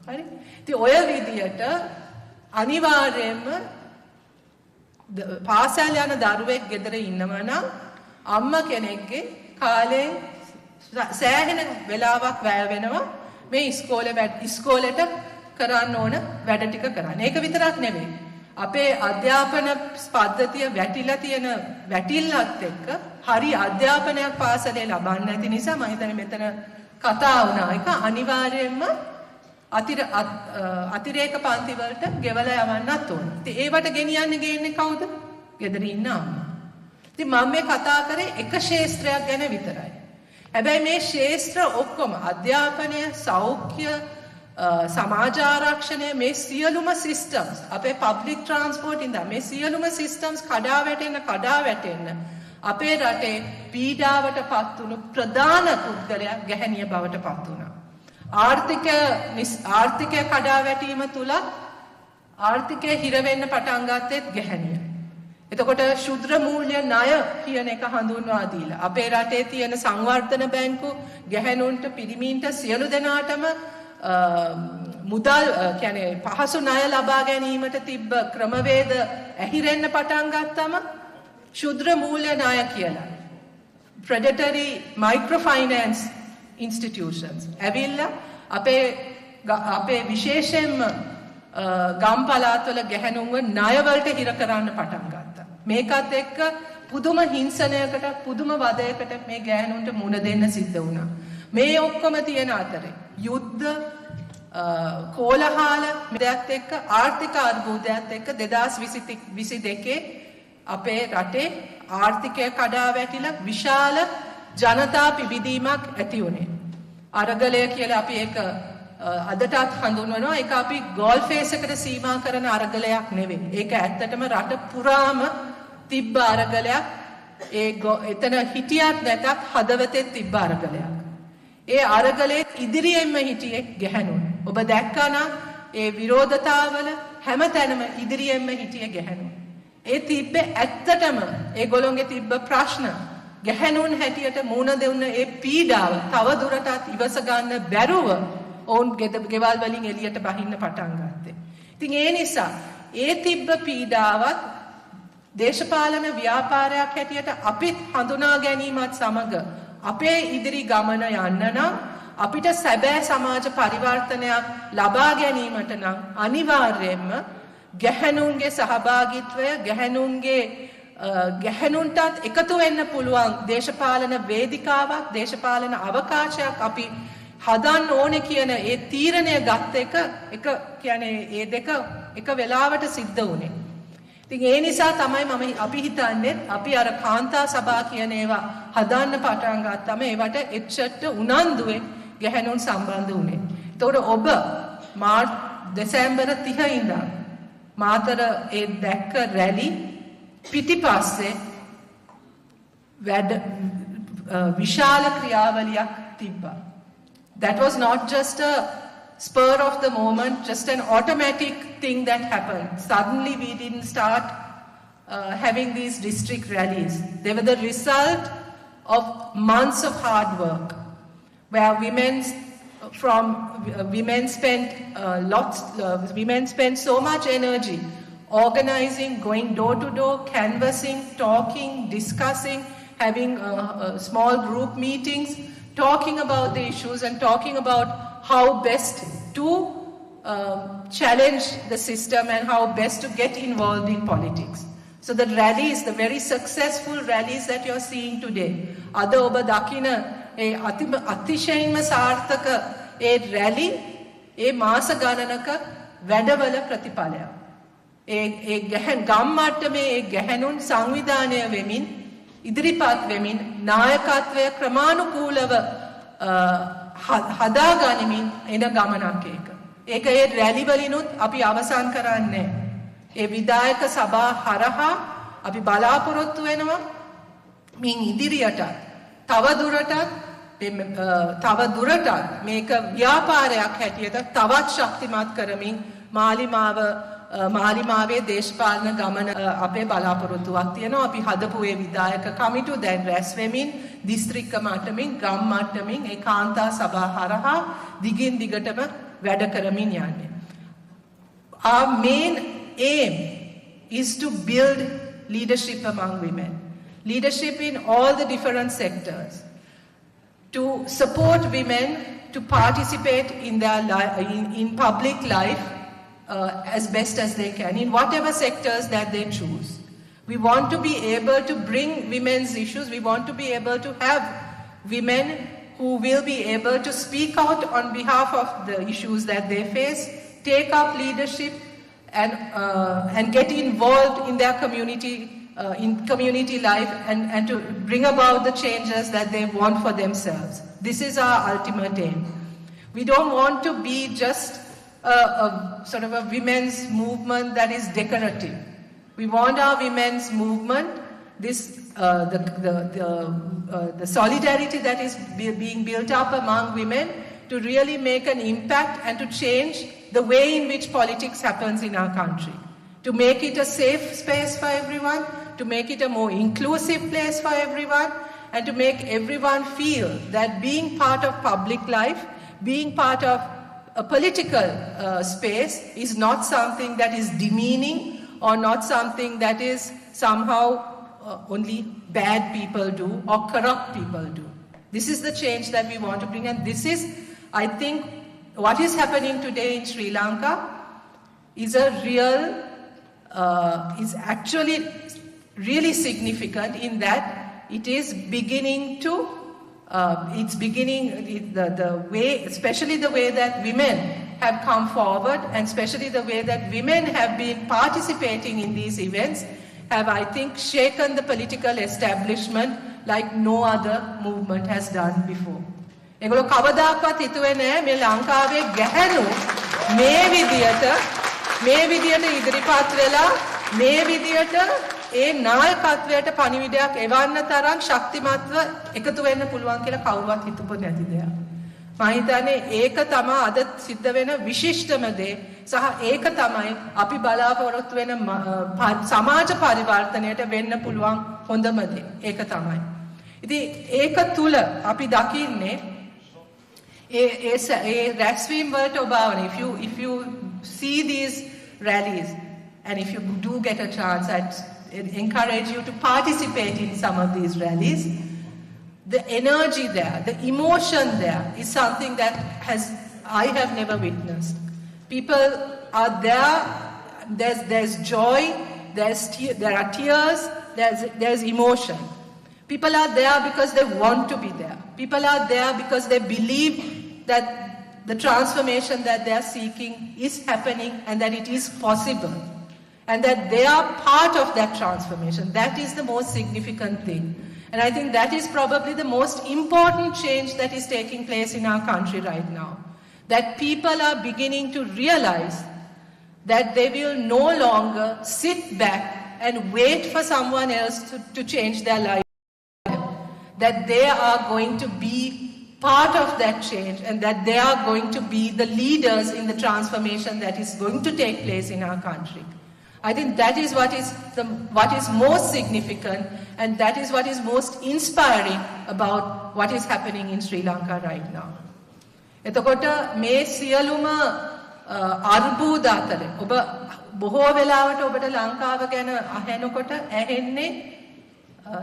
හරි? ඉතින් ඔය විදියට අනිවාර්යයෙන්ම පාසල් යන දරුවෙක් ගෙදර ඉන්නවා නම් අම්මා කෙනෙක්ගේ කාලයෙන් සෑහෙන වෙලාවක් වැය වෙනවා මේ ඉස්කෝලේට කරන්න ඕන වැඩ ටික කරන්න. ඒක විතරක් නෙවෙයි. අපේ අධ්‍යාපන පද්ධතිය වැටිලා තියෙන වැටිල්ලත් එක්ක හරි අධ්‍යාපනයක් පාසලේ ලබන්නේ නැති නිසා මම හිතන්නේ මෙතන කතා වුණා එක අනිවාර්යයෙන්ම අතිරේක පන්ති වලට ගෙවලා යවන්නත් ඕන. ඉතින් ඒවට ගෙනියන්නේ කවුද? ගෙදර ඉන්න අම්මා. ඉතින් මම මේ කතා කරේ එක ක්ෂේත්‍රයක් ගැන විතරයි. හැබැයි මේ ක්ෂේත්‍ර ඔක්කොම අධ්‍යාපනය, සෞඛ්‍ය, සමාජ ආරක්ෂණය මේ සියලුම සිස්ටම්ස් අපේ පබ්ලික් ට්‍රාන්ස්පෝර්ට් ඉඳන් මේ සියලුම සිස්ටම්ස් කඩා වැටෙන්න අපේ රටේ පීඩාවට පත් වුණු ප්‍රධාන පුද්ගලයා ගැහැණිය බවට පත් වුණා. ආර්ථිකය කඩා වැටීම තුල ආර්ථිකය හිර වෙන්න පටන් ගත්තෙත් ගැහැණිය. එතකොට ශුද්‍ර මූල්‍ය ණය කියන එක හඳුන්වා දීලා අපේ රටේ තියෙන සංවර්ධන බැංකු ගැහැණුන්ට පිරිමීන්ට සියලු දෙනාටම මුදල් කියන්නේ පහසු ණය ලබා ගැනීමට තිබ්බ ක්‍රමවේද ඇහිරෙන්න පටන් ගත්තම ශුද්‍ර මූල්‍ය ණය කියලා predatory microfinance institutions ඇවිල්ලා අපේ විශේෂයෙන්ම ගම් පළාත්වල ගැහැණුන්ව ණය වලට හිර කරන්න පටන් ගත්තා. මේකත් එක්ක පුදුම හිංසනයකට පුදුම වදයකට මේ ගැහැණුන්ට මුණ දෙන්න සිද්ධ වුණා. මේ ඔක්කොම තියෙන අතරේ යුද්ධ කෝලහල මෙදත් එක්ක ආර්ථික අර්බුදයත් එක්ක 2022 අපේ රටේ ආර්ථිකය කඩා වැටිලා විශාල ජනතා පිබිදීමක් ඇති වුණේ. අරගලය කියලා අපි ඒක අදටත් හඳුන්වනවා. ඒක අපි ගෝල් ෆේස් එකට සීමා කරන අරගලයක් නෙවෙයි. ඒක ඇත්තටම රට පුරාම තිබ්බ අරගලයක්. එතන හිටියත් නැතත් හදවතේ තිබ්බ අරගලයක්. ඒ අරගලේ ඉදිරියෙන්ම හිටියේ ගැහැණුන්. ඔබ දැක්කනම් ඒ විරෝධතාවල හැමතැනම ඉදිරියෙන්ම හිටියේ ගැහැණුන්. ඒ තිබ්බේ ඇත්තටම ඒගොල්ලොන්ගේ තිබ්බ ප්‍රශ්න ගැහැණුන් හැටියට මුණ දෙන්න ඒ පීඩාව තව දුරටත් ඉවස ගන්න බැරුව ඔවුන් ගෙවල් වලින් එළියට බහින්න පටන් ගත්තේ. ඉතින් ඒ නිසා ඒ තිබ්බ පීඩාවත් දේශපාලන ව්‍යාපාරයක් හැටියට අපිත් හඳුනා ගැනීමත් සමග අපේ ඉදිරි ගමන යන්න නම් අපිට සැබෑ සමාජ පරිවර්තනයක් ලබා ගැනීමට නම් අනිවාර්යයෙන්ම ගැහැණුන්ගේ සහභාගීත්වය ගැහැණුන්ටත් එකතු වෙන්න පුළුවන් දේශපාලන වේදිකාවක් දේශපාලන අවකාශයක් අපි හදන්න ඕනේ කියන ඒ තීරණය ගත්ත එක කියන්නේ ඒ දෙක එක වෙලාවට සිද්ධ වුණේ. ඉතින් ඒ නිසා තමයි අපි හිතන්නේ අපි අර කාන්තා සභා කියන ඒවා හදන්න පටන් ගත්තම ඒවට එච්චට උනන්දුවේ ගැහැණුන් සම්බන්ධ වුණේ. එතකොට ඔබ දෙසැම්බර් 30 ඉඳන් මාතර ඒ දැක්ක රැලි පිටිපස්සේ විශාල ක්‍රියාවලියක් තිබ්බා. That was not just a spur of the moment, just an automatic thing that happened. Suddenly we didn't start having these district rallies. They were the result of months of hard work, where women spent so much energy organizing, going door to door, canvassing, talking, discussing, having small group meetings, talking about the issues and talking about how best to challenge the system and how best to get involved in politics. So the rallies, the very successful rallies that you're seeing today, ada oba dakina e atishayenma sarthaka e rally e masa gananaka වැඩවල ප්‍රතිඵලයක්. ඒ ගම් මට්ටමේ ඒ ගැහැණුන් සංවිධානය වෙමින් ඉදිරිපත් වෙමින් නායකත්වය ක්‍රමානුකූලව හදාගනිමින් එන ගමනක් ඒක. ඒක ඒ රැලි වලිනුත් අපි අවසන් කරන්නේ. ඒ විධායක සභා හරහා අපි බලාපොරොත්තු වෙනවා මින් ඉදිරියට තව දුරටත් මේක ව්‍යාපාරයක් හැටියට තවත් ශක්තිමත් කරමින් මාලිමාවේ දේශපාලන ගමන අපේ බලාපොරොත්තුවක් තියෙනවා. අපි හදපු ඒ විධායක කමිටු දැන් රැස් වෙමින් දිස්ත්‍රික්ක මට්ටමින් ගම් මට්ටමින් ඒ කාන්තා සභා හරහා දිගින් දිගටම වැඩ කරමින් යන්නේ. Our main aim is to build leadership among women. Leadership in all the different sectors. To support women to participate in their in public life as best as they can in whatever sectors that they choose. We want to be able to bring women's issues. We want to be able to have women who will be able to speak out on behalf of the issues that they face, take up leadership, and get involved in their community, in community life, and to bring about the changes that they want for themselves. This is our ultimate aim. We don't want to be just a sort of a women's movement that is decorative. We want our women's movement, the solidarity that is being built up among women, to really make an impact and to change the way in which politics happens in our country. To make it a safe space for everyone, to make it a more inclusive place for everyone, and to make everyone feel that being part of public life, being part of a political space is not something that is demeaning or not something that is somehow only bad people do or corrupt people do. This is the change that we want to bring, and this is, I think, what is happening today in Sri Lanka is is actually really significant in that it is beginning to, the way, especially the way that women have come forward, and especially the way that women have been participating in these events, have, I think, shaken the political establishment like no other movement has done before. ඒගොල්ලෝ කවදාකවත් හිතුවේ නෑ මේ ලංකාවේ ගැහැණු මේ විදියට ඉදිරිපත් වෙලා මේ විදියට ඒ නායකත්වයට පණිවිඩයක් එවන්න තරම් ශක්තිමත්ව එකතු වෙන්න පුළුවන් කියලා කවුරුවත් හිතපො නැති දෙයක්. මම හිතන්නේ ඒක තමයි අද සිද්ධ වෙන විශිෂ්ටම දේ, සහ ඒක තමයි අපි බලාපොරොත්තු වෙන සමාජ පරිවර්තනයට වෙන්න පුළුවන් හොඳම දේ. ඒක තමයි. ඉතින් ඒක තුල අපි දකින්නේ රැස්වීම් වලට ඔබාවන. If you see these rallies, and if you do get a chance, I'd encourage you to participate in some of these rallies. The energy there, the emotion there is something that I have never witnessed. People are there, there's joy, there are tears, there's emotion. People are there because they want to be there. People are there because they believe that the transformation that they are seeking is happening and that it is possible, and that they are part of that transformation. That is the most significant thing. And I think that is probably the most important change that is taking place in our country right now. That people are beginning to realize that they will no longer sit back and wait for someone else to change their life. That they are going to be part of that change, and that they are going to be the leaders in the transformation that is going to take place in our country. I think that is what is most significant, and that is what is most inspiring about what is happening in Sri Lanka right now. එතකොට මේ සියලුම අර්බුද අතර ඔබ බොහෝ වෙලාවට ඔබට ලංකාව ගැන අහනකොට ඇහෙන්නේ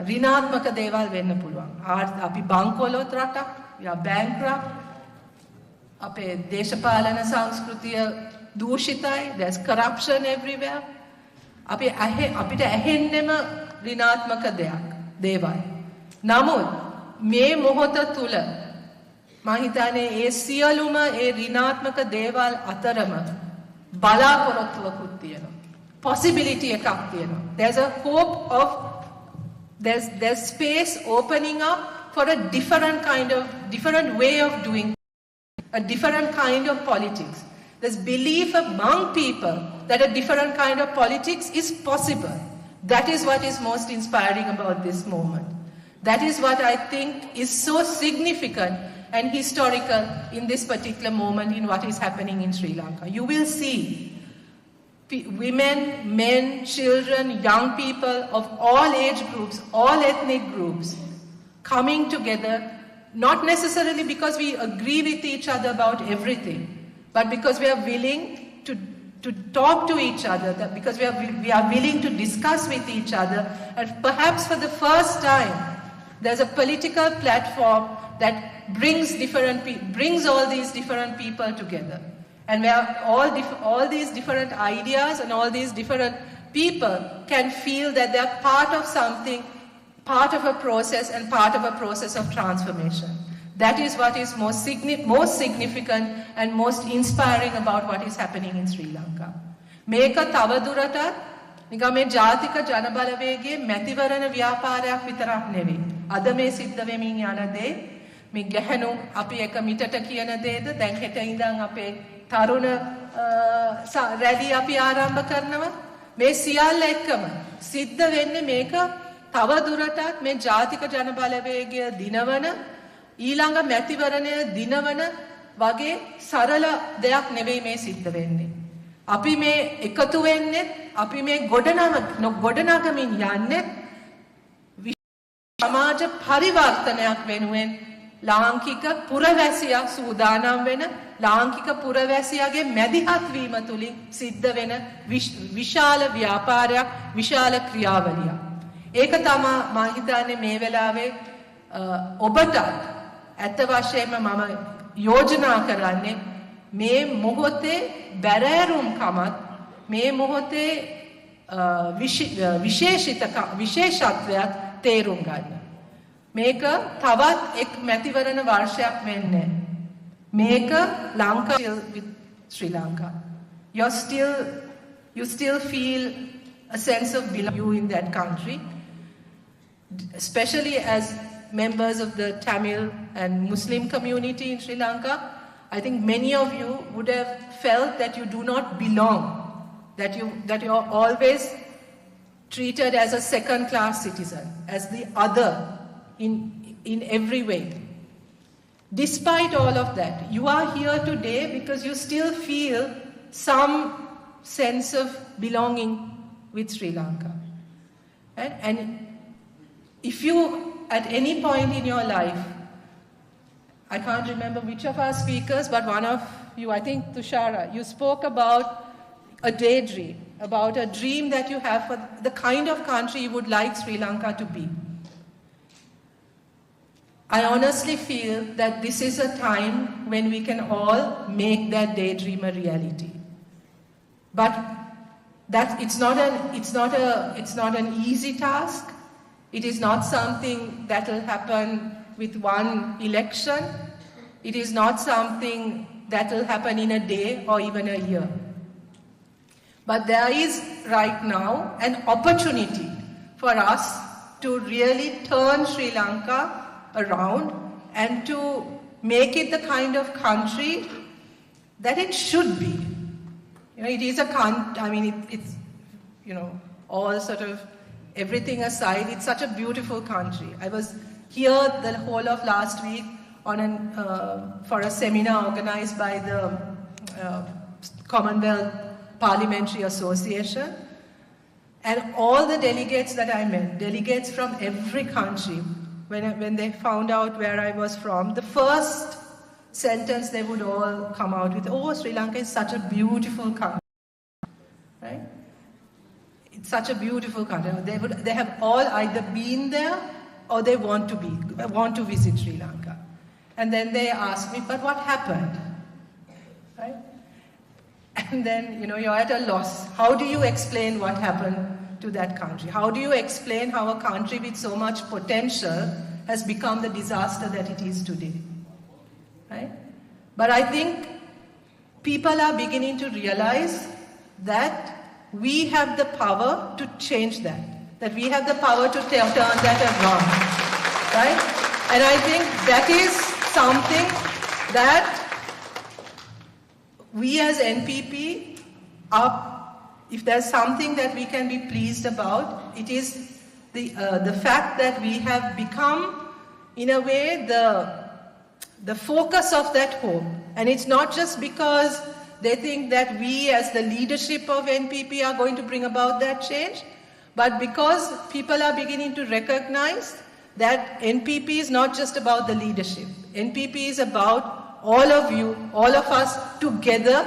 ඍණාත්මක දේවල් වෙන්න පුළුවන්. අපි බංකොලොත් රටක්, we are bankrupt. අපේ දේශපාලන සංස්කෘතිය දූෂිතයි, there's corruption everywhere. අපිට ඇහෙන්නෙම ඍණාත්මක දේවල්. නමුත් මේ මොහොත තුල මම හිතන්නේ ඒ සියලුම ඒ ඍණාත්මක දේවල් අතරම බලාපොරොත්තුවකුත් තියෙනවා. possibility එකක් තියෙනවා. There's a hope of there's space opening up for a different way of doing, a different kind of politics. There's belief among people that a different kind of politics is possible. That is what is most inspiring about this moment. That is what I think is so significant and historical in this particular moment in what is happening in Sri Lanka. You will see women, men, children, young people of all age groups, all ethnic groups, coming together, not necessarily because we agree with each other about everything, but because we are willing to talk to each other, because we are willing to discuss with each other, and perhaps for the first time, there's a political platform that brings all these different people together. and where all these different ideas and all these different people can feel that they are part of something, part of a process and part of a process of transformation. That is what is most significant and most inspiring about what is happening in Sri Lanka. මේක තවදුරටත් නිකම් මේ ජාතික ජනබලවේගයේ මැතිවරණ ව්‍යාපාරයක් විතරක් නෙවෙයි. අද මේ සිද්ධ වෙමින් යන දේ මේ ගැහණු අපි එක මිටට කියන දේද දැන් හෙට ඉඳන් අපේ තරුණ රැලි අපි ආරම්භ කරනවා. මේ සියල්ල එක්කම සිද්ධ වෙන්නේ මේක තවදුරටත් මේ ජාතික ජනබලවේගය දිනවන ඊළඟ මැතිවරණය දිනවන වගේ සරල දෙයක් නෙවෙයි මේ සිද්ධ වෙන්නේ. අපි මේ එකතු වෙන්නේ අපි මේ ගොඩනගමින් යන්නේ සමාජ පරිවර්තනයක් වෙනුවෙන් ලාංකික පුරවැසියා සූදානම් වෙන ලාංකික පුරවැසියාගේ මැදිහත් වීම තුලින් සිද්ධ වෙන විශාල ව්‍යාපාරයක් විශාල ක්‍රියාවලියක්. ඒක තමයි මම හිතන්නේ මේ වෙලාවේ ඔබට ඇත්ත වශයෙන්ම මම යෝජනා කරන්නේ මේ මොහොතේ බැරෑරුම්කමත් මේ මොහොතේ විශේෂත්වයක් තේරුම් ගන්න. මේක තවත් එක් මැතිවරණ වර්ෂයක් වෙන්නේ. මේක Lanka with Sri Lanka. You still feel a sense of belonging in that country, especially as members of the Tamil and Muslim community in Sri Lanka. I think many of you would have felt that you do not belong, that you are always treated as a second-class citizen, as the other in every way. Despite all of that, you are here today because you still feel some sense of belonging with Sri Lanka. Right? And if you, at any point in your life, I can't remember which of our speakers, but one of you, I think Tushara, you spoke about a daydream, about a dream that you have for the kind of country you would like Sri Lanka to be. I honestly feel that this is a time when we can all make that daydream a reality. But that it's not an easy task. It is not something that will happen with one election. It is not something that will happen in a day or even a year. But there is right now an opportunity for us to really turn Sri Lanka around and to make it the kind of country that it should be. You know, it is a country, I mean, it's, you know, all sort of everything aside, it's such a beautiful country. I was here the whole of last week on for a seminar organized by the Commonwealth Parliamentary Association, and all the delegates that I met, delegates from every country, when they found out where I was from, the first sentence they would all come out with, oh, Sri Lanka is such a beautiful country, right? It's such a beautiful country. They have all either been there or they want to visit Sri Lanka. And then they ask me, but what happened? Right? And then, you know, you're at a loss. How do you explain what happened to that country? How do you explain how a country with so much potential has become the disaster that it is today? Right? But I think people are beginning to realize that we have the power to change that we have the power to turn that around, right? And I think that is something that we as NPP if there's something that we can be pleased about, it is the fact that we have become, in a way, the focus of that hope. And it's not just because they think that we as the leadership of NPP are going to bring about that change, but because people are beginning to recognize that NPP is not just about the leadership. NPP is about all of you, all of us together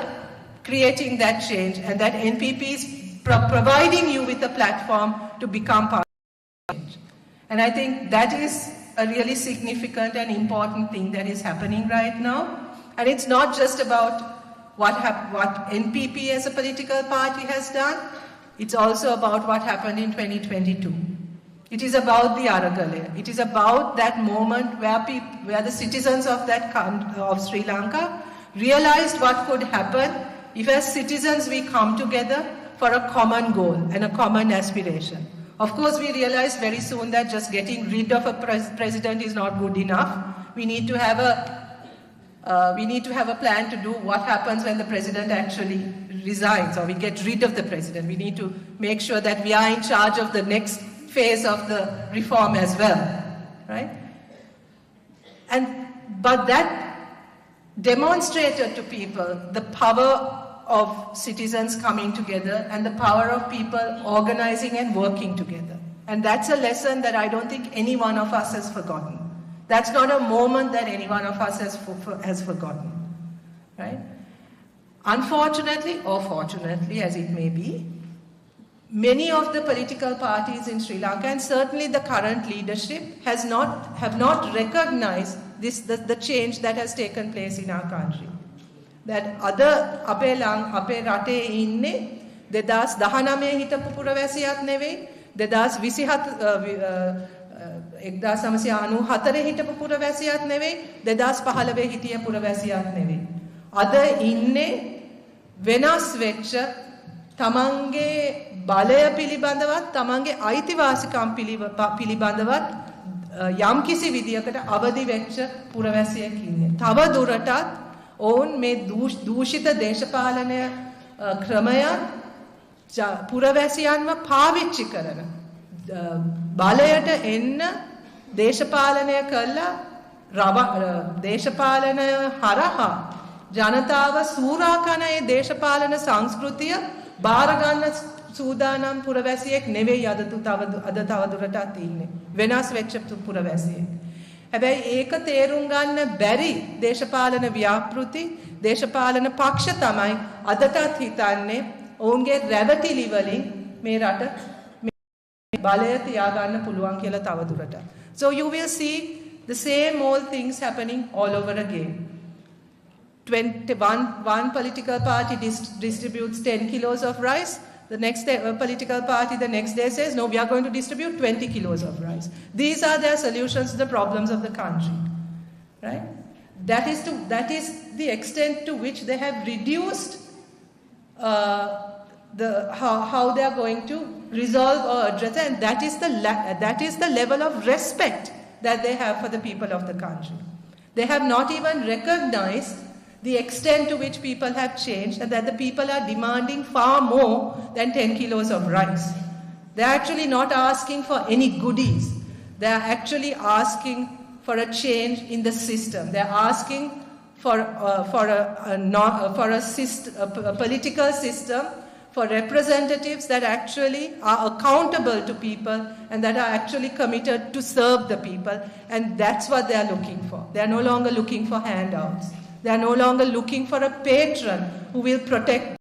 creating that change, and that NPP is providing you with a platform to become part of change. And I think that is a really significant and important thing that is happening right now. And it's not just about what NPP as a political party has done. It's also about what happened in 2022. It is about the Aragale. It is about that moment where the citizens of of Sri Lanka realized what could happen if as citizens we come together for a common goal and a common aspiration. Of course, we realized very soon that just getting rid of a president is not good enough. We need to have a plan to do what happens when the president actually resigns or we get rid of the president. We need to make sure that we are in charge of the next phase of the reform as well, right? But that demonstrated to people the power of citizens coming together and the power of people organizing and working together. And that's a lesson that I don't think any one of us has forgotten. That's not a moment that any one of us has forgotten, right? Unfortunately, or fortunately as it may be, many of the political parties in Sri Lanka and certainly the current leadership have not recognized the change that has taken place in our country. That other අපේ රටේ ඉන්නේ 2019 හිටපු පුරවැසියත් නෙවෙයි 1994 හිටපු පුරවැසියත් නෙවෙයි 2015 හිටිය පුරවැසියත් නෙවෙයි. අද ඉන්නේ වෙනස් වෙච්ච තමන්ගේ බලය පිළිබඳවත් තමන්ගේ අයිතිවාසිකම් පිළිබඳවත් යම්කිසි විදියකට අවදි වෙච්ච පුරවැසියෙක් ඉන්නේ. තව දුරටත් ඔවුන් මේ දූෂිත දේශපාලනය ක්‍රමයන් පුරවැසියන්ව පාවිච්චි කරන බලයට එන්න දේශපාලනය කළා දේශපාලනය හරහා ජනතාව සූරාකන ඒ දේශපාලන සංස්කෘතිය බාර ගන්න සූදානම් පුරවැසියෙක් නෙවෙයි අද තවදුරටත් ඉන්නේ වෙනස් වෙච්ච පුරවැසියෙක්. හැබැයි ඒක තේරුම් ගන්න බැරි දේශපාලන ව්‍යාපෘති දේශපාලන පක්ෂ තමයි අදටත් හිතන්නේ ඔවුන්ගේ රැවටිලි වලින් මේ රට බලය තියාගන්න පුළුවන් කියලා තවදුරටත්. So you will see the same old things happening all over again. One political party distributes 10 kilos of rice. The next political party the next day says, no, we are going to distribute 20 kilos of rice. These are their solutions to the problems of the country, right? That is the extent to which they have reduced how they are going to resolve or address it, and that is the level of respect that they have for the people of the country. They have not even recognized the extent to which people have changed and that the people are demanding far more than 10 kilos of rice. They're actually not asking for any goodies. They're actually asking for a change in the system. They're asking for a political system, for representatives that actually are accountable to people and that are actually committed to serve the people. And that's what they are looking for. They are no longer looking for handouts. They are no longer looking for a patron who will protect.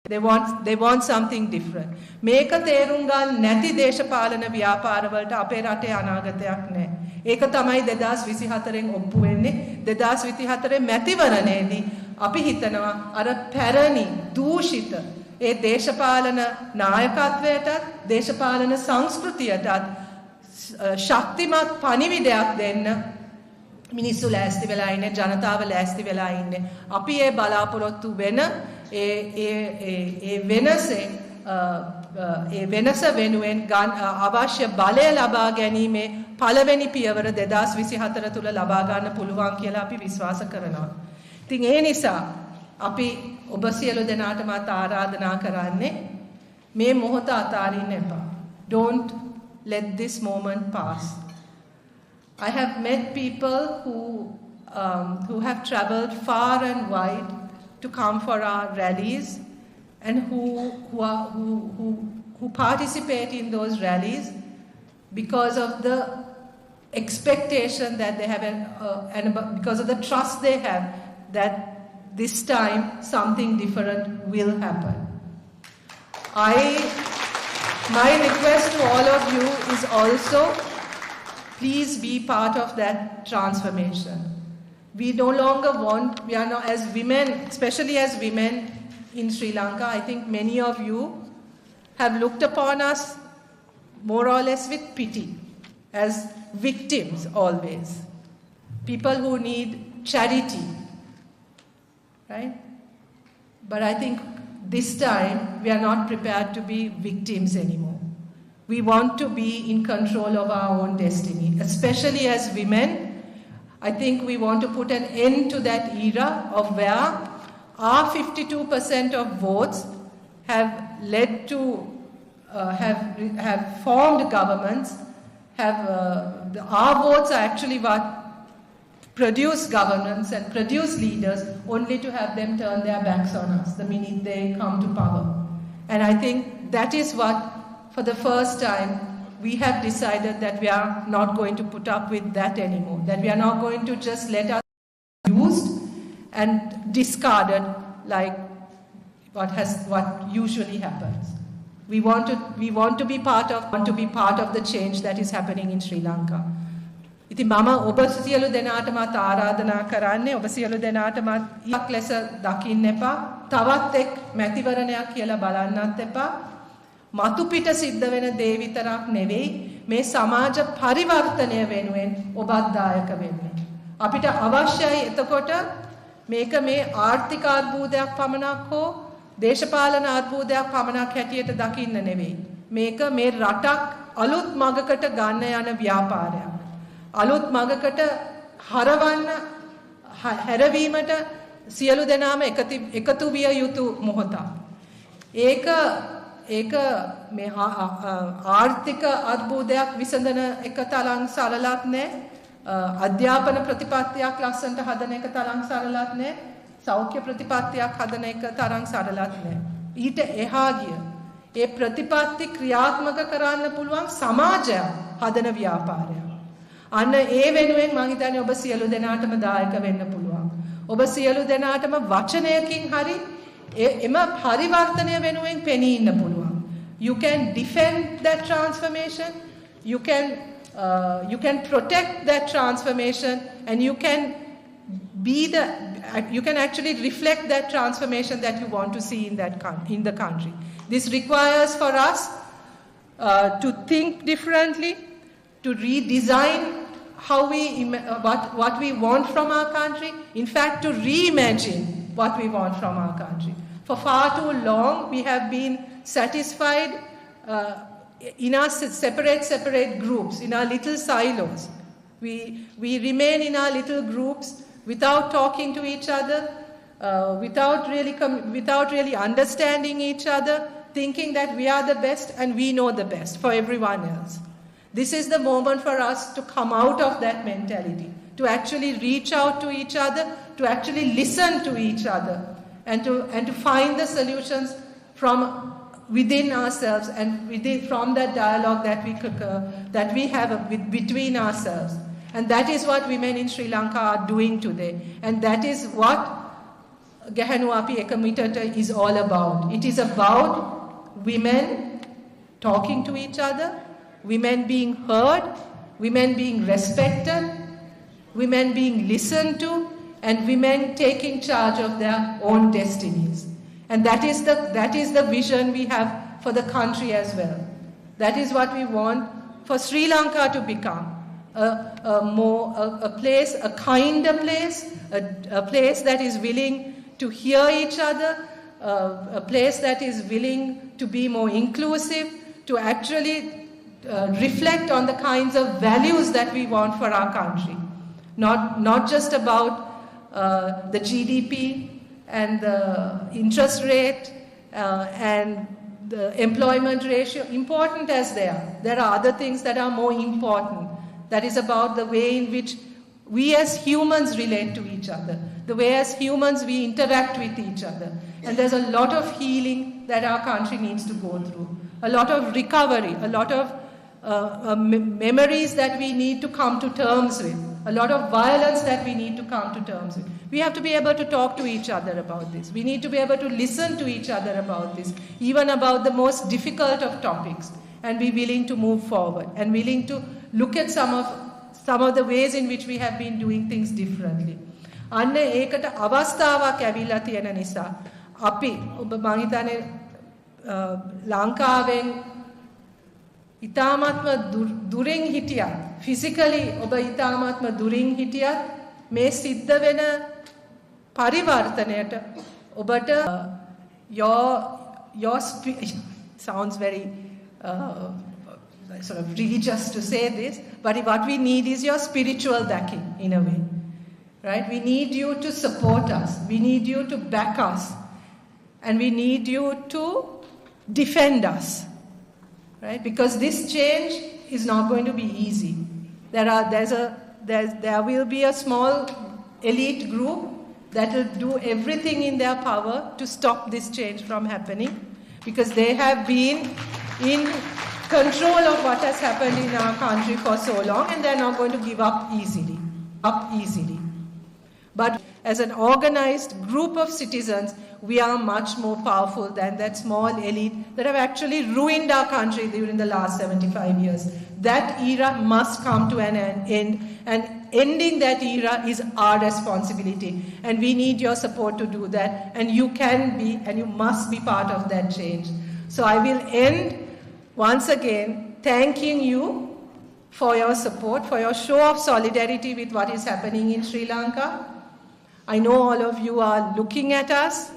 They want something different. මේක තේරුම් ගන්න නැති දේශපාලන ව්‍යාපාරවලට අපේ රටේ අනාගතයක් නැහැ. ඒක තමයි 2024න් ඔප්පු වෙන්නේ. 2024 මැතිවරණයේදී අපි හිතනවා අර පැරණි දූෂිත ඒ දේශපාලන නායකත්වයටත් දේශපාලන සංස්කෘතියටත් ශක්තිමත් පණිවිඩයක් දෙන්න මිනිස්සු ලෑස්ති වෙලා ඉන්නේ ජනතාව ලෑස්ති වෙලා ඉන්නේ අපි ඒ බලාපොරොත්තු වෙන ඒ වෙනස වෙනුවෙන් අවශ්‍ය බලය ලබා ගැනීමේ පළවෙනි පියවර 2024 තුල ලබා ගන්න පුළුවන් කියලා අපි විශ්වාස කරනවා. ඉතින් ඒ නිසා අපි ඔබ සියලු දෙනාටමත් ආරාධනා කරන්නේ මේ මොහොත අතාරින්න එපා. Don't let this moment pass. I have met people who have traveled far and wide to come for our rallies and who participate in those rallies because of the expectation that they have and because of the trust they have that this time something different will happen. My request to all of you is also please be part of that transformation. We no longer want, we are now as women, especially as women in Sri Lanka, I think many of you have looked upon us more or less with pity, as victims always. People who need charity, right? But I think this time we are not prepared to be victims anymore. We want to be in control of our own destiny, especially as women. I think we want to put an end to that era of where our 52% of votes have led to, have formed governments, our votes are actually what produce governments and produce leaders, only to have them turn their backs on us the minute they come to power. And I think that is what, for the first time, we have decided that we are not going to put up with that anymore, that we are not going to just let us be used and discarded like what usually happens. We want to be part of the change that is happening in Sri Lanka. ඉතින් මම ඔබ සියලු දෙනාටමත් ආරාධනා කරන්නේ ඔබ සියලු දෙනාටම ඊක් ලෙස දකින්න එපා. තවත් එක් මැතිවරණයක් කියලා බලන්නත් එපා. මතු පිට සිද්ධ වෙන දේ විතරක් නෙවෙයි මේ සමාජ පරිවර්තනය වෙනුවෙන් ඔබත් දායක වෙන්න. අපිට අවශ්‍යයි එතකොට මේක මේ ආර්ථික අර්බුදයක් පමණක් හෝ දේශපාලන අර්බුදයක් පමණක් හැටියට දකින්න නෙවෙයි. මේක මේ රටක් අලුත් මගකට ගන්න යන ව්‍යාපාරයක්. අලුත් මගකට හරවන්න හැරවීමට සියලු දෙනාම එකතු විය යුතු මොහොතක්. ඒක මේ ආර්ථික අර්බුදයක් විසඳන එක තරම් සරලත් නෑ. අධ්‍යාපන ප්‍රතිපත්තියක් ලස්සනට හදන එක තරම් සරලත් නෑ. සෞඛ්‍ය ප්‍රතිපත්තියක් හදන එක තරම් සරලත් නෑ. ඊට එහා ගිය ඒ ප්‍රතිපත්ති ක්‍රියාත්මක කරන්න පුළුවන් සමාජයක් හදන ව්‍යාපාරයක්. අන්න ඒ වෙනුවෙන් මම හිතන්නේ ඔබ සියලු දෙනාටම දායක වෙන්න පුළුවන්. ඔබ සියලු දෙනාටම වචනයකින් හරි එම පරිවර්තනය වෙනුවෙන් පෙනී ඉන්න පුළුවන්. You can defend that transformation, you can protect that transformation, and you can actually reflect that transformation that you want to see in the country. This requires for us to think differently, to redesign what we want from our country, in fact to reimagine what we want from our country. For far too long we have been satisfied in our separate groups, in our little silos. We remain in our little groups without talking to each other, without really understanding each other, thinking that we are the best and we know the best for everyone else. This is the moment for us to come out of that mentality, to actually reach out to each other, to actually listen to each other, and to find the solutions from within ourselves and from that dialogue that we have between ourselves. And that is what women in Sri Lanka are doing today. And that is what Gahanu Api Ekamitata is all about. It is about women talking to each other, women being heard, women being respected, women being listened to, and women taking charge of their own destinies. And that is the vision we have for the country as well. That is what we want for Sri Lanka to become. A place, a kinder place, a place that is willing to hear each other, a place that is willing to be more inclusive, to actually reflect on the kinds of values that we want for our country. Not just about the GDP and the interest rate and the employment ratio, important as they are. There are other things that are more important. That is about the way in which we as humans relate to each other, the way as humans we interact with each other. And there's a lot of healing that our country needs to go through, a lot of recovery, a lot of memories that we need to come to terms with, a lot of violence that we need to come to terms with. We have to be able to talk to each other about this. We need to be able to listen to each other about this, even about the most difficult of topics, and be willing to move forward and willing to look at some of the ways in which we have been doing things differently. අන්න ඒකට අවස්ථාවක් ඇවිල්ලා තියෙන නිසා අපි ඔබ මං හිතන්නේ ලංකාවෙන් ඉතාමත්ම දුරින් හිටියත් ෆිසිකලි ඔබ ඉතාමත්ම දුරින් හිටියත් මේ සිද්ධ වෙන පරිවර්තනයට ඔබට your sounds very sort of religious to say this, but what we need is your spiritual backing in a way, right? We need you to support us, we need you to back us, and we need you to defend us, right? Because this change is not going to be easy. There will be a small elite group that will do everything in their power to stop this change from happening, because they have been in control of what has happened in our country for so long, and they're not going to give up easily. But as an organized group of citizens, we are much more powerful than that small elite that have actually ruined our country during the last 75 years. That era must come to an end, and ending that era is our responsibility. And we need your support to do that, and you can be and you must be part of that change. So I will end once again thanking you for your support, for your show of solidarity with what is happening in Sri Lanka. I know all of you are looking at us.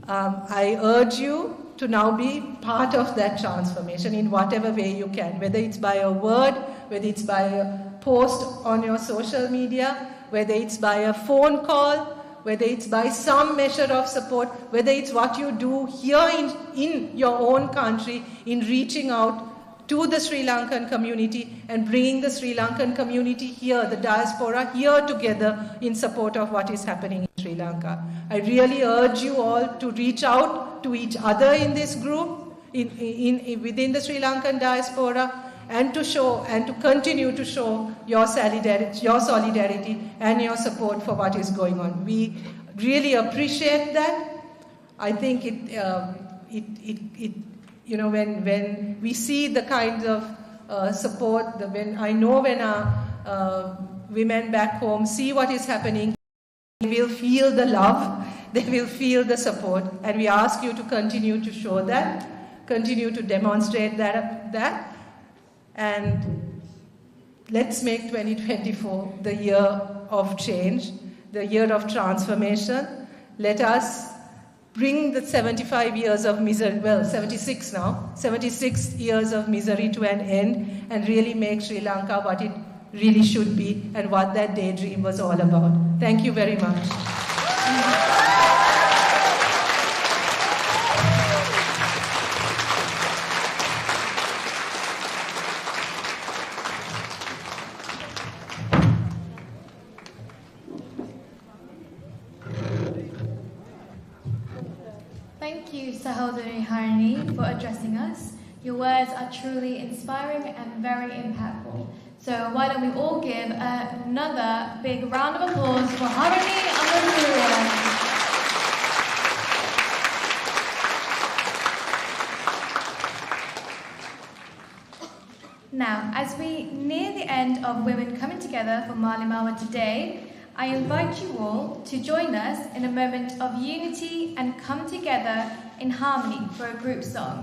I urge you to now be part of that transformation in whatever way you can, whether it's by a word, whether it's by a post on your social media, whether it's by a phone call, whether it's by some measure of support, whether it's what you do here in your own country in reaching out to the Sri Lankan community and bringing the Sri Lankan community here, the diaspora here together in support of what is happening in Sri Lanka. I really urge you all to reach out to each other in this group, within the Sri Lankan diaspora, and to show and to continue to show your solidarity and your support for what is going on. We really appreciate that. I think when we see the kinds of support, when our women back home see what is happening, they will feel the love, they will feel the support, and we ask you to continue to show that, continue to demonstrate that, and let's make 2024 the year of change, the year of transformation. Let us bring the 75 years of misery, 76 now, 76 years of misery to an end, and really make Sri Lanka what it really should be and what that daydream was all about. Thank you very much. Thank you, Sahodari Harini, for addressing us. Your words are truly inspiring and very impactful. So why don't we all give another big round of applause for Harini Amansurya. Now, as we near the end of Women Coming Together for Malimawa today, I invite you all to join us in a moment of unity and come together in harmony for a group song.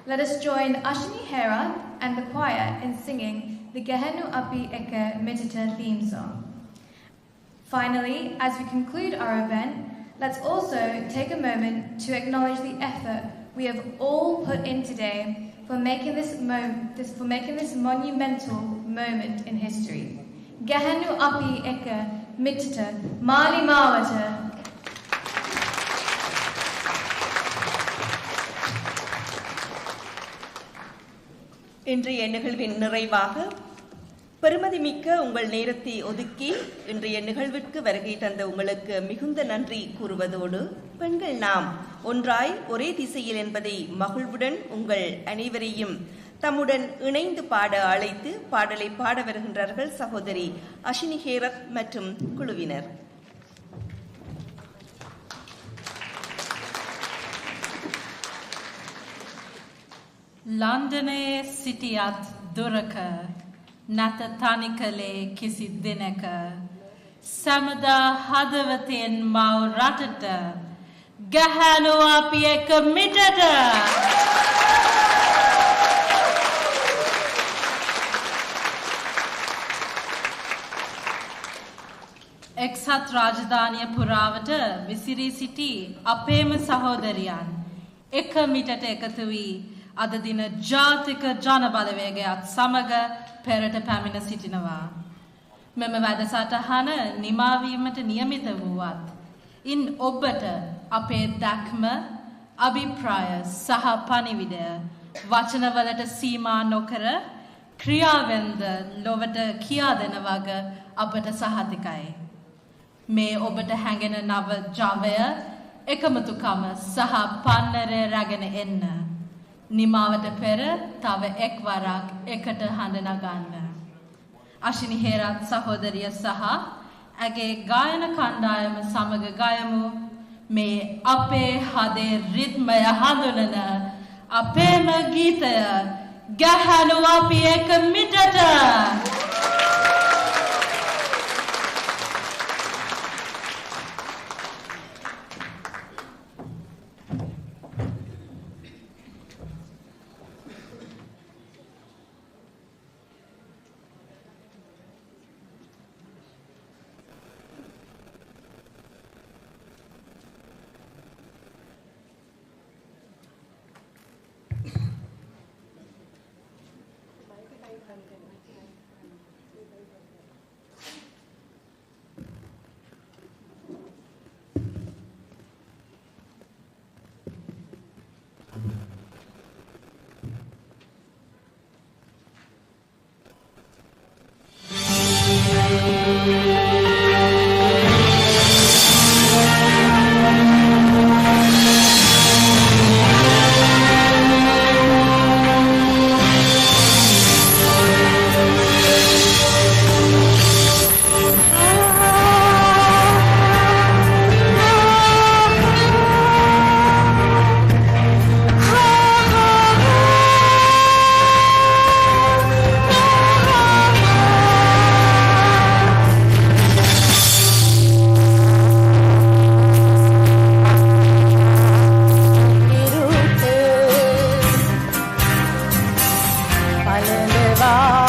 Let us join Ashini Hera and the choir in singing the Gehenu Api Eka Medita theme song. Finally, as we conclude our event, let's also take a moment to acknowledge the effort we have all put in today for making this monumental moment in history. Gehenu Api Eka Medita Mali Mawata. இன்றைய நிகழ்வின் நிறைவாக பெருமதிமிக்க உங்கள் நேரத்தை ஒதுக்கி இன்றைய நிகழ்விற்கு வருகை தந்த உங்களுக்கு மிகுந்த நன்றி கூறுவதோடு, பெண்கள் நாம் ஒன்றாய் ஒரே திசையில் என்பதை மகிழ்வுடன் உங்கள் அனைவரையும் தம்முடன் இணைந்து பாட அழைத்து பாடலை பாட வருகின்றார்கள் சகோதரி அஷினி ஹேரத் மற்றும் குழுவினர். ලන්ඩනයේ සිටියත් දුරක නැත තනිකලේ කිසි දිනක සැමදා හදවතෙන් මව් රටට ගැහැණු අපි එක මිටට එක්සත් රාජධානිය පුරාවට විසිරී සිටි අපේම සහෝදරයන් එක මිටට එකතු වී අද දින ජාතික ජන බලවේගයත් සමග පෙරට පැමිණ සිටිනවා. මෙම වැඩසටහන නිමාවීමට නියමිත වූවත් ඉන් ඔබට අපේ දැක්ම අභිප්‍රාය සහ පණිවිඩය වචනවලට සීමා නොකර ක්‍රියාවෙන්ද ලොවට කියා දෙන වග අපට සහතිකයි. මේ ඔබට හැඟෙන නව ජවය එකමුතුකම සහ පන්නරය රැගෙන එන්න. නිමාවට පෙර තව එක් වරක් එකට හඬ නගන්න. අශිනි හේරත් සහෝදරිය සහ ඇගේ ගායන කණ්ඩායම සමග ගයමු මේ අපේ හදේ රිද්මය හඳුනන අපේම ගීතය ගැහැණු අපි එක මිටට. Bye.